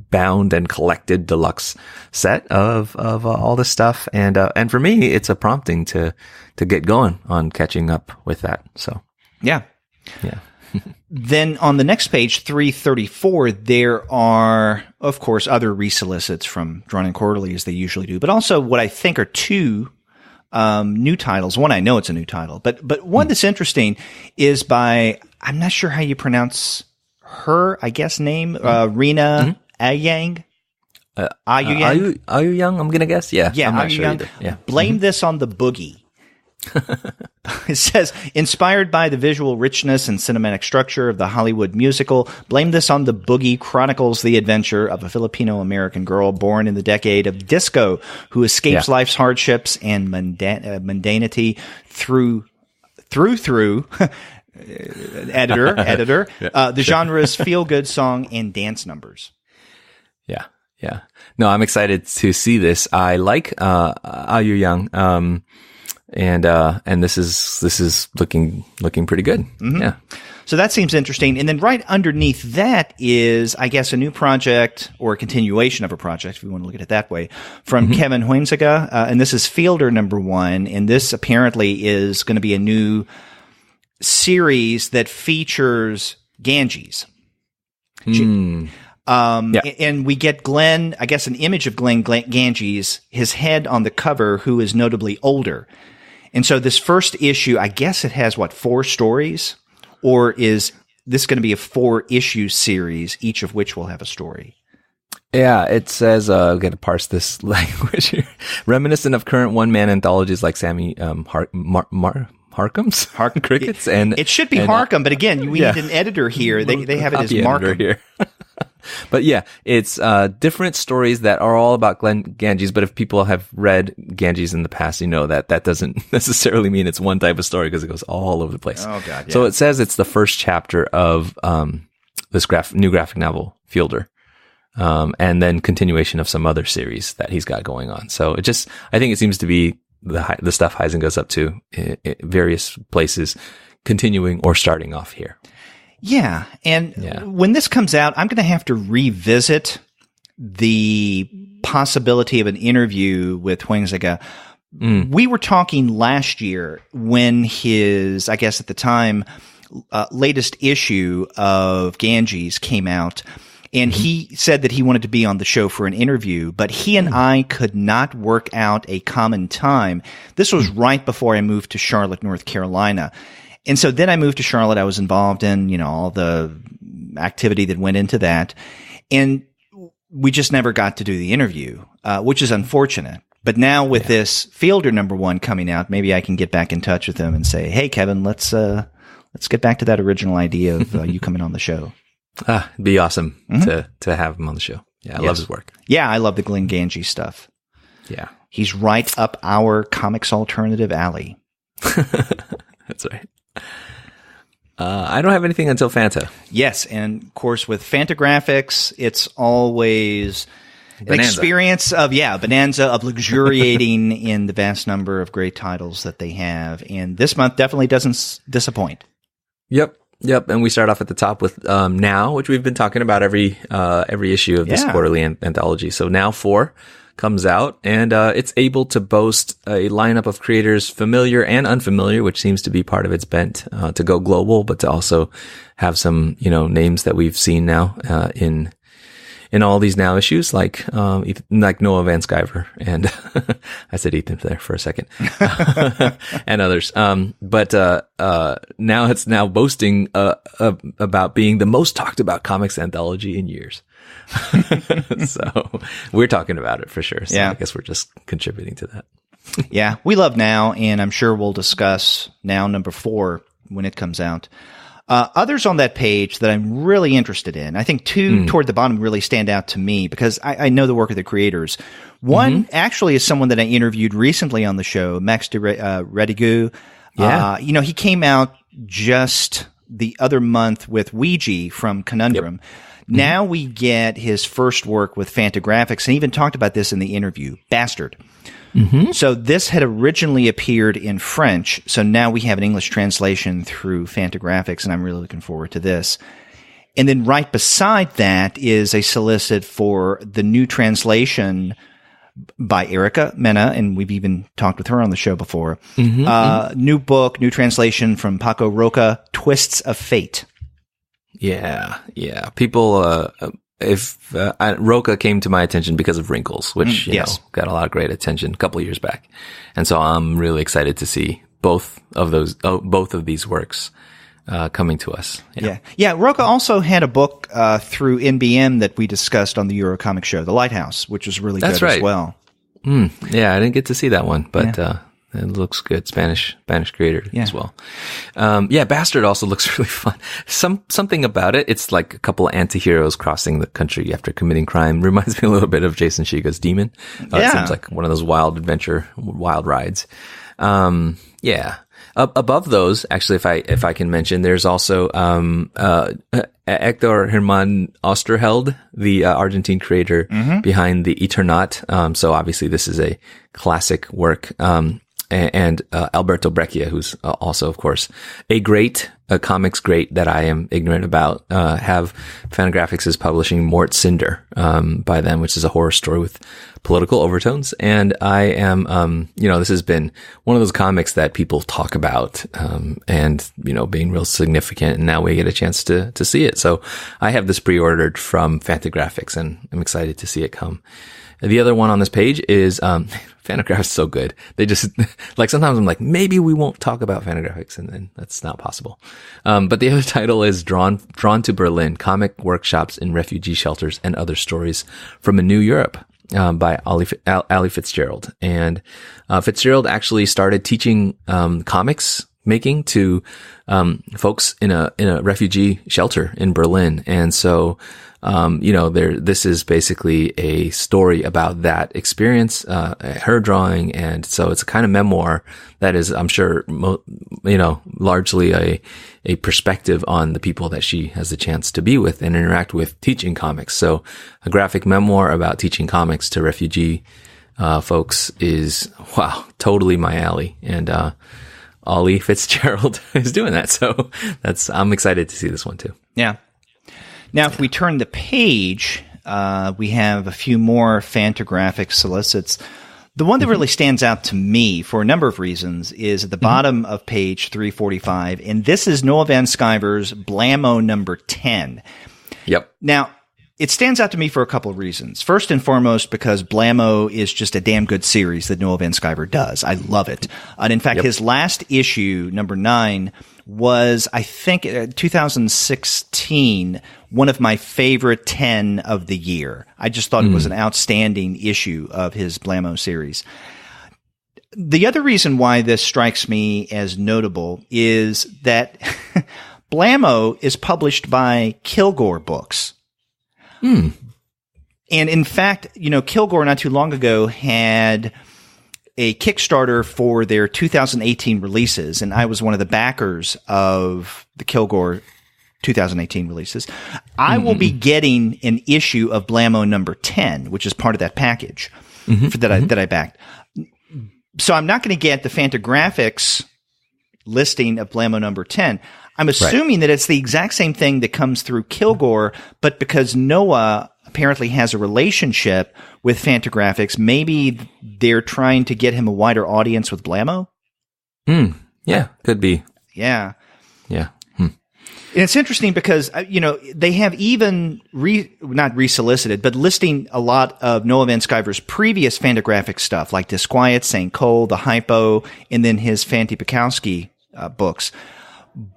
bound and collected deluxe set of all this stuff. And for me, it's a prompting to get going on catching up with that. So yeah. Then on the next page, 334, there are, of course, other resolicits from Drawn and Quarterly as they usually do, but also what I think are two new titles. One, I know it's a new title, but one that's interesting is by, I'm not sure how you pronounce her, I guess, name, Rena Ayang. Are you young? I'm going to guess. Yeah. Yeah. I'm not sure young? either. Yeah. Blame this on the boogie. It says, inspired by the visual richness and cinematic structure of the Hollywood musical, Blame This on the Boogie chronicles the adventure of a Filipino-American girl born in the decade of disco who escapes life's hardships and mundanity through editor, the genre's feel-good song and dance numbers. Yeah. No, I'm excited to see this. I like Are You Young? And this is looking pretty good. Mm-hmm. Yeah. So that seems interesting. And then right underneath that is, I guess, a new project or a continuation of a project, if we want to look at it that way, from Kevin Huizenga. And this is Fielder #1. And this apparently is going to be a new series that features Ganges. And we get Glenn, I guess, an image of Glenn Ganges, his head on the cover, who is notably older. And so this first issue, I guess it has, 4 stories? Or is this going to be a 4-issue series, each of which will have a story? Yeah, it says, I've got to parse this language here. Reminiscent of current one-man anthologies like Sammy Harkham's Crickets. And it should be Harkham, but again, we need an editor here. They have it as Markham here. But yeah, it's different stories that are all about Glenn Ganges. But if people have read Ganges in the past, you know that doesn't necessarily mean it's one type of story because it goes all over the place. Oh, God, yeah. So it says it's the first chapter of this new graphic novel, Fielder, and then continuation of some other series that he's got going on. So I think it seems to be the stuff Huizenga's up to in various places, continuing or starting off here. Yeah. And when this comes out, I'm going to have to revisit the possibility of an interview with Huizenga. We were talking last year when his, I guess at the time, latest issue of Ganges came out. And he said that he wanted to be on the show for an interview, but he and I could not work out a common time. This was right before I moved to Charlotte, North Carolina. And so then I moved to Charlotte. I was involved in, all the activity that went into that. And we just never got to do the interview, which is unfortunate. But now with this Fielder #1 coming out, maybe I can get back in touch with him and say, hey, Kevin, let's get back to that original idea of you coming on the show. It'd be awesome to have him on the show. Yeah, I love his work. Yeah, I love the Glenn Ganges stuff. Yeah. He's right up our comics alternative alley. That's right. I don't have anything until Fanta. Yes, and of course with Fantagraphics, it's always an experience of, bonanza of luxuriating in the vast number of great titles that they have. And this month definitely doesn't disappoint. Yep, and we start off at the top with Now, which we've been talking about every issue of this quarterly anthology. So Now 4 comes out, and it's able to boast a lineup of creators familiar and unfamiliar, which seems to be part of its bent to go global, but to also have some names that we've seen now in all these Now issues, like Noah Van Sciver, and I said Ethan there for a second, and others. But now it's boasting about being the most talked about comics anthology in years. So we're talking about it for sure. So I guess we're just contributing to that. Yeah, we love Now, and I'm sure we'll discuss Now #4 when it comes out. Others on that page that I'm really interested in, I think 2 toward the bottom really stand out to me because I know the work of the creators. One actually is someone that I interviewed recently on the show, Max de Vertigo. Yeah. He came out just the other month with Ouija from Conundrum. Yep. Now we get his first work with Fantagraphics, and he even talked about this in the interview, Bastard. So this had originally appeared in French, so now we have an English translation through Fantagraphics, and I'm really looking forward to this. And then right beside that is a solicit for the new translation by Erica Mena, and we've even talked with her on the show before. New book, new translation from Paco Roca, Twists of Fate. Yeah. People, if Roca came to my attention because of Wrinkles, which you know, got a lot of great attention a couple of years back, and so I'm really excited to see both of these works coming to us. Yeah. Roca also had a book through NBM that we discussed on the Eurocomic show, The Lighthouse, which was really good as well. Yeah, I didn't get to see that one, but it looks good. Spanish creator as well. Bastard also looks really fun. Something about it. It's like a couple of anti-heroes crossing the country after committing crime. Reminds me a little bit of Jason Shiga's Demon. It seems like one of those wild rides. Above those, actually, if I can mention, there's also Hector Herman Osterheld, the Argentine creator behind the Eternaut. So obviously this is a classic work. And Alberto Breccia, who's also, of course, a comics great that I am ignorant about, have Fantagraphics is publishing Mort Cinder, by them, which is a horror story with political overtones. And I am, this has been one of those comics that people talk about, and, being real significant. And now we get a chance to see it. So I have this pre-ordered from Fantagraphics and I'm excited to see it come. The other one on this page is, Fantagraphics is so good. They just, like, sometimes I'm like, maybe we won't talk about Fantagraphics, and then that's not possible. But the other title is Drawn to Berlin, Comic Workshops in Refugee Shelters and Other Stories from a New Europe, by Ali Fitzgerald. And, Fitzgerald actually started teaching, comics making to, folks in a refugee shelter in Berlin. And so, this is basically a story about that experience, her drawing. And so it's a kind of memoir that is, I'm sure, largely a perspective on the people that she has the chance to be with and interact with teaching comics. So a graphic memoir about teaching comics to refugee, folks is, totally my alley. And, Ollie Fitzgerald is doing that. So I'm excited to see this one too. Yeah. Now, if we turn the page, we have a few more Fantagraphics solicits. The one that really stands out to me for a number of reasons is at the bottom of page 345, and this is Noah Van Sciver's Blammo number 10. Yep. Now, it stands out to me for a couple of reasons. First and foremost, because Blammo is just a damn good series that Noah Van Sciver does. I love it. And in fact, his last issue, number 9, was, I think, 2016, one of my favorite 10 of the year. I just thought it was an outstanding issue of his Blammo series. The other reason why this strikes me as notable is that Blammo is published by Kilgore Books. And in fact, Kilgore not too long ago had a Kickstarter for their 2018 releases, and I was one of the backers of the Kilgore 2018 releases. I will be getting an issue of Blammo number 10, which is part of that package that I backed. So I'm not going to get the Fantagraphics listing of Blammo number 10. I'm assuming that it's the exact same thing that comes through Kilgore, but because Noah apparently has a relationship with Fantagraphics, maybe they're trying to get him a wider audience with Blammo? Yeah, could be. Yeah. Yeah. And it's interesting because, they have even not resolicited, but listing a lot of Noah Van Sciver's previous Fantagraphics stuff, like Disquiet, St. Cole, The Hypo, and then his Fanty Pekowski books.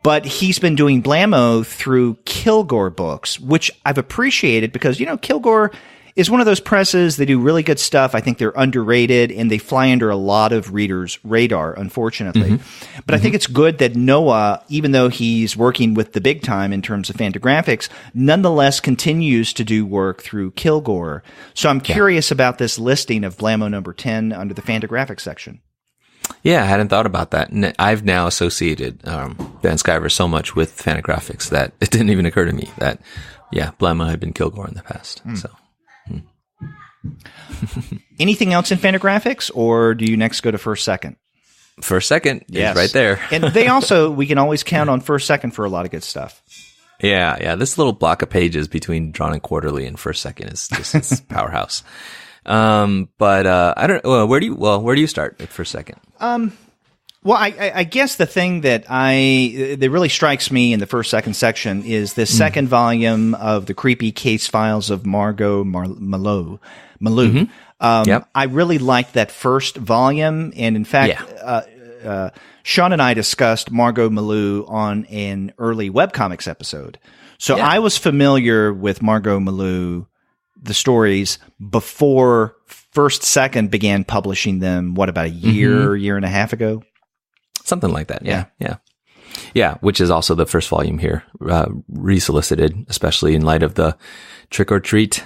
But he's been doing Blammo through Kilgore Books, which I've appreciated because, Kilgore is one of those presses. They do really good stuff. I think they're underrated and they fly under a lot of readers' radar, unfortunately. But I think it's good that Noah, even though he's working with the big time in terms of Fantagraphics, nonetheless continues to do work through Kilgore. So I'm curious about this listing of Blammo number 10 under the Fantagraphics section. Yeah, I hadn't thought about that. And I've now associated Van Sciver so much with Fantagraphics that it didn't even occur to me that, Blammo had been Kilgore in the past. So, Anything else in Fantagraphics, or do you next go to First Second? First Second is right there. And they we can always count on First Second for a lot of good stuff. Yeah. This little block of pages between Drawn and Quarterly and First Second is just it's powerhouse. But I don't. Where do you start at First Second? Well, I guess the thing that really strikes me in the second section is the second volume of the creepy case files of Margot Malou. I really liked that first volume, and in fact, Sean and I discussed Margot Malou on an early webcomics episode. So I was familiar with Margot Malou, the stories, before First Second began publishing them, about a year and a half ago? Something like that. Yeah. Which is also the first volume here, resolicited, especially in light of the trick or treat,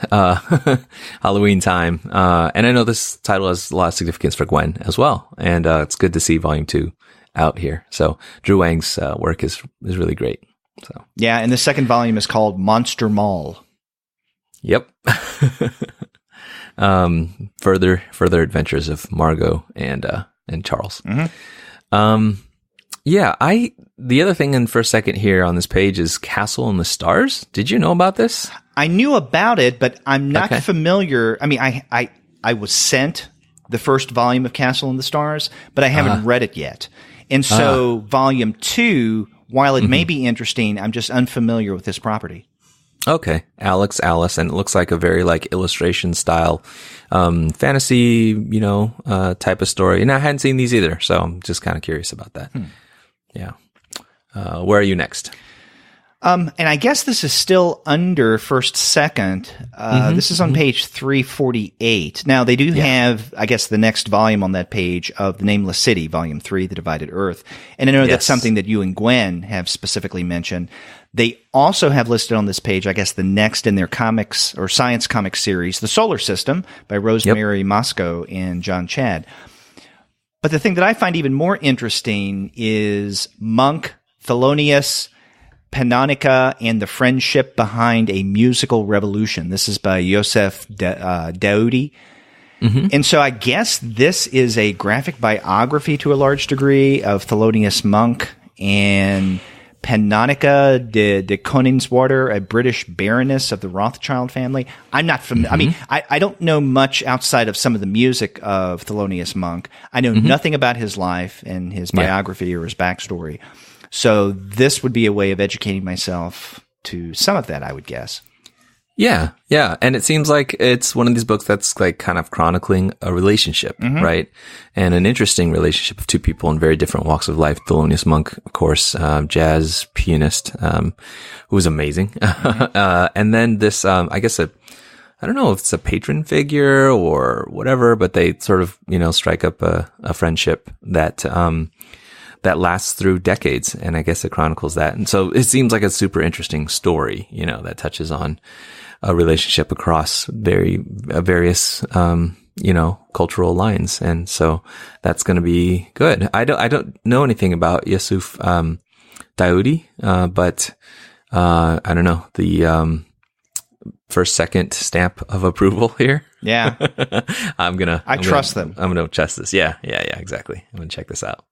Halloween time. And I know this title has a lot of significance for Gwen as well. And, it's good to see volume 2 out here. So Drew Wang's, work is really great. So. Yeah. And the second volume is called Monster Mall. Yep. Further adventures of Margot and Charles. The other thing in First Second here on this page is Castle in the Stars. Did you know about this? I knew about it, but I'm not familiar. I mean, I was sent the first volume of Castle in the Stars, but I haven't read it yet. And so volume 2, while it may be interesting, I'm just unfamiliar with this property. Okay. Alice, and it looks like a very illustration style, fantasy, type of story. And I hadn't seen these either, so I'm just kind of curious about that. Yeah. Where are you next? And I guess this is still under First Second. This is on page 348. Now, they do have, I guess, the next volume on that page of The Nameless City, Volume 3, The Divided Earth. And I know that's something that you and Gwen have specifically mentioned. They also have listed on this page, I guess, the next in their comics or science comic series, The Solar System by Rosemary Moscow and John Chad. But the thing that I find even more interesting is Monk, Thelonious, Panonica, and the Friendship Behind a Musical Revolution. This is by Yosef Daoudi. And so I guess this is a graphic biography to a large degree of Thelonious Monk and Panonica de Koningswater, a British baroness of the Rothschild family. I'm not familiar. I mean, I don't know much outside of some of the music of Thelonious Monk. I know nothing about his life and his biography or his backstory. So this would be a way of educating myself to some of that, I would guess. Yeah. And it seems like it's one of these books that's kind of chronicling a relationship, right? And an interesting relationship of two people in very different walks of life. Thelonious Monk, of course, jazz pianist, who was amazing. And then this, I guess I don't know if it's a patron figure or whatever, but they sort of, strike up a friendship that lasts through decades. And I guess it chronicles that. And so it seems like a super interesting story, that touches on a relationship across various, cultural lines. And so that's going to be good. I don't know anything about Yosef, Daoudi, but, I don't know, the, First Second stamp of approval here. Yeah. I trust them. I'm going to test this. Yeah, exactly. I'm going to check this out.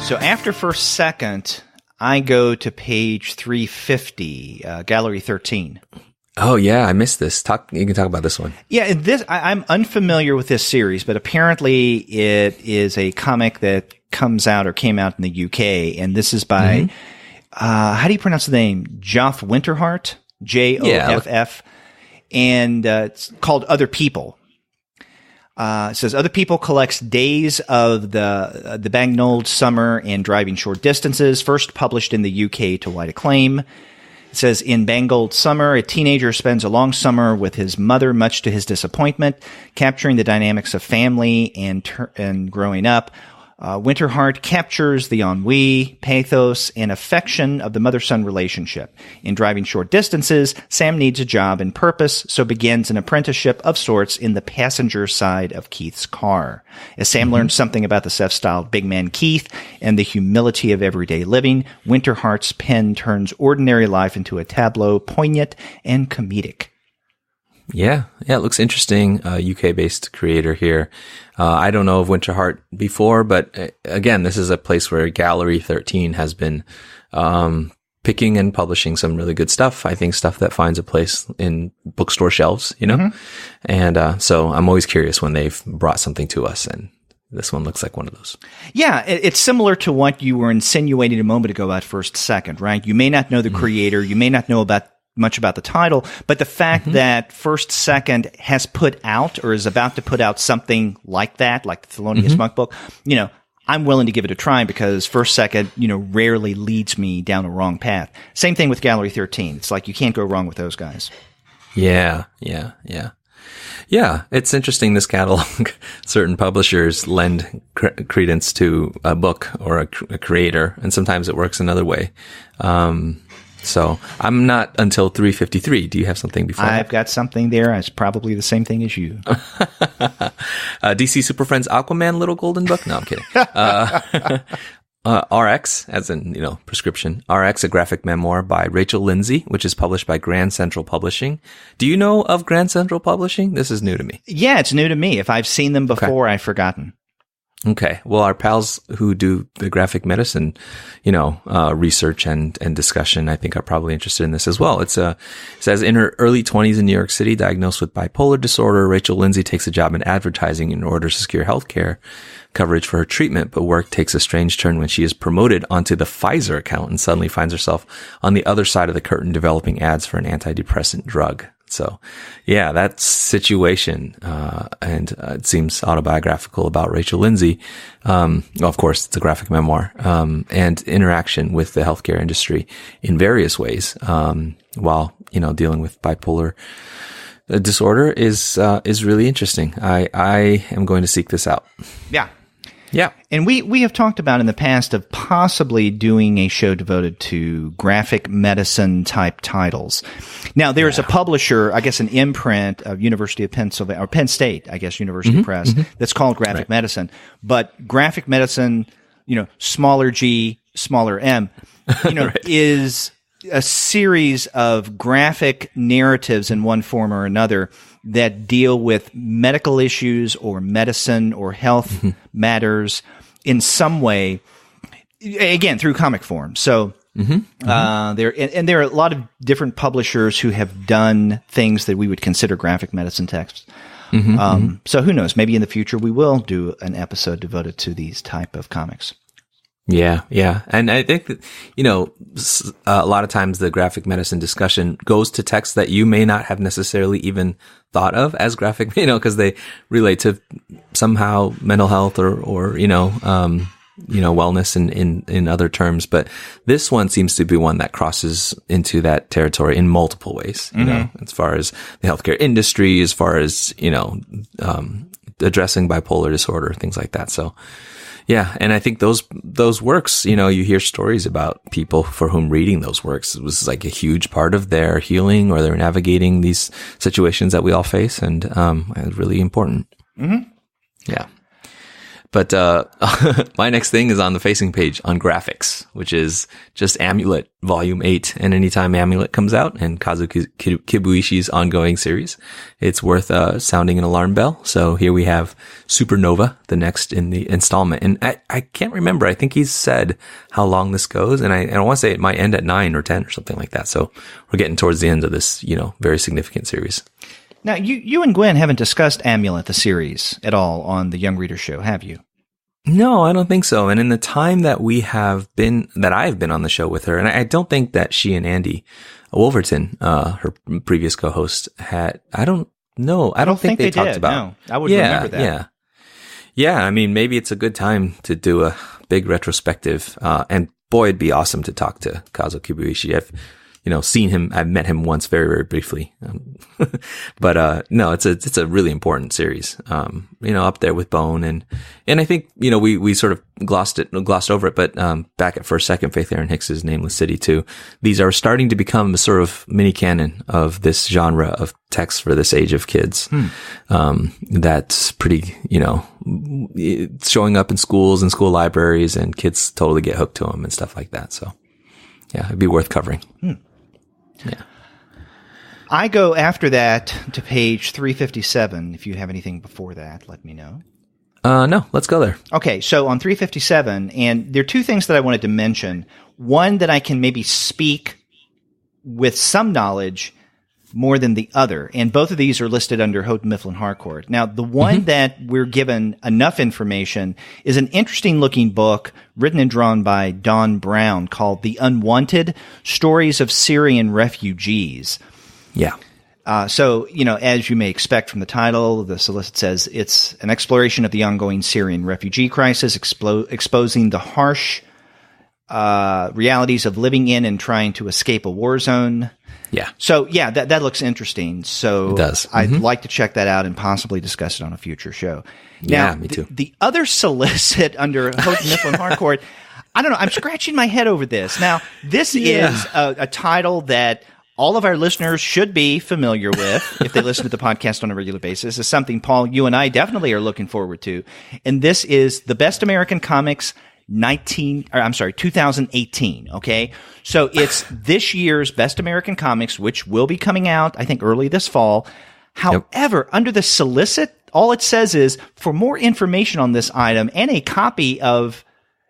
So after First Second, I go to page 350, Gallery 13. Oh, yeah, I missed this. You can talk about this one. Yeah, I'm unfamiliar with this series, but apparently it is a comic that comes out or came out in the UK, and this is by, how do you pronounce the name? Joff Winterhart? Joff. And it's called Other People. It says Other People collects days of the Bagnold summer and driving short distances, first published in the UK to wide acclaim. It says, in Bagnold summer, a teenager spends a long summer with his mother, much to his disappointment, capturing the dynamics of family and growing up. Winterhart captures the ennui, pathos, and affection of the mother-son relationship. In driving short distances, Sam needs a job and purpose, so begins an apprenticeship of sorts in the passenger side of Keith's car. As Sam learns something about the self-styled big man Keith and the humility of everyday living, Winterhart's pen turns ordinary life into a tableau poignant and comedic. Yeah, it looks interesting. UK-based creator here. I don't know of Winterheart before, but again, this is a place where Gallery 13 has been picking and publishing some really good stuff. I think stuff that finds a place in bookstore shelves, you know? Mm-hmm. And so I'm always curious when they've brought something to us, and this one looks like one of those. Yeah, it's similar to what you were insinuating a moment ago about First Second, right? You may not know the creator, you may not know much about the title, but the fact that First Second has put out or is about to put out something like that, like the Thelonious Monk book, you know, I'm willing to give it a try because First Second, you know, rarely leads me down a wrong path. Same thing with Gallery 13. It's like you can't go wrong with those guys. Yeah. Yeah, it's interesting, this catalog. Certain publishers lend credence to a book or a creator, and sometimes it works another way. So I'm not until 353. Do you have something before I've got something there. It's probably the same thing as you. DC Super Friends Aquaman Little Golden Book? No, I'm kidding. RX, as in, you know, prescription. RX, a graphic memoir by Rachel Lindsay, which is published by Grand Central Publishing. Do you know of Grand Central Publishing? This is new to me. Yeah, it's new to me. If I've seen them before, I've forgotten. Okay. Well, our pals who do the graphic medicine, you know, research and discussion, I think are probably interested in this as well. It says in her early 20s in New York City, diagnosed with bipolar disorder, Rachel Lindsay takes a job in advertising in order to secure healthcare coverage for her treatment, but work takes a strange turn when she is promoted onto the Pfizer account and suddenly finds herself on the other side of the curtain developing ads for an antidepressant drug. So, yeah, that situation, and it seems autobiographical about Rachel Lindsay. Well, of course, it's a graphic memoir, and interaction with the healthcare industry in various ways, while, you know, dealing with bipolar disorder is really interesting. I am going to seek this out. Yeah. Yeah. And we have talked about in the past of possibly doing a show devoted to graphic medicine type titles. Now, there's a publisher, I guess an imprint of University of Pennsylvania, or Penn State, I guess, University Press, that's called Graphic Medicine. But graphic medicine, you know, smaller G, smaller M, you know, is a series of graphic narratives in one form or another that deal with medical issues or medicine or health matters in some way, again, through comic form. So there are a lot of different publishers who have done things that we would consider graphic medicine texts. So who knows? Maybe in the future we will do an episode devoted to these type of comics. Yeah. And I think that, you know, a lot of times the graphic medicine discussion goes to texts that you may not have necessarily even thought of as graphic, you know, because they relate to somehow mental health or you know, wellness in other terms. But this one seems to be one that crosses into that territory in multiple ways, you know, as far as the healthcare industry, as far as, you know, addressing bipolar disorder, things like that. So, yeah, and I think those works, you know, you hear stories about people for whom reading those works was like a huge part of their healing or their navigating these situations that we all face, and really important. Yeah. But my nenext thing is on the facing page on graphics, which is just Amulet Volume 8. And anytime Amulet comes out and Kazu Kibuishi's ongoing series, it's worth sounding an alarm bell. So here we have Supernova, the next in the installment. And I can't remember. I think he's said how long this goes. And I want to say it might end at 9 or 10 or something like that. So we're getting towards the end of this, you know, very significant series. Now, you and Gwen haven't discussed Amulet, the series, at all on the Young Reader Show, have you? No, I don't think so. And in the time that I've been on the show with her, and I don't think that she and Andy Wolverton, her previous co-host, had, I don't know. I don't think they talked about. No, I would remember that. Yeah. I mean, maybe it's a good time to do a big retrospective. And boy, it'd be awesome to talk to Kazu Kibuishi. I've, you know, seen him. I've met him once very, very briefly. But, no, it's a really important series. You know, up there with Bone. And I think, you know, we sort of glossed over it. But, back at First Second, Faith Aaron Hicks's Nameless City too. These are starting to become a sort of mini canon of this genre of text for this age of kids. That's pretty, you know, it's showing up in schools and school libraries, and kids totally get hooked to them and stuff like that. So yeah, it'd be worth covering. Yeah. I go after that to page 357. If you have anything before that, let me know. No, let's go there. Okay, so on 357, and there are two things that I wanted to mention. One that I can maybe speak with some knowledge more than the other, and both of these are listed under Houghton Mifflin Harcourt. Now, the one that we're given enough information is an interesting-looking book written and drawn by Don Brown called The Unwanted: Stories of Syrian Refugees. Yeah. So, as you may expect from the title, the solicit says it's an exploration of the ongoing Syrian refugee crisis, exposing the harsh realities of living in and trying to escape a war zone. Yeah. So, yeah, that looks interesting. So it does. I'd like to check that out and possibly discuss it on a future show. Now, me too. The other solicit under Houghton Mifflin Harcourt, I don't know. I'm scratching my head over this. Now, this is a title that all of our listeners should be familiar with if they listen to the podcast on a regular basis. It's something, Paul, you and I definitely are looking forward to. And this is the Best American Comics 2018. Okay. So it's this year's Best American Comics, which will be coming out, I think, early this fall. However, under the solicit, all it says is for more information on this item and a copy of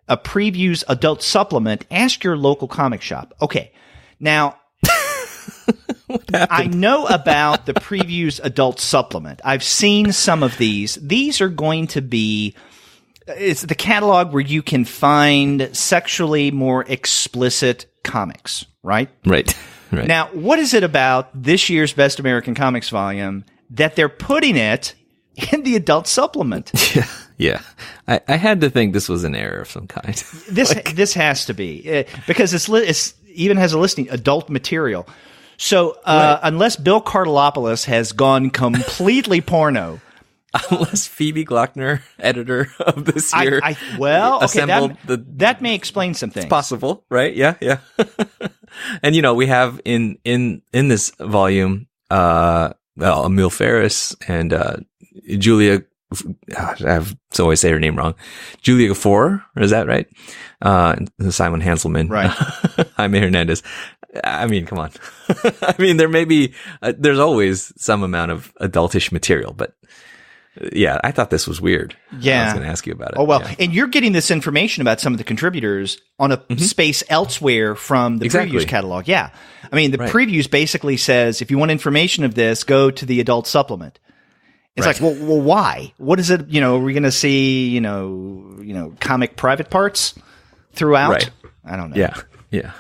a Previews adult supplement, ask your local comic shop. Okay. Now, I know about the Previews adult supplement. I've seen some of these. These are going to be, it's the catalog where you can find sexually more explicit comics, right? Right. Now, what is it about this year's Best American Comics volume that they're putting it in the adult supplement? Yeah. I had to think this was an error of some kind. This has to be, because it's even has a listing, adult material. So unless Bill Cardelopoulos has gone completely porno. Unless Phoebe Glockner, editor of this year, that may explain some things. It's possible, right? Yeah. And we have in this volume, Emil Ferris and Julia. I always say her name wrong. Julia Gafor, is that right? Simon Hanselman, right? Jaime Hernandez. I mean, come on. I mean, there's always some amount of adultish material, but yeah, I thought this was weird. Yeah. I was going to ask you about it. Oh, well, and you're getting this information about some of the contributors on a space elsewhere from the Previews catalog. Yeah. I mean, the Previews basically says, if you want information of this, go to the adult supplement. It's like, well, why? What is it? Are we going to see, comic private parts throughout? Right. I don't know. Yeah.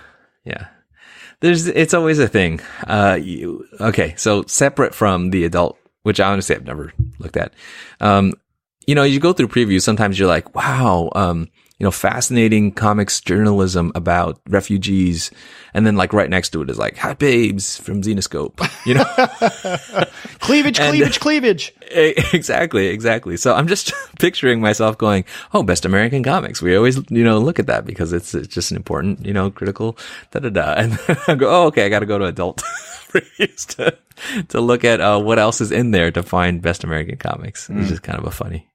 It's always a thing. Okay. So separate from the adult, which honestly I've never looked at. You go through previews, sometimes you're like, wow, fascinating comics journalism about refugees. And then like right next to it is like, hot babes from Xenoscope, Cleavage. Exactly. So I'm just picturing myself going, oh, Best American Comics. We always, look at that because it's just an important, critical, And then I go, oh, okay, I got to go to adult previews to look at what else is in there to find Best American Comics. It's just kind of a funny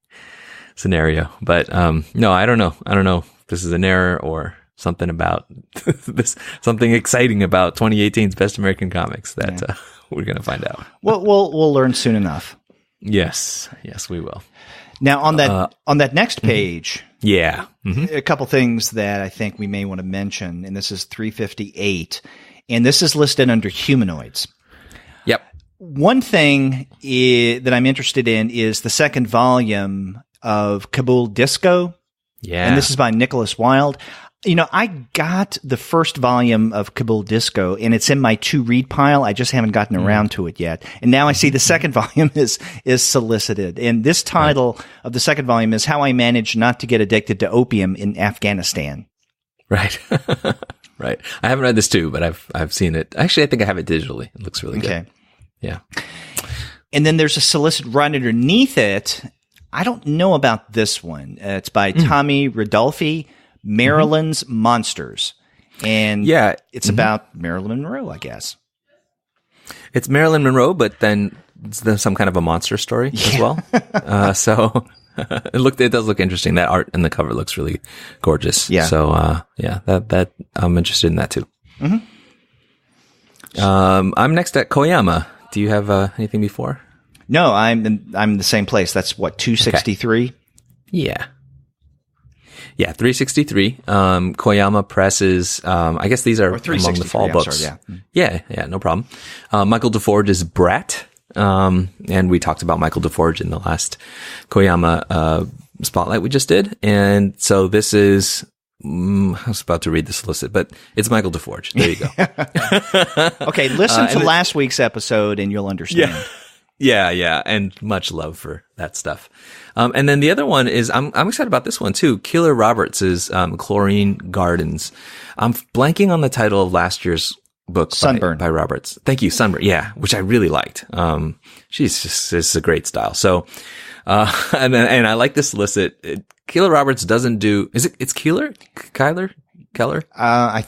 scenario. But no, I don't know. I don't know if this is an error or something about something exciting about 2018's Best American Comics that we're going to find out. Well, we'll learn soon enough. Yes, we will. Now on that next page, a couple things that I think we may want to mention, and this is 358, and this is listed under humanoids. Yep. One thing that I'm interested in is the second volume of Kabul Disco. Yeah. And this is by Nicholas Wilde. I got the first volume of Kabul Disco, and it's in my to-read pile. I just haven't gotten around to it yet. And now I see the second volume is solicited. And this title of the second volume is How I Managed Not to Get Addicted to Opium in Afghanistan. Right. Right. I haven't read this too, but I've seen it. Actually, I think I have it digitally. It looks really good. Okay. Yeah. And then there's a solicit right underneath it. I don't know about this one. It's by Tommy Ridolfi, Maryland's Monsters. And it's about Marilyn Monroe, I guess. It's Marilyn Monroe, but then it's some kind of a monster story as well. So it does look interesting. That art and the cover looks really gorgeous. Yeah. So that I'm interested in that too. Mm-hmm. I'm next at Koyama. Do you have anything before? No, I'm in the same place. That's what, 263? Okay. Yeah. Yeah, 363. Koyama presses, I guess these are among the fall books. Sorry, yeah, no problem. Michael DeForge is Brat. And we talked about Michael DeForge in the last Koyama spotlight we just did. And so this is, I was about to read the solicit, but it's Michael DeForge. There you go. Okay, listen to last week's episode and you'll understand. Yeah. And much love for that stuff. And then the other one is, I'm excited about this one too. Keeler Roberts' Chlorine Gardens. I'm blanking on the title of last year's book Sunburn by Roberts. Thank you. Sunburn. Yeah. Which I really liked. It's a great style. So, and I like this solicit. Keeler Roberts doesn't do, it's Keeler? Keller? I've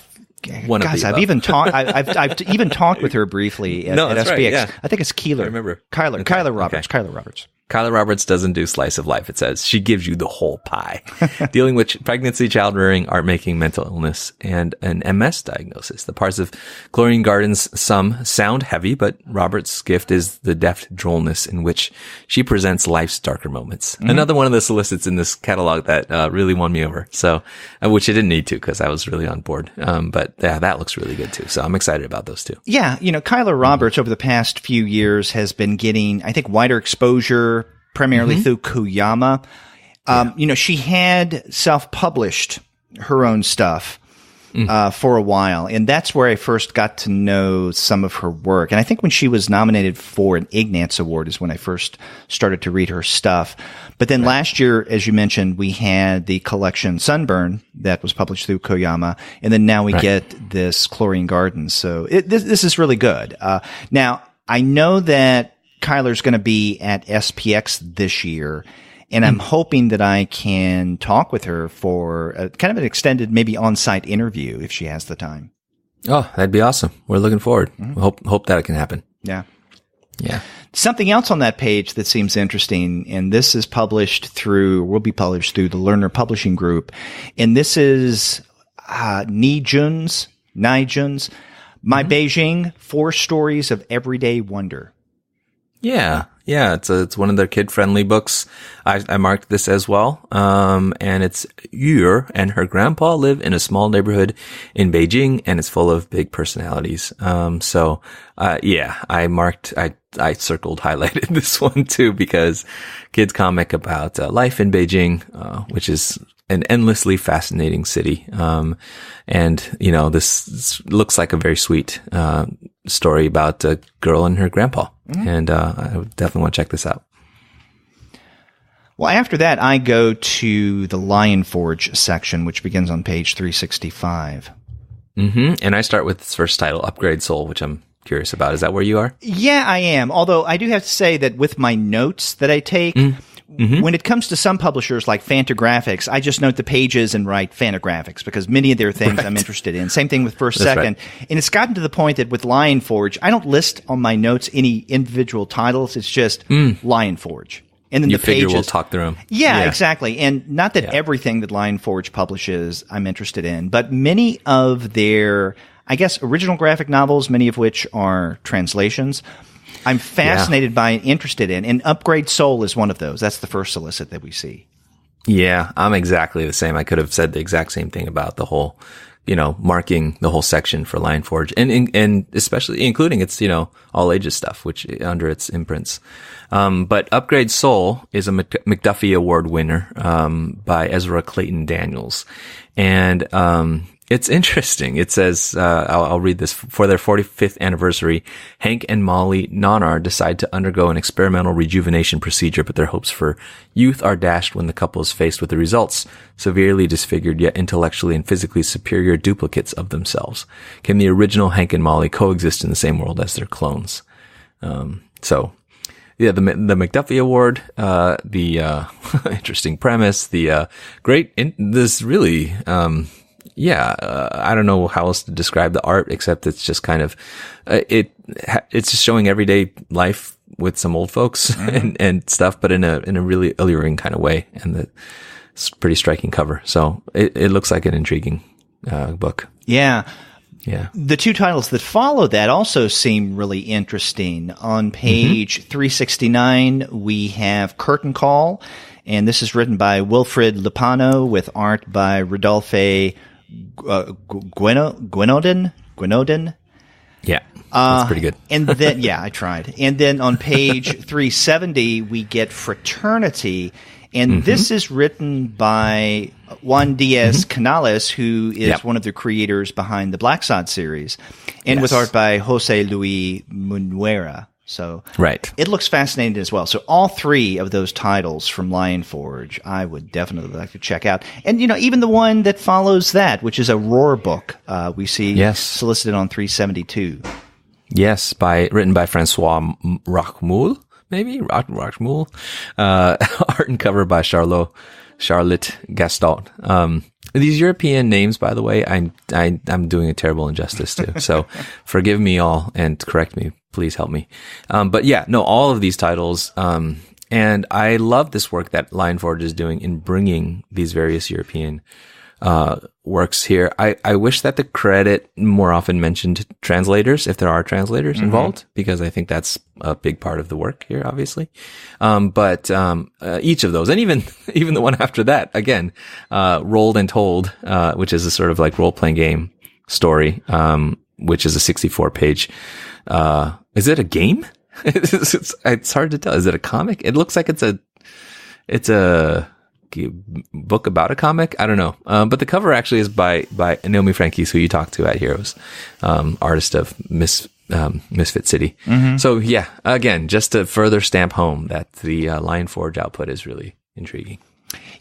even talked with her briefly at SPX. Right, yeah. I think it's Keeler. I remember. Kyler Roberts. Okay. Kyler Roberts. Kyler Roberts doesn't do slice of life, it says. She gives you the whole pie. Dealing with pregnancy, child rearing, art making, mental illness, and an MS diagnosis. The parts of Chlorine Gardens, some sound heavy, but Roberts' gift is the deft drollness in which she presents life's darker moments. Mm-hmm. Another one of the solicits in this catalog that really won me over. So, which I didn't need to because I was really on board. But yeah, that looks really good too. So I'm excited about those two. Yeah. Kyler Roberts over the past few years has been getting, I think, wider exposure primarily through Koyama. She had self-published her own stuff for a while, and that's where I first got to know some of her work. And I think when she was nominated for an Ignatz Award is when I first started to read her stuff. But then last year, as you mentioned, we had the collection Sunburn that was published through Koyama, and then now we get this Chlorine Gardens. So this is really good. Now, I know that Kyler's going to be at SPX this year, and I'm hoping that I can talk with her for kind of an extended, maybe on-site interview if she has the time. Oh, that'd be awesome. We're looking forward. We hope that it can happen. Yeah. Something else on that page that seems interesting, and this is will be published through the Learner Publishing Group, and this is Nijun's My Beijing, 4 Stories of Everyday Wonder. Yeah. It's one of their kid-friendly books. I marked this as well. And it's Yu and her grandpa live in a small neighborhood in Beijing, and it's full of big personalities. I circled, highlighted this one too, because kids comic about life in Beijing, which is an endlessly fascinating city. This looks like a very sweet, story about a girl and her grandpa. And, I would definitely want to check this out. Well, after that, I go to the Lion Forge section, which begins on page 365. And I start with this first title, Upgrade Soul, which I'm curious about. Is that where you are? Yeah, I am. Although I do have to say that with my notes that I take, when it comes to some publishers like Fantagraphics, I just note the pages and write Fantagraphics because many of their things I'm interested in. Same thing with First Second. Right. And it's gotten to the point that with Lion Forge, I don't list on my notes any individual titles. It's just Lion Forge. And then you the pages. We'll talk through them. Yeah, exactly. And not that everything that Lion Forge publishes I'm interested in, but many of their, I guess, original graphic novels, many of which are translations, I'm fascinated by and interested in. And Upgrade Soul is one of those. That's the first solicit that we see. Yeah, I'm exactly the same. I could have said the exact same thing about the whole, marking the whole section for Lion Forge and especially including its, all ages stuff, which under its imprints. But Upgrade Soul is a McDuffie Award winner, by Ezra Clayton Daniels. And, it's interesting. It says, I'll read this. For their 45th anniversary, Hank and Molly Nonar decide to undergo an experimental rejuvenation procedure, but their hopes for youth are dashed when the couple is faced with the results. Severely disfigured, yet intellectually and physically superior duplicates of themselves. Can the original Hank and Molly coexist in the same world as their clones? The McDuffie Award, the interesting premise, the I don't know how else to describe the art, except it's just kind of, it's just showing everyday life with some old folks and stuff, but in a really alluring kind of way. And it's a pretty striking cover. So it looks like an intriguing, book. Yeah. Yeah. The two titles that follow that also seem really interesting. On page 369, we have Curtain Call, and this is written by Wilfred Lupano with art by Rodolphe Guinaudin. Yeah. That's pretty good. And then, yeah, I tried. And then on page 370, we get Fraternity. And this is written by Juan Diaz Canales, who is one of the creators behind the Black Sod series, and with art by Jose Luis Munuera. So it looks fascinating as well. So all three of those titles from Lion Forge, I would definitely like to check out. And, even the one that follows that, which is a Roar book, we see solicited on 372. Yes, written by Francois Rochmoul. Maybe Rochmoul. Art and cover by Charlotte Gaston. These European names, by the way, I'm doing a terrible injustice to. So forgive me all and correct me. Please help me. But yeah, no, all of these titles. And I love this work that Lion Forge is doing in bringing these various European works here. I wish that the credit more often mentioned translators, if there are translators involved, because I think that's a big part of the work here, obviously. But each of those, and even the one after that, again, Rolled and Told, which is a sort of like role-playing game story, which is a 64-page, is it a game? It's hard to tell. Is it a comic? It looks like it's a book about a comic. I don't know. But the cover actually is by Naomi Frankis, who you talked to at Heroes, artist of Misfit City. So yeah, again, just to further stamp home that the Lion Forge output is really intriguing.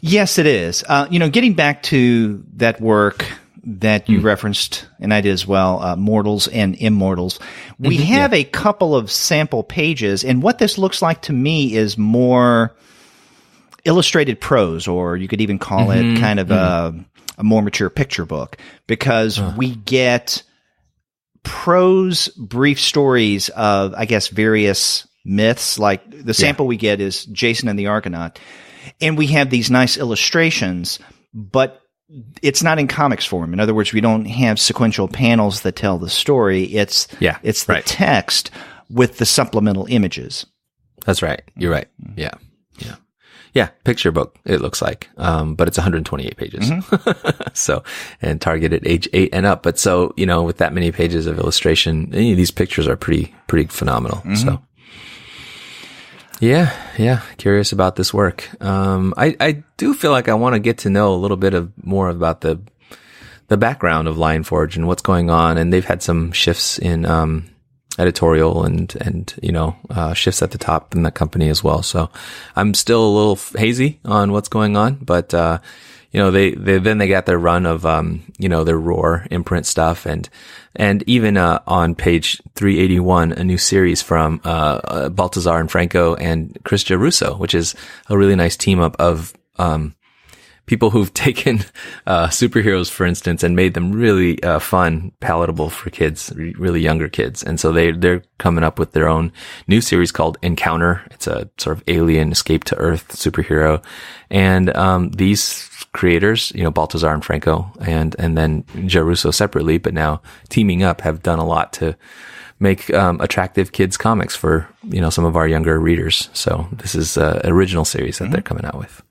Yes, it is. Getting back to that work that you referenced, and I did as well, Mortals and Immortals. We have a couple of sample pages, and what this looks like to me is more illustrated prose, or you could even call it kind of a more mature picture book, because we get prose brief stories of, I guess, various myths. Like the sample we get is Jason and the Argonaut, and we have these nice illustrations, but it's not in comics form. In other words, we don't have sequential panels that tell the story. It's the text with the supplemental images. That's right. You're right. Yeah, picture book, it looks like. But it's 128 pages. So, and targeted age 8 and up. But so, with that many pages of illustration, these pictures are pretty phenomenal. So, yeah, curious about this work. I do feel like I want to get to know a little bit more about the background of Lion Forge and what's going on. And they've had some shifts in, editorial and shifts at the top in the company as well. So I'm still a little hazy on what's going on, but they got their run of their Roar imprint stuff, and even on page 381, a new series from Baltazar and Franco and Chris Giarrusso, which is a really nice team up of people who've taken superheroes, for instance, and made them really fun, palatable for kids, really younger kids. And so they're coming up with their own new series called Encounter. It's a sort of alien escape to Earth superhero. And these creators, Baltazar and Franco, and then Giarrusso separately, but now teaming up, have done a lot to make attractive kids comics for some of our younger readers. So this is an original series that they're coming out with.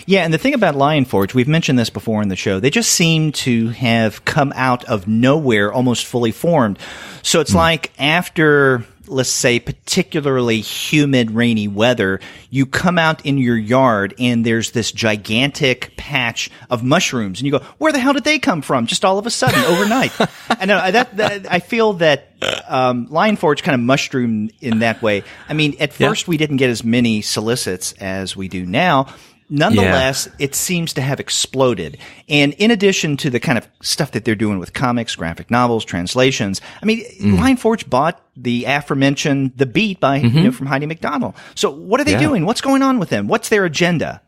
Yeah, and the thing about Lion Forge, we've mentioned this before in the show, they just seem to have come out of nowhere, almost fully formed. So it's like after, let's say, particularly humid, rainy weather, you come out in your yard and there's this gigantic patch of mushrooms, and you go, where the hell did they come from? Just all of a sudden, overnight. And I feel that Lion Forge kind of mushroomed in that way. I mean, at first we didn't get as many solicits as we do now. Nonetheless, it seems to have exploded. And in addition to the kind of stuff that they're doing with comics, graphic novels, translations, I mean, Lion Forge bought the aforementioned The Beat by, from Heidi McDonald. So what are they doing? What's going on with them? What's their agenda?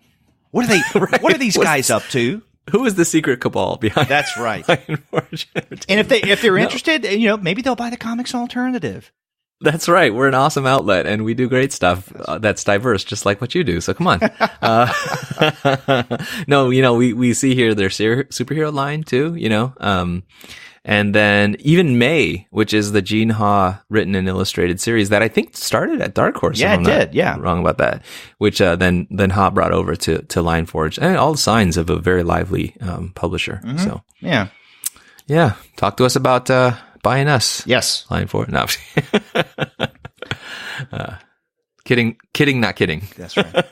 What are they, what are these guys up to? Who is the secret cabal behind? That's right. Lion Forge. And if they're interested, maybe they'll buy the Comics Alternative. That's right. We're an awesome outlet, and we do great stuff that's diverse, just like what you do. So come on. No, we see here their superhero line too, And then even May, which is the Gene Ha written and illustrated series that I think started at Dark Horse. Yeah, it did. Yeah. Wrong about that. Which then Ha brought over to Lineforge. And all the signs of a very lively publisher. Mm-hmm. So yeah. Talk to us about buying us. Yes. Lineforge. No. Kidding, not kidding. That's right.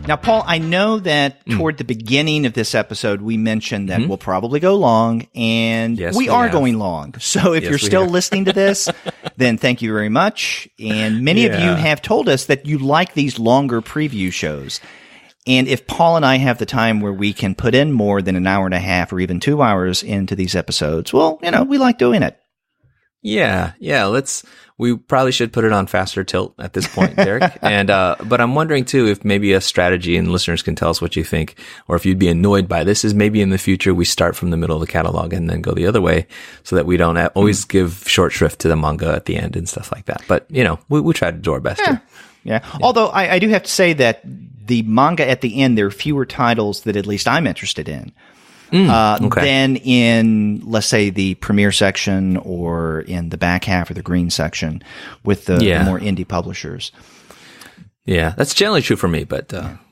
Now, Paul, I know that toward the beginning of this episode, we mentioned that we'll probably go long, and we are going long. So if you're still listening to this, then thank you very much. And many of you have told us that you like these longer preview shows. And if Paul and I have the time where we can put in more than an hour and a half or even 2 hours into these episodes, well, we like doing it. Yeah. We probably should put it on faster tilt at this point, Derek. And, but I'm wondering too, if maybe a strategy, and listeners can tell us what you think, or if you'd be annoyed by this, is maybe in the future we start from the middle of the catalog and then go the other way so that we don't always give short shrift to the manga at the end and stuff like that. But, we try to do our best here. Yeah. Although I do have to say that the manga at the end, there are fewer titles that at least I'm interested in. Than in, let's say, the premiere section or in the back half or the green section with the more indie publishers. Yeah, that's generally true for me, but,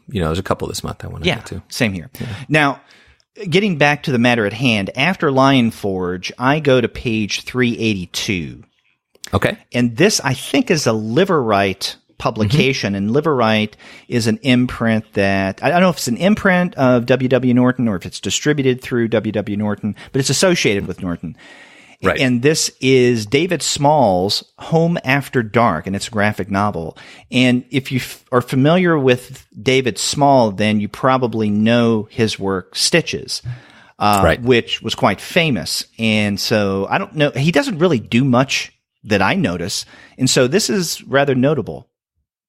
there's a couple this month I want to get to. Same here. Yeah. Now, getting back to the matter at hand, after Lionforge, I go to page 382. Okay. And this, I think, is a Liverite publication, and Liverite is an imprint that, I don't know if it's an imprint of W.W. Norton or if it's distributed through W.W. Norton, but it's associated with Norton. Right. And this is David Small's Home After Dark, and it's a graphic novel. And if you are familiar with David Small, then you probably know his work, Stitches, which was quite famous. And so I don't know, he doesn't really do much that I notice. And so this is rather notable.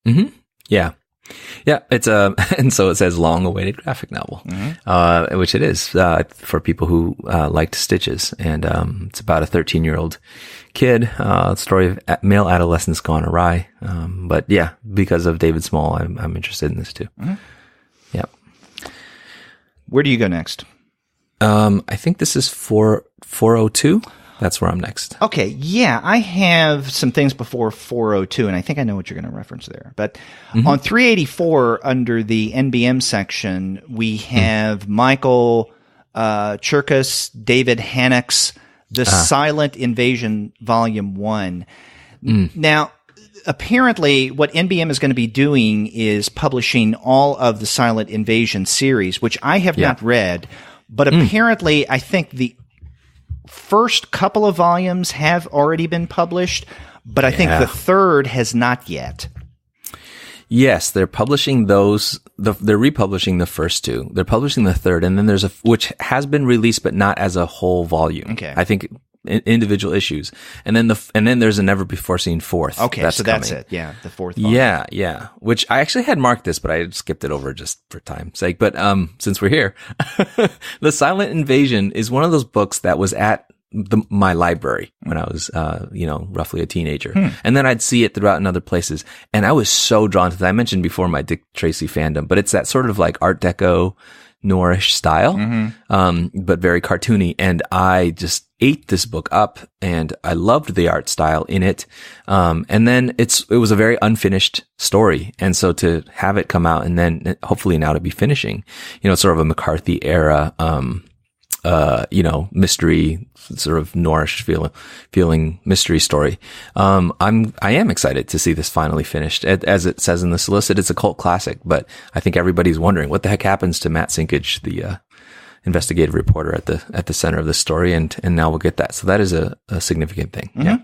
Mm-hmm. Yeah. It's and so it says long-awaited graphic novel, which it is for people who liked Stitches, and it's about a 13-year-old kid, story of male adolescence gone awry. But because of David Small, I'm interested in this too. Mm-hmm. Yeah. Where do you go next? I think this is 402. That's where I'm next. Okay, yeah, I have some things before 402, and I think I know what you're going to reference there. But on 384, under the NBM section, we have Michael Cherkas, David Hannock's The Silent Invasion, Volume 1. Now, apparently, what NBM is going to be doing is publishing all of the Silent Invasion series, which I have not read, but apparently, I think the first couple of volumes have already been published, but I think the third has not yet. Yes, they're publishing those. They're republishing the first two. They're publishing the third, and then there's which has been released, but not as a whole volume. Okay, I think individual issues, and then there's a never before seen fourth. Okay, that's it. Yeah, the fourth volume. Yeah. Which I actually had marked this, but I skipped it over just for time's sake. But since we're here, The Silent Invasion is one of those books that was at my library when I was, roughly a teenager. And then I'd see it throughout in other places. And I was so drawn to that. I mentioned before my Dick Tracy fandom, but it's that sort of like Art Deco, noirish style, but very cartoony. And I just ate this book up, and I loved the art style in it. And then it was a very unfinished story. And so to have it come out and then hopefully now to be finishing, it's sort of a McCarthy era, mystery, sort of noirish feeling mystery story. I am excited to see this finally finished. As it says in the solicit, it's a cult classic, but I think everybody's wondering what the heck happens to Matt Sinkage, the investigative reporter at the center of the story, and now we'll get that. So that is a significant thing. Yeah.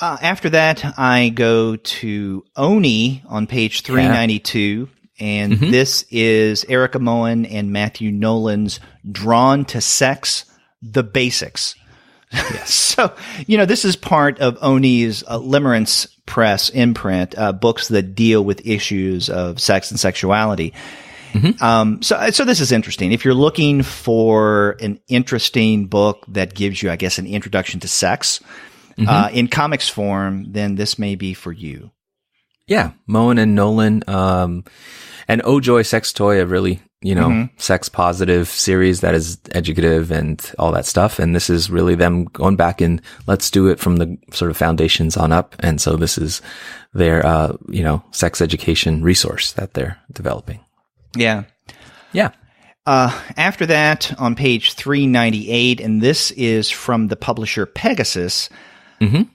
After that, I go to Oni on page 392. And this is Erica Moen and Matthew Nolan's Drawn to Sex, The Basics. Yes. So, this is part of Oni's Limerence Press imprint, books that deal with issues of sex and sexuality. So this is interesting. If you're looking for an interesting book that gives you, I guess, an introduction to sex in comics form, then this may be for you. Yeah, Moen and Nolan, and Oh Joy Sex Toy, a really, sex positive series that is educative and all that stuff. And this is really them going back and let's do it from the sort of foundations on up. And so this is their, sex education resource that they're developing. Yeah. Yeah. After that, on page 398, and this is from the publisher Pegasus,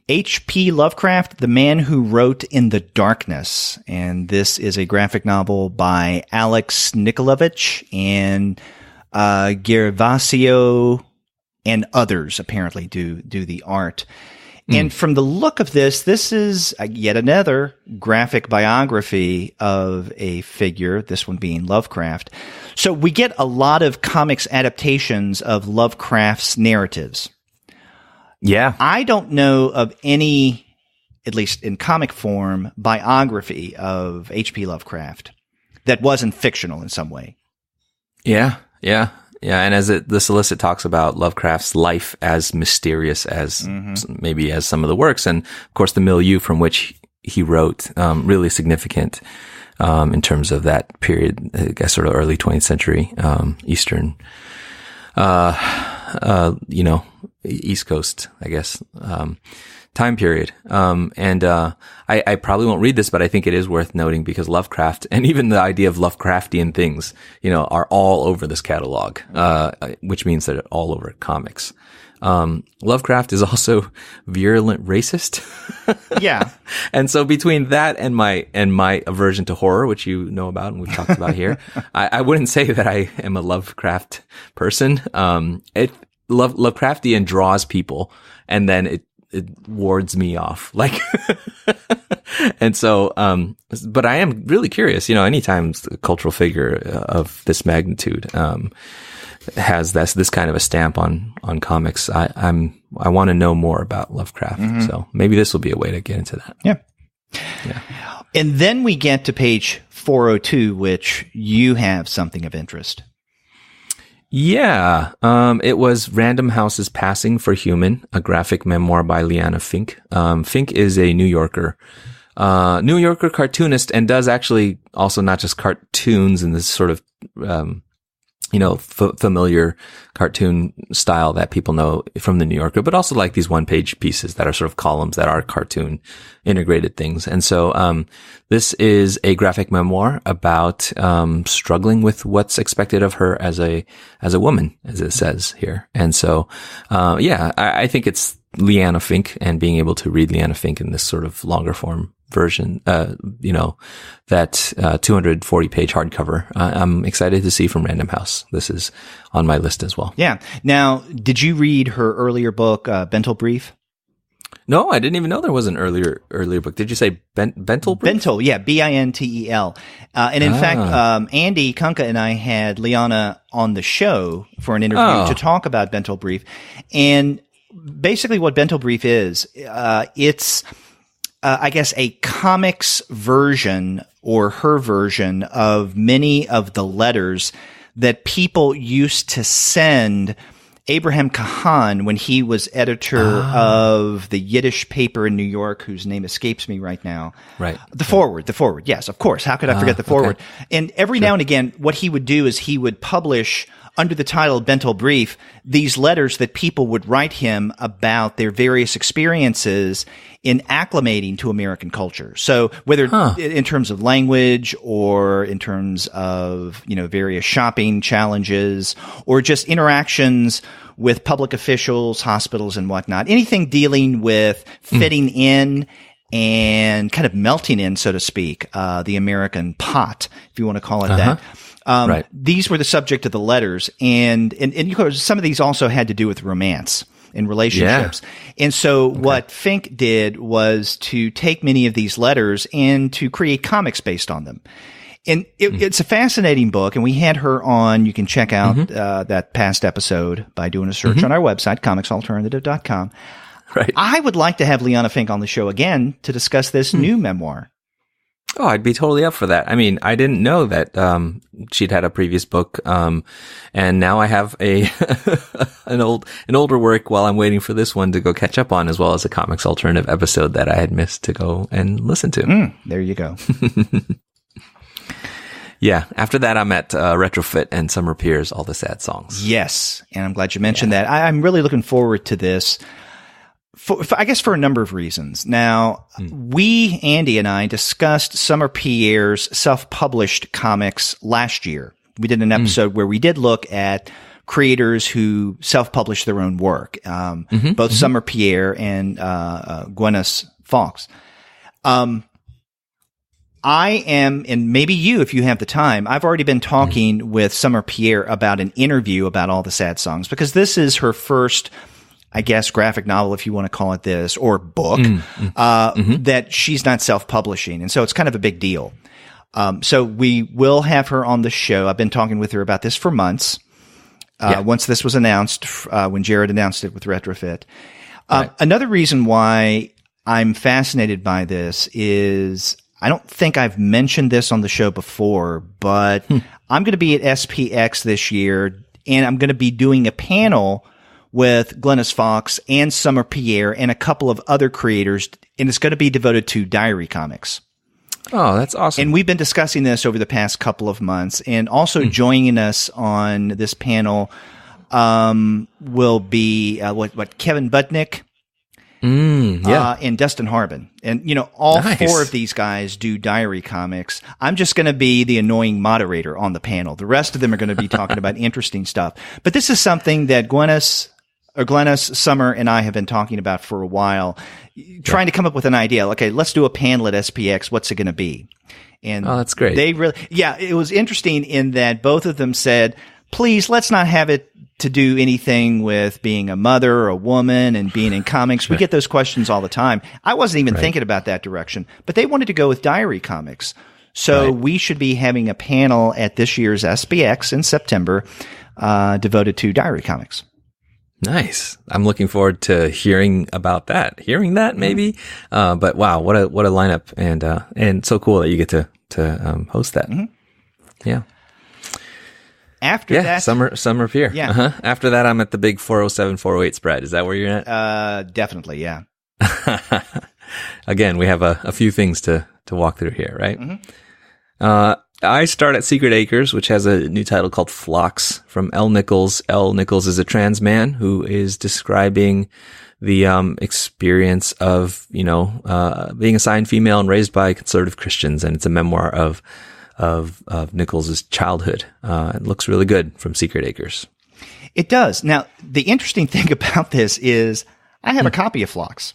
H.P. Lovecraft, The Man Who Wrote in the Darkness. And this is a graphic novel by Alex Nikolovich and Gervasio and others apparently do the art. And from the look of this is yet another graphic biography of a figure, this one being Lovecraft. So we get a lot of comics adaptations of Lovecraft's narratives. Yeah. I don't know of any, at least in comic form, biography of H.P. Lovecraft that wasn't fictional in some way. Yeah. Yeah. Yeah, and as the solicit talks about Lovecraft's life as mysterious as maybe as some of the works, and of course the milieu from which he wrote, really significant in terms of that period, I guess sort of early 20th century Eastern, East Coast, I guess, time period. I probably won't read this, but I think it is worth noting because Lovecraft and even the idea of Lovecraftian things, are all over this catalog, which means that they're all over comics. Lovecraft is also virulent racist. Yeah. And so between that and my aversion to horror, which you know about and we've talked about here, I wouldn't say that I am a Lovecraft person. Lovecraftian draws people and then it wards me off. And so, but I am really curious, anytime a cultural figure of this magnitude, has this kind of a stamp on comics, I want to know more about Lovecraft. So maybe this will be a way to get into that. Yeah. And then we get to page 402, which you have something of interest. Yeah. It was Random House's Passing for Human, a graphic memoir by Liana Fink. Fink is a New Yorker cartoonist and does actually also not just cartoons in this sort of, familiar cartoon style that people know from the New Yorker, but also like these one-page pieces that are sort of columns that are cartoon integrated things. And so, this is a graphic memoir about, struggling with what's expected of her as a woman, as it says here. And so, I think it's Liana Fink and being able to read Liana Fink in this sort of longer form version, that 240 page hardcover. I'm excited to see from Random House. This is on my list as well. Yeah. Now, did you read her earlier book, Bentel Brief? No, I didn't even know there was an earlier book. Did you say Bentel Brief? Bentel, yeah, Bintel. And in fact, Andy Kunka and I had Liana on the show for an interview to talk about Bentel Brief. And basically what Bentel Brief is, it's I guess a comics version or her version of many of the letters that people used to send Abraham Kahan when he was editor of the Yiddish paper in New York, whose name escapes me right now. Right. The Forward. Yes, of course. How could I forget the Forward? Okay. And every now and again, what he would do is he would publish under the title Bentel Brief these letters that people would write him about their various experiences in acclimating to American culture. So whether in terms of language or in terms of, various shopping challenges or just interactions with public officials, hospitals and whatnot, anything dealing with fitting in and kind of melting in, so to speak, the American pot, if you want to call it that. Right. These were the subject of the letters, and of course, some of these also had to do with romance and relationships. Yeah. And so what Fink did was to take many of these letters and to create comics based on them. And it's a fascinating book, and we had her on. You can check out that past episode by doing a search on our website, comicsalternative.com. Right. I would like to have Liana Fink on the show again to discuss this new memoir. Oh, I'd be totally up for that. I mean, I didn't know that she'd had a previous book, and now I have an older work while I'm waiting for this one to go catch up on, as well as a Comics Alternative episode that I had missed to go and listen to. There you go. Yeah. After that, I'm at Retrofit and Summer Piers, All the Sad Songs. Yes, and I'm glad you mentioned that. I'm really looking forward to this. I guess for a number of reasons. Now, Andy and I, discussed Summer Pierre's self-published comics last year. We did an episode where we did look at creators who self-publish their own work, both Summer Pierre and Gwyneth Fawkes. I am, and maybe you, if you have the time, I've already been talking with Summer Pierre about an interview about All the Sad Songs, because this is her first, I guess, graphic novel, if you want to call it this, or book, that she's not self-publishing. And so it's kind of a big deal. So we will have her on the show. I've been talking with her about this for months. Once this was announced, when Jared announced it with Retrofit. Another reason why I'm fascinated by this is, I don't think I've mentioned this on the show before, but I'm going to be at SPX this year, and I'm going to be doing a panel with Gwyneth Fawkes and Summer Pierre and a couple of other creators, and it's going to be devoted to diary comics. Oh, that's awesome. And we've been discussing this over the past couple of months, and also joining us on this panel will be Kevin Budnick and Dustin Harbin. And, all four of these guys do diary comics. I'm just going to be the annoying moderator on the panel. The rest of them are going to be talking about interesting stuff. But this is something that Gwyneth, Summer, and I have been talking about for a while, trying to come up with an idea. Okay, let's do a panel at SPX. What's it going to be? And that's great. They really, it was interesting in that both of them said, please, let's not have it to do anything with being a mother or a woman and being in comics. We get those questions all the time. I wasn't even thinking about that direction, but they wanted to go with diary comics. So we should be having a panel at this year's SPX in September, devoted to diary comics. Nice. I'm looking forward to hearing about that. Hearing that, maybe. But wow, what a lineup, and so cool that you get to host that. Yeah. After that, Summer Pier. Yeah. After that, I'm at the big 407, 408 spread. Is that where you're at? Definitely. Yeah. Again, we have a few things to walk through here, right? I start at Secret Acres, which has a new title called Phlox from L. Nichols. L. Nichols is a trans man who is describing the experience of, being assigned female and raised by conservative Christians, and it's a memoir of Nichols' childhood. It looks really good from Secret Acres. It does. Now, the interesting thing about this is I have a copy of Phlox.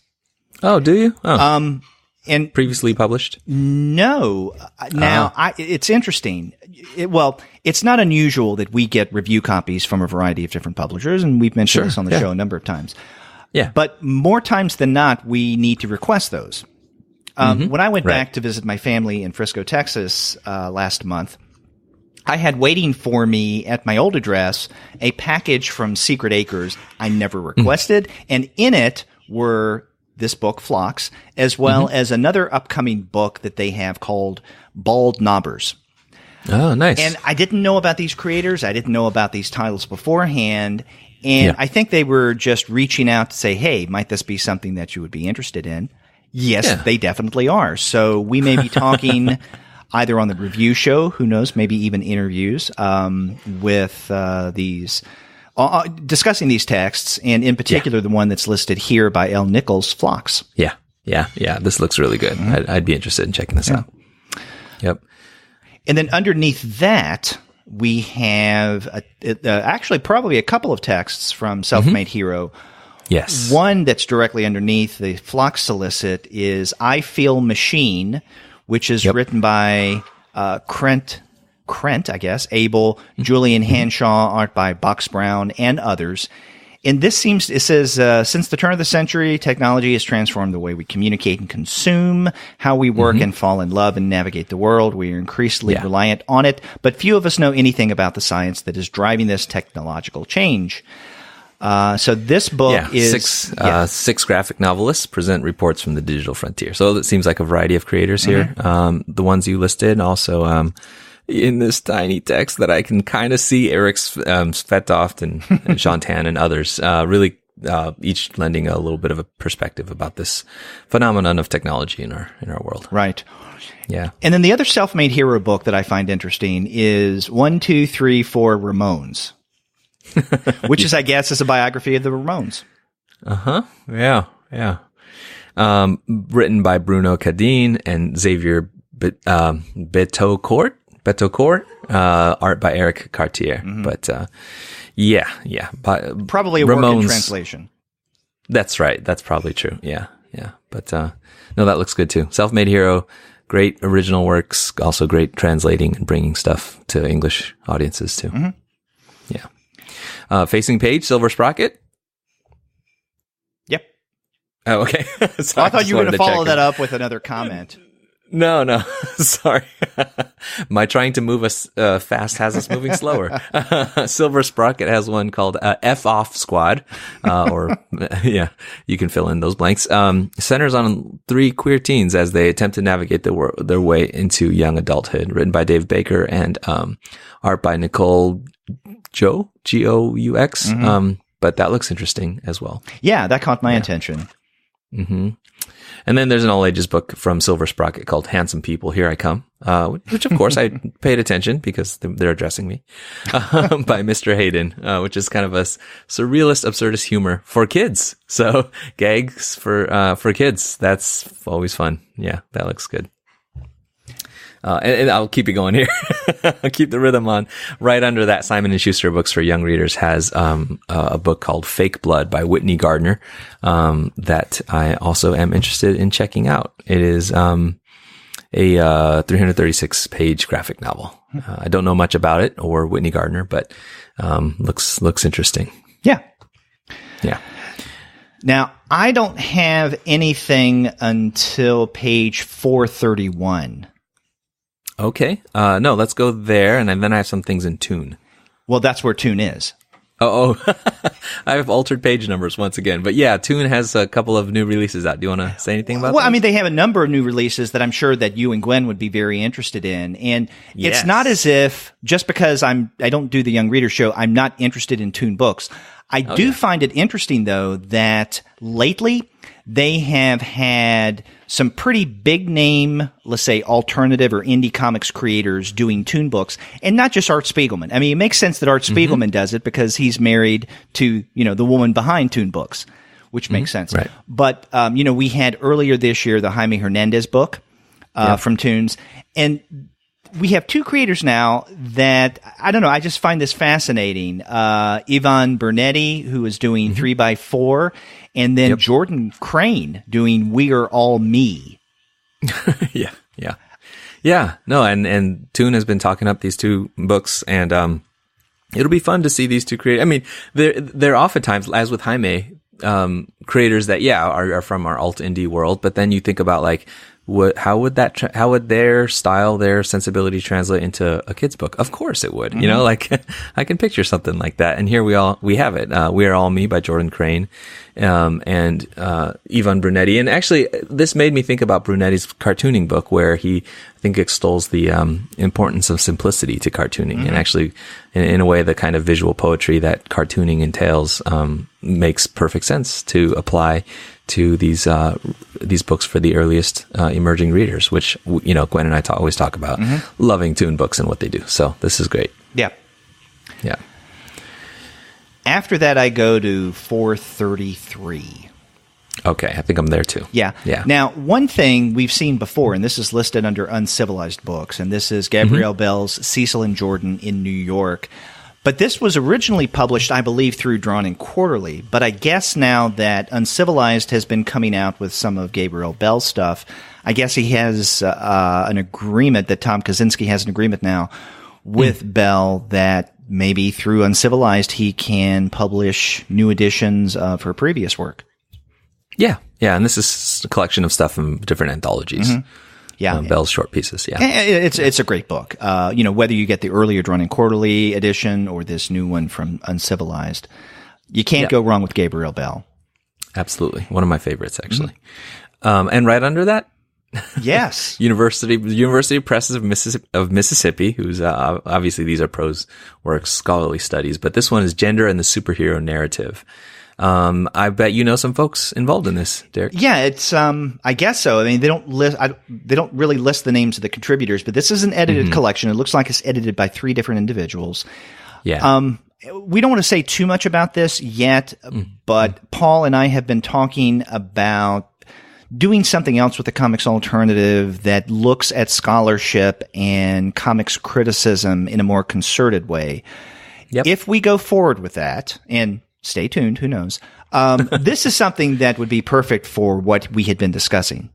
Oh, do you? Oh. And previously published? No. Now, it's interesting. It's not unusual that we get review copies from a variety of different publishers, and we've mentioned this on the show a number of times. Yeah. But more times than not, we need to request those. When I went back to visit my family in Frisco, Texas, last month, I had waiting for me at my old address a package from Secret Acres I never requested, and in it were this book, Phlox, as well as another upcoming book that they have called Bald Knobbers. Oh, nice. And I didn't know about these creators. I didn't know about these titles beforehand. And I think they were just reaching out to say, hey, might this be something that you would be interested in? Yes, they definitely are. So we may be talking either on the review show, who knows, maybe even interviews with these discussing these texts, and in particular the one that's listed here by L. Nichols, Phlox. Yeah. This looks really good. I'd be interested in checking this out. Yep. And then underneath that, we have actually probably a couple of texts from Self-Made Hero. Yes. One that's directly underneath the Phlox solicit is I Feel Machine, which is written by Krent, I guess, Abel, Julian Hanshaw, art by Box Brown, and others. And it says, since the turn of the century, technology has transformed the way we communicate and consume, how we work and fall in love and navigate the world. We are increasingly reliant on it, but few of us know anything about the science that is driving this technological change. So this book is six graphic novelists present reports from the digital frontier. So it seems like a variety of creators here. The ones you listed, also in this tiny text that I can kind of see Eric's Svetoft and Shantan and others really each lending a little bit of a perspective about this phenomenon of technology in our world. Right. Yeah. And then the other self-made hero book that I find interesting is 1, 2, 3, 4 Ramones. Which is, I guess, is a biography of the Ramones. Yeah. Written by Bruno Cadine and Xavier Betancourt. Art by Eric Cartier. But, probably a Ramones, work in translation. That's right. That's probably true. Yeah. But, no, that looks good too. Self-made hero, great original works, also great translating and bringing stuff to English audiences too. Yeah. Facing page, Silver Sprocket. Yep. Oh, okay. I thought you were going to follow that up with another comment. No. Sorry. My trying to move us fast has us moving slower. Silver Sprocket has one called F Off Squad, you can fill in those blanks. Centers on 3 queer teens as they attempt to navigate their way into young adulthood. Written by Dave Baker and art by Nicole Geux. But that looks interesting as well. Yeah, that caught my attention. And then there's an all ages book from Silver Sprocket called Handsome People, Here I Come, which of course I paid attention because they're addressing me, by Mr. Hayden, which is kind of a surrealist, absurdist humor for kids. So gags for kids. That's always fun. Yeah, that looks good. And I'll keep it going here. I'll keep the rhythm on. Right under that, Simon & Schuster Books for Young Readers has a book called Fake Blood by Whitney Gardner that I also am interested in checking out. It is a 336-page graphic novel. I don't know much about it or Whitney Gardner, but looks interesting. Yeah. Now, I don't have anything until page 431. Okay. No, let's go there. And then I have some things in Tune. Well, that's where Tune is. Oh, I have altered page numbers once again. But yeah, Tune has a couple of new releases out. Do you want to say anything about that? Well, I mean, they have a number of new releases that I'm sure that you and Gwen would be very interested in. And it's not as if just because I don't do the Young Reader Show, I'm not interested in Tune books. I do find it interesting, though, that lately they have had some pretty big name, let's say, alternative or indie comics creators doing Tune books, and not just Art Spiegelman. I mean, it makes sense that Art Spiegelman does it because he's married to, the woman behind Tune books, which makes sense. Right. But, we had earlier this year the Jaime Hernandez book from Tunes, and we have 2 creators now that, I don't know, I just find this fascinating. Ivan Bernetti, who is doing 3x4, and then Jordan Crane doing We Are All Me. Yeah. No, and Toon has been talking up these 2 books, and it'll be fun to see these 2 creators. I mean, they're oftentimes, as with Jaime, creators that, are from our alt indie world, but then you think about, like, how would their style, their sensibility translate into a kid's book? Of course it would. Like I can picture something like that. And here we have it. We Are All Me by Jordan Crane, and Ivan Brunetti. And actually, this made me think about Brunetti's cartooning book, where he, I think, extols the importance of simplicity to cartooning, and actually, in a way, the kind of visual poetry that cartooning entails makes perfect sense to apply to these books for the earliest emerging readers, which Gwen and I always talk about, loving Toon books and what they do. So this is great. Yeah. After that, I go to 433. Okay, I think I'm there too. Yeah. Now, one thing we've seen before, and this is listed under Uncivilized Books, and this is Gabrielle Bell's Cecil and Jordan in New York. But this was originally published, I believe, through Drawn and Quarterly. But I guess now that Uncivilized has been coming out with some of Gabriel Bell's stuff, I guess he has an agreement, that Tom Kaczynski has an agreement now with Bell that maybe through Uncivilized he can publish new editions of her previous work. Yeah, and this is a collection of stuff from different anthologies. Bell's short pieces. Yeah, it's a great book. Whether you get the earlier Drawn and Quarterly edition or this new one from Uncivilized. You can't go wrong with Gabriel Bell. Absolutely. One of my favorites, actually. And right under that, yes, University Press of Mississippi, who's obviously these are prose works, scholarly studies, but this one is Gender and the Superhero Narrative. I bet you know some folks involved in this, Derek. Yeah, it's I guess so. I mean, they don't really list the names of the contributors, but this is an edited collection. It looks like it's edited by 3 different individuals. Yeah. We don't want to say too much about this yet, but Paul and I have been talking about doing something else with the Comics Alternative that looks at scholarship and comics criticism in a more concerted way. Yep. If we go forward with that, and stay tuned, who knows, this is something that would be perfect for what we had been discussing.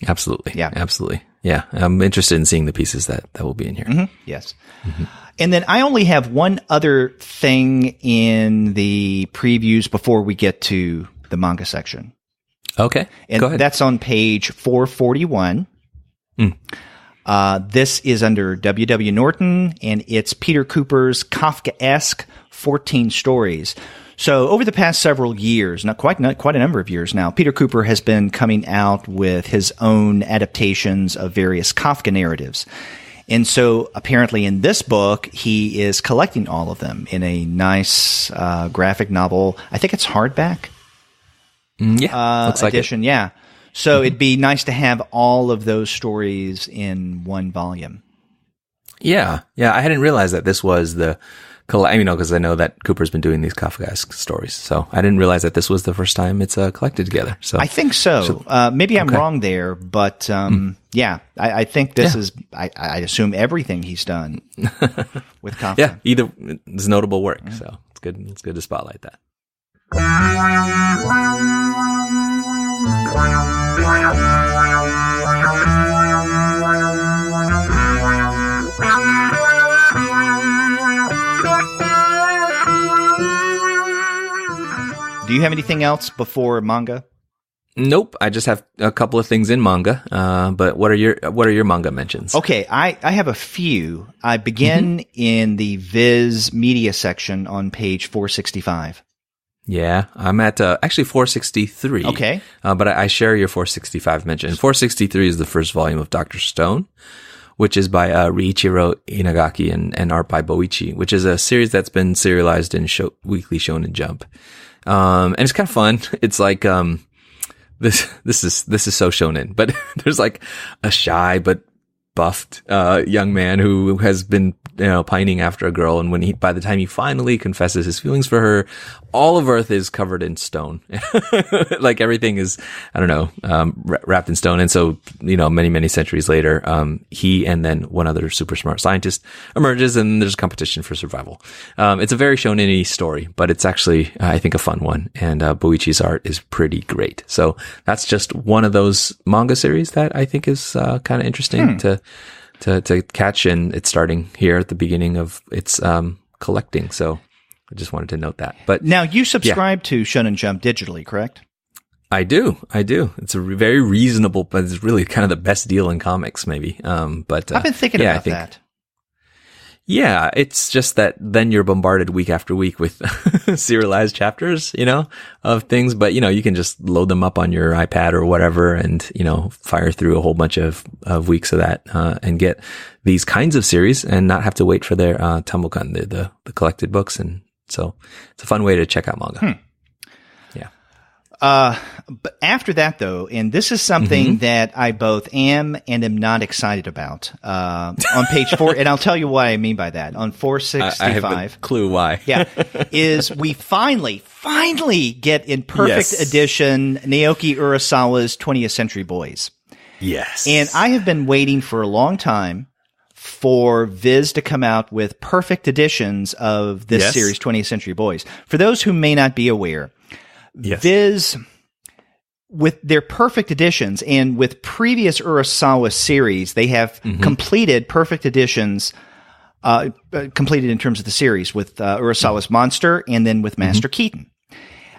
Absolutely. Yeah. Absolutely. Yeah. I'm interested in seeing the pieces that will be in here. Yes. And then I only have one other thing in the previews before we get to the manga section. Okay. And go ahead. That's on page 441. This is under W.W. Norton, and it's Peter Cooper's Kafkaesque 14 stories. So over the past several years, not quite a number of years now, Peter Cooper has been coming out with his own adaptations of various Kafka narratives. And so apparently in this book, he is collecting all of them in a nice graphic novel. I think it's hardback. Looks like edition. it. Yeah. So it'd be nice to have all of those stories in one volume. Yeah. Yeah. I hadn't realized that this was the because I know that Cooper's been doing these Kafkaesque stories. So I didn't realize that this was the first time it's collected together. So I think so. Maybe I'm wrong there, but yeah, I think this is, I assume everything he's done with Kafka. Yeah, it's notable work. So it's good. It's good to spotlight that. Do you have anything else before manga? Nope, I just have a couple of things in manga. But what are your manga mentions? Okay, I have a few. I begin in the Viz media section on page 465. Yeah, I'm at actually 463. Okay, but I share your 465 mention. 463 is the first volume of Dr. Stone, which is by Riichiro Inagaki and art by Boichi, which is a series that's been serialized in Weekly Shonen Jump. And it's kind of fun. It's like this is so shonen, but there's like a shy but buffed young man who has been pining after a girl, and by the time he finally confesses his feelings for her, all of Earth is covered in stone. Like everything is, I don't know, wrapped in stone. And so, many centuries later, he and then one other super smart scientist emerges, and there's a competition for survival. It's a very shonen-y story, but it's actually, I think, a fun one. And Boichi's art is pretty great. So that's just one of those manga series that I think is kind of interesting to catch, and it's starting here at the beginning of its collecting. So I just wanted to note that. But now you subscribe to Shonen Jump digitally, correct? I do. It's a very reasonable, but it's really kind of the best deal in comics, maybe. But I've been thinking about that. Yeah, it's just that then you're bombarded week after week with serialized chapters, of things. But, you can just load them up on your iPad or whatever and, fire through a whole bunch of weeks of that, and get these kinds of series and not have to wait for their, Tambokan, the collected books. And so it's a fun way to check out manga. But after that, though, and this is something that I both am and am not excited about, on page 4, and I'll tell you what I mean by that. On 465. I have a clue why. Is we finally get in perfect edition Naoki Urasawa's 20th Century Boys. Yes. And I have been waiting for a long time for Viz to come out with perfect editions of this series, 20th Century Boys. For those who may not be aware, Viz, with their perfect editions and with previous Urasawa series, they have completed perfect editions, completed in terms of the series with Urasawa's Monster and then with Master Keaton.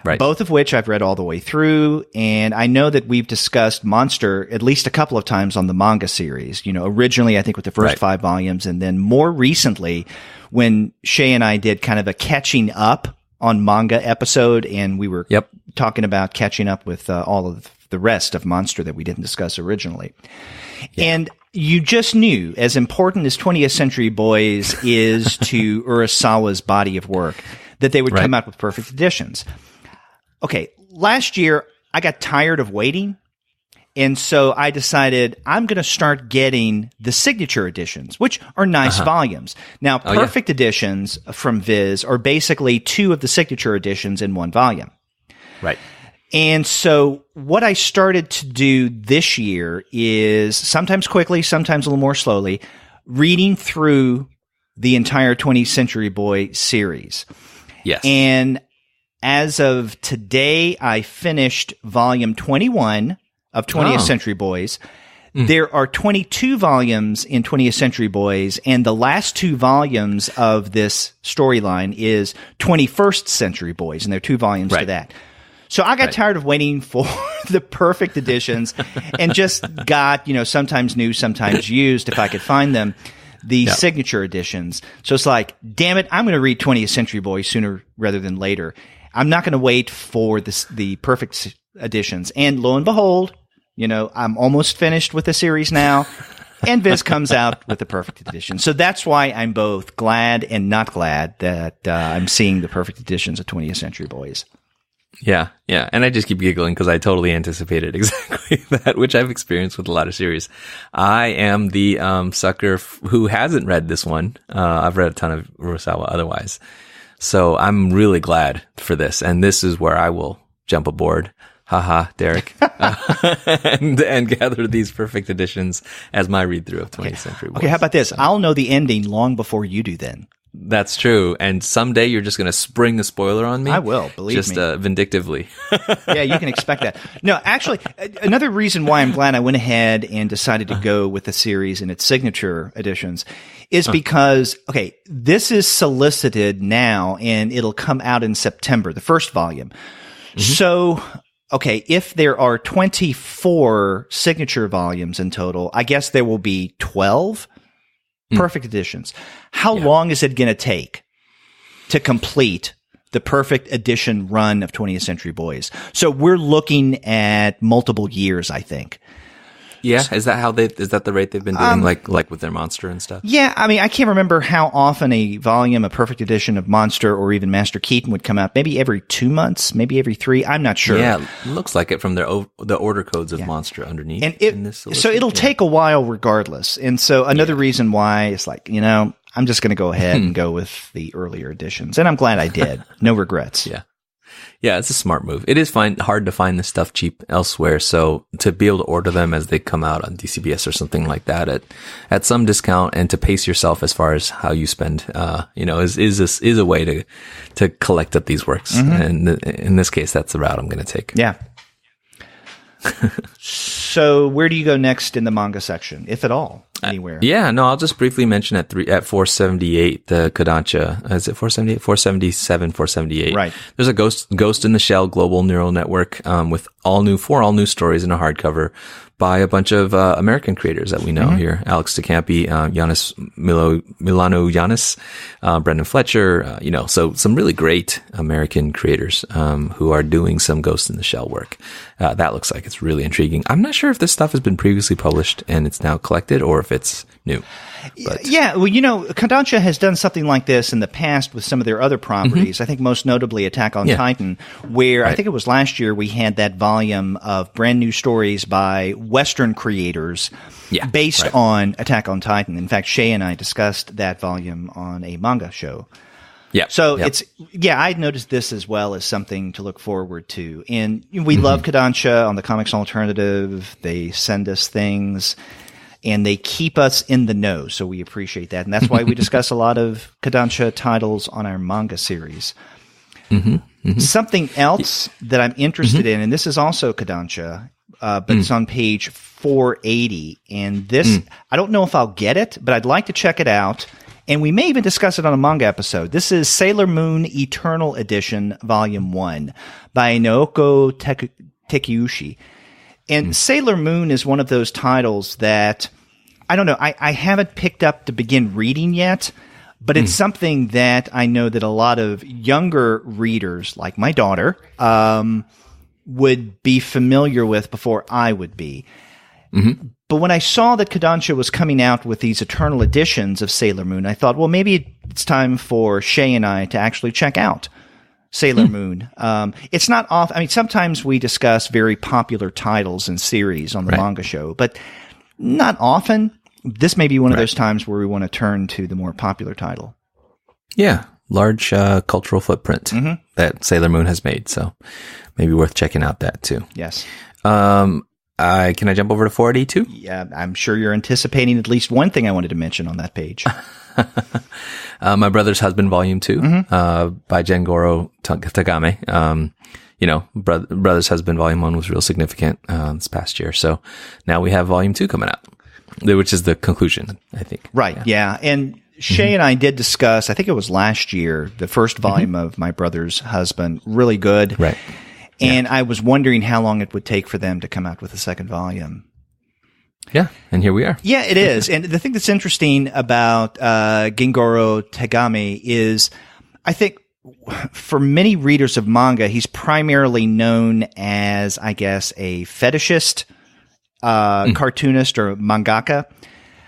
Right. Both of which I've read all the way through, and I know that we've discussed Monster at least a couple of times on the manga series. Originally I think with the first 5 volumes, and then more recently when Shay and I did kind of a catching up on manga episode, and we were talking about catching up with all of the rest of Monster that we didn't discuss originally. Yeah. And you just knew, as important as 20th Century Boys is to Urasawa's body of work, that they would come out with perfect editions. Okay, last year, I got tired of waiting, and so I decided I'm going to start getting the signature editions, which are nice volumes. Now, perfect editions from Viz are basically 2 of the signature editions in 1 volume. Right. And so what I started to do this year is sometimes quickly, sometimes a little more slowly, reading through the entire 20th Century Boy series. Yes. And as of today, I finished volume 21 of 20th Century Boys. There are 22 volumes in 20th Century Boys, and the last 2 volumes of this storyline is 21st Century Boys, and there are 2 volumes to that. So I got tired of waiting for the perfect editions and just got, sometimes new, sometimes used, if I could find them, the signature editions. So it's like, damn it, I'm going to read 20th Century Boys sooner rather than later. I'm not going to wait for the perfect editions. And lo and behold, I'm almost finished with the series now, and Viz comes out with the perfect edition. So that's why I'm both glad and not glad that I'm seeing the perfect editions of 20th Century Boys. Yeah. And I just keep giggling because I totally anticipated exactly that, which I've experienced with a lot of series. I am the sucker who hasn't read this one. I've read a ton of Urasawa otherwise. So I'm really glad for this. And this is where I will jump aboard. Haha, Derek. And gather these perfect editions as my read through of 20th Century Boys. Okay, how about this? I'll know the ending long before you do then. That's true. And someday you're just going to spring a spoiler on me. I will, believe me. Just vindictively. Yeah, you can expect that. No, actually, another reason why I'm glad I went ahead and decided to go with the series and its signature editions is because, okay, this is solicited now, and it'll come out in September, the first volume. So, okay, if there are 24 signature volumes in total, I guess there will be 12 perfect editions. How long is it going to take to complete the perfect edition run of 20th Century Boys? So we're looking at multiple years, I think. Yeah, is that the rate they've been doing, like with their Monster and stuff? Yeah, I mean, I can't remember how often a perfect edition of Monster or even Master Keaton would come out. Maybe every 2 months, maybe every 3. I'm not sure. Yeah, looks like it from the order codes of Monster underneath. And so it'll take a while regardless. And so another reason why it's like, I'm just going to go ahead and go with the earlier editions. And I'm glad I did. No regrets. Yeah, it's a smart move. It is hard to find this stuff cheap elsewhere, so to be able to order them as they come out on DCBS or something like that at some discount, and to pace yourself as far as how you spend, is a way to collect up these works. And in this case, that's the route I'm going to take. Yeah. So where do you go next in the manga section, if at all, anywhere? I'll just briefly mention at 478, the Kodansha. Is it 478? 477, 478. Right. There's a Ghost in the Shell global neural network with four all new stories in a hardcover by a bunch of American creators that we know here. Alex DeCampi, Milano Giannis, Brendan Fletcher, so some really great American creators who are doing some Ghost in the Shell work. That looks like it's really intriguing. I'm not sure if this stuff has been previously published and it's now collected, or if it's new. But. Yeah, well, Kodansha has done something like this in the past with some of their other properties. I think most notably Attack on Titan, where I think it was last year we had that volume of brand new stories by Western creators based on Attack on Titan. In fact, Shay and I discussed that volume on a manga show. Yeah. So I noticed this as well as something to look forward to. And we love Kodansha on the Comics Alternative. They send us things and they keep us in the know. So we appreciate that. And that's why we discuss a lot of Kodansha titles on our manga series. Something else that I'm interested in, and this is also Kodansha, but it's on page 480. And this, I don't know if I'll get it, but I'd like to check it out. And we may even discuss it on a manga episode. This is Sailor Moon Eternal Edition, Volume 1 by Naoko Takeuchi. And Sailor Moon is one of those titles that, I don't know, I haven't picked up to begin reading yet, But it's something that I know that a lot of younger readers, like my daughter, would be familiar with before I would be. But when I saw that Kodansha was coming out with these Eternal editions of Sailor Moon, I thought, well, maybe it's time for Shay and I to actually check out Sailor Moon. It's not off. I mean, sometimes we discuss very popular titles and series on the manga show, but not often. This may be one of those times where we want to turn to the more popular title. Yeah. Large cultural footprint that Sailor Moon has made. So maybe worth checking out that too. Yes. Can I jump over to 482? Yeah, I'm sure you're anticipating at least one thing I wanted to mention on that page. My Brother's Husband, Volume 2, by Gengoro Tagame. Brother's Husband, Volume 1 was real significant this past year. So now we have Volume 2 coming out, which is the conclusion, I think. Right, yeah. And Shay and I did discuss, I think it was last year, the first volume of My Brother's Husband. Really good. Right. And I was wondering how long it would take for them to come out with a second volume. Yeah, and here we are. Yeah, it is. And the thing that's interesting about Gengoro Tagame is, I think, for many readers of manga, he's primarily known as, I guess, a fetishist, cartoonist or mangaka.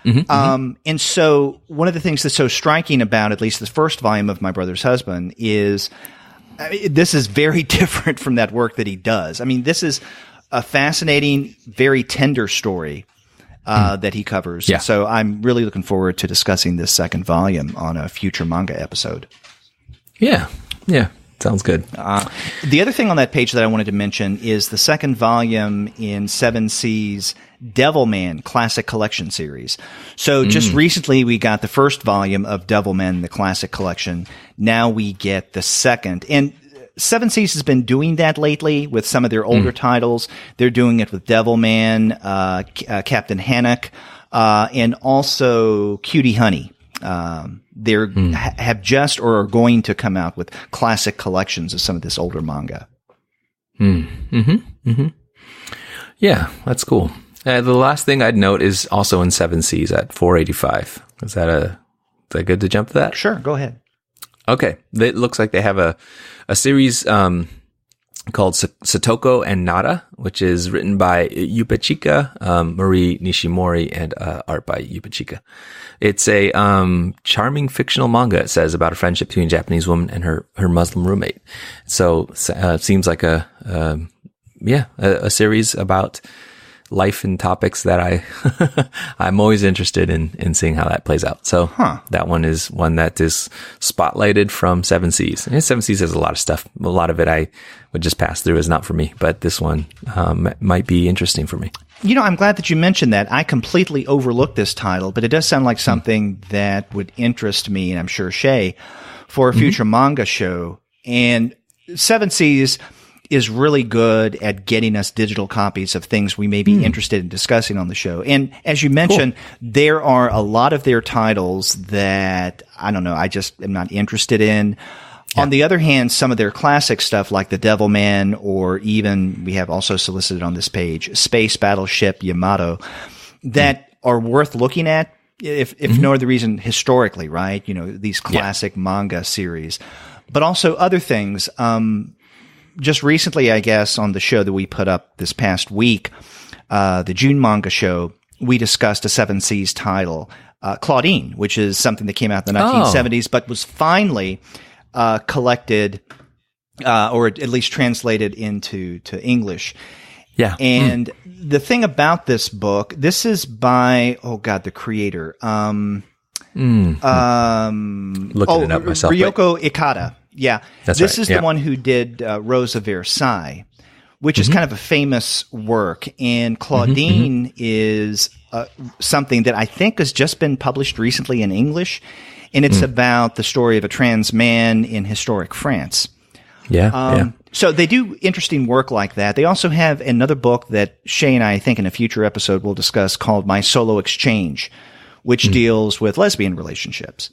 And so one of the things that's so striking about at least the first volume of My Brother's Husband is this is very different from that work that he does. I mean, this is a fascinating, very tender story that he covers. Yeah. So I'm really looking forward to discussing this second volume on a future manga episode. Yeah. Yeah. Sounds good. The other thing on that page that I wanted to mention is the second volume in 7C's Devilman Classic Collection series. So just recently we got the first volume of Devilman, the Classic Collection. Now we get the second. And 7C's has been doing that lately with some of their older titles. They're doing it with Devilman, Captain Hannock, and also Cutie Honey. They're have just or are going to come out with classic collections of some of this older manga. Yeah, that's cool. The last thing I'd note is also in 7C's at 485. Is that good to jump to that? Sure, go ahead. Okay. It looks like they have a series called Satoko and Nada, which is written by Yupachika, Marie Nishimori, and art by Yupachika. It's a charming fictional manga, it says, about a friendship between a Japanese woman and her Muslim roommate. So it seems like a series about life and topics that I'm always interested in seeing how that plays out. So that one is one that is spotlighted from 7C's. And 7C's has a lot of stuff. A lot of it I would just pass through as not for me, but this one might be interesting for me. You know, I'm glad that you mentioned that. I completely overlooked this title, but it does sound like something that would interest me, and I'm sure Shay, for a future manga show. And 7C's is really good at getting us digital copies of things we may be interested in discussing on the show. And as you mentioned, there are a lot of their titles that, I don't know, I just am not interested in. Yeah. On the other hand, some of their classic stuff like The Devilman, or even, we have also solicited on this page, Space Battleship Yamato, that are worth looking at, if no other reason, historically, right? You know, these classic manga series. But also other things. Just recently, I guess, on the show that we put up this past week, the June manga show, we discussed a 7C's title, Claudine, which is something that came out in the 1970s, but was finally collected, or at least translated into English. Yeah. And the thing about this book, this is by, the creator. Looking it up myself. Ryoko Ikeda. Yeah. This is the one who did Rose of Versailles, which is kind of a famous work. And Claudine is something that I think has just been published recently in English. And it's about the story of a trans man in historic France. So they do interesting work like that. They also have another book that Shay and I think in a future episode will discuss called My Solo Exchange, which deals with lesbian relationships.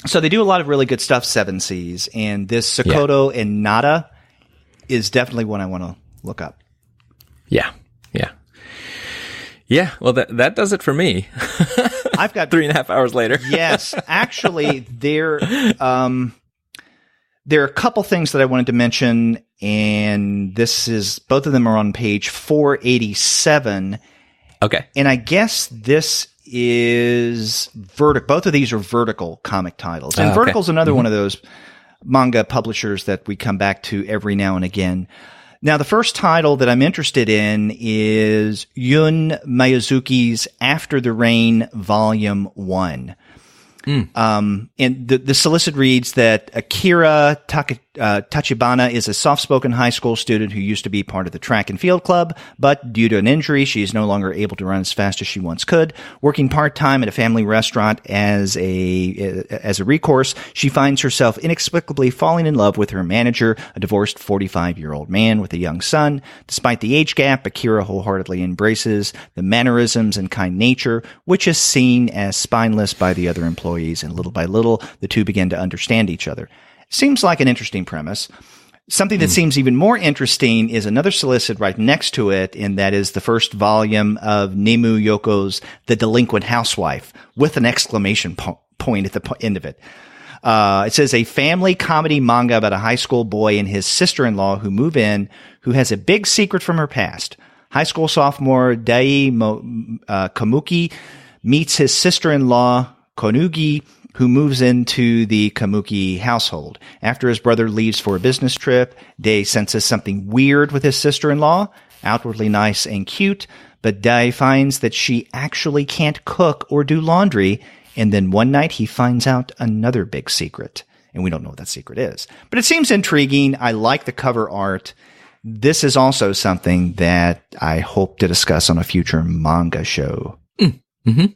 So they do a lot of really good stuff, 7C's, and this Sakoto and Nada is definitely one I want to look up. Yeah. Well, that does it for me. I've got 3.5 hours later. Yes, actually, there are a couple things that I wanted to mention, and both of them are on page 487. Okay. And I guess this is Vertigo. Both of these are Vertigo comic titles. And Vertigo's another one of those manga publishers that we come back to every now and again. Now, the first title that I'm interested in is Yun Miyazuki's After the Rain, Volume 1. And the solicit reads that Akira Tachibana is a soft-spoken high school student who used to be part of the track and field club, but due to an injury, she is no longer able to run as fast as she once could. Working part-time at a family restaurant as a recourse, she finds herself inexplicably falling in love with her manager, a divorced 45-year-old man with a young son. Despite the age gap, Akira wholeheartedly embraces the mannerisms and kind nature, which is seen as spineless by the other employees. And little by little, the two begin to understand each other. Seems like an interesting premise. Something that seems even more interesting is another solicit right next to it, and that is the first volume of Nemu Yoko's The Delinquent Housewife, with an exclamation point at the end of it. It says a family comedy manga about a high school boy and his sister-in-law who move in, who has a big secret from her past. High school sophomore Dai Kamuki meets his sister-in-law Konugi, who moves into the Kamuki household. After his brother leaves for a business trip, Dai senses something weird with his sister-in-law, outwardly nice and cute, but Dai finds that she actually can't cook or do laundry, and then one night he finds out another big secret. And we don't know what that secret is. But it seems intriguing. I like the cover art. This is also something that I hope to discuss on a future manga show. Mm-hmm.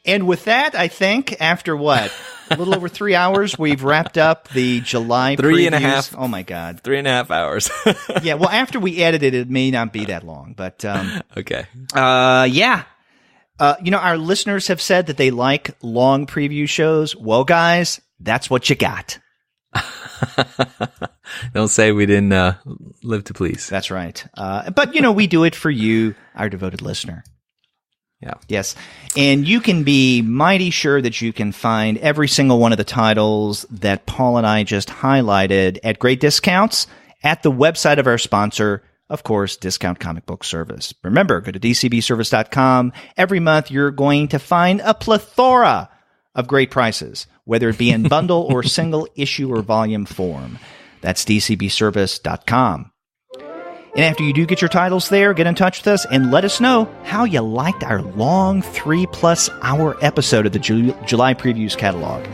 And with that, I think after what? A little over 3 hours, we've wrapped up the July Three previews. and a half. Oh my God. 3.5 hours. Yeah. Well, after we edit it, it may not be that long, but, okay. Yeah. Our listeners have said that they like long preview shows. Well, guys, that's what you got. Don't say we didn't live to please. That's right. But, we do it for you, our devoted listener. Yeah. Yes. And you can be mighty sure that you can find every single one of the titles that Paul and I just highlighted at great discounts at the website of our sponsor, of course, Discount Comic Book Service. Remember, go to dcbservice.com. Every month you're going to find a plethora of great prices, whether it be in bundle or single issue or volume form. That's dcbservice.com. And after you do get your titles there, get in touch with us and let us know how you liked our long 3+ hour episode of the July Previews catalog.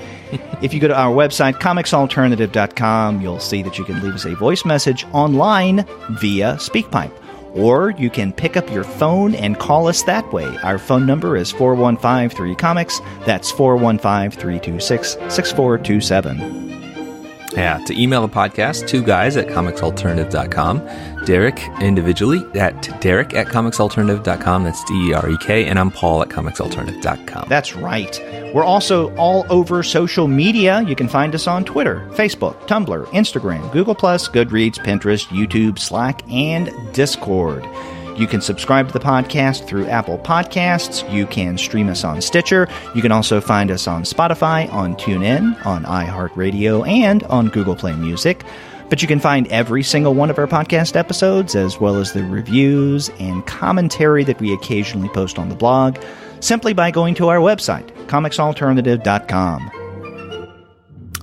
If you go to our website, comicsalternative.com, you'll see that you can leave us a voice message online via SpeakPipe. Or you can pick up your phone and call us that way. Our phone number is 415-3-COMICS. That's 415-326-6427. Yeah, to email the podcast, 2 guys at comicsalternative.com, Derek individually at derek@comicsalternative.com, that's DEREK, and I'm Paul at comicsalternative.com. That's right. We're also all over social media. You can find us on Twitter, Facebook, Tumblr, Instagram, Google+, Goodreads, Pinterest, YouTube, Slack, and Discord. You can subscribe to the podcast through Apple Podcasts. You can stream us on Stitcher. You can also find us on Spotify, on TuneIn, on iHeartRadio, and on Google Play Music. But you can find every single one of our podcast episodes, as well as the reviews and commentary that we occasionally post on the blog, simply by going to our website, comicsalternative.com.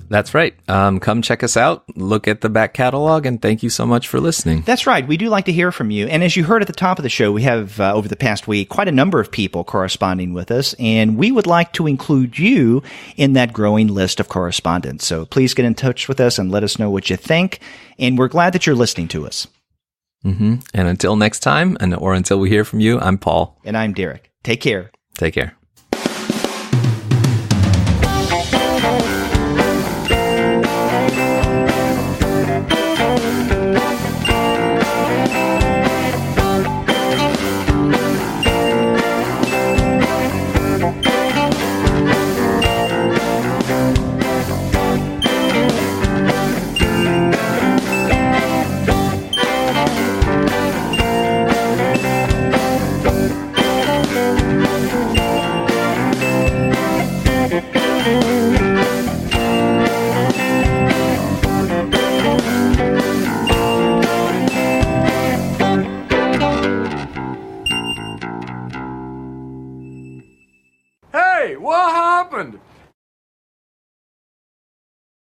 That's right. Come check us out, look at the back catalog, and thank you so much for listening. That's right. We do like to hear from you. And as you heard at the top of the show, we have, over the past week, quite a number of people corresponding with us, and we would like to include you in that growing list of correspondents. So please get in touch with us and let us know what you think, and we're glad that you're listening to us. Mm-hmm. And until next time, or until we hear from you, I'm Paul. And I'm Derek. Take care. Take care. happened?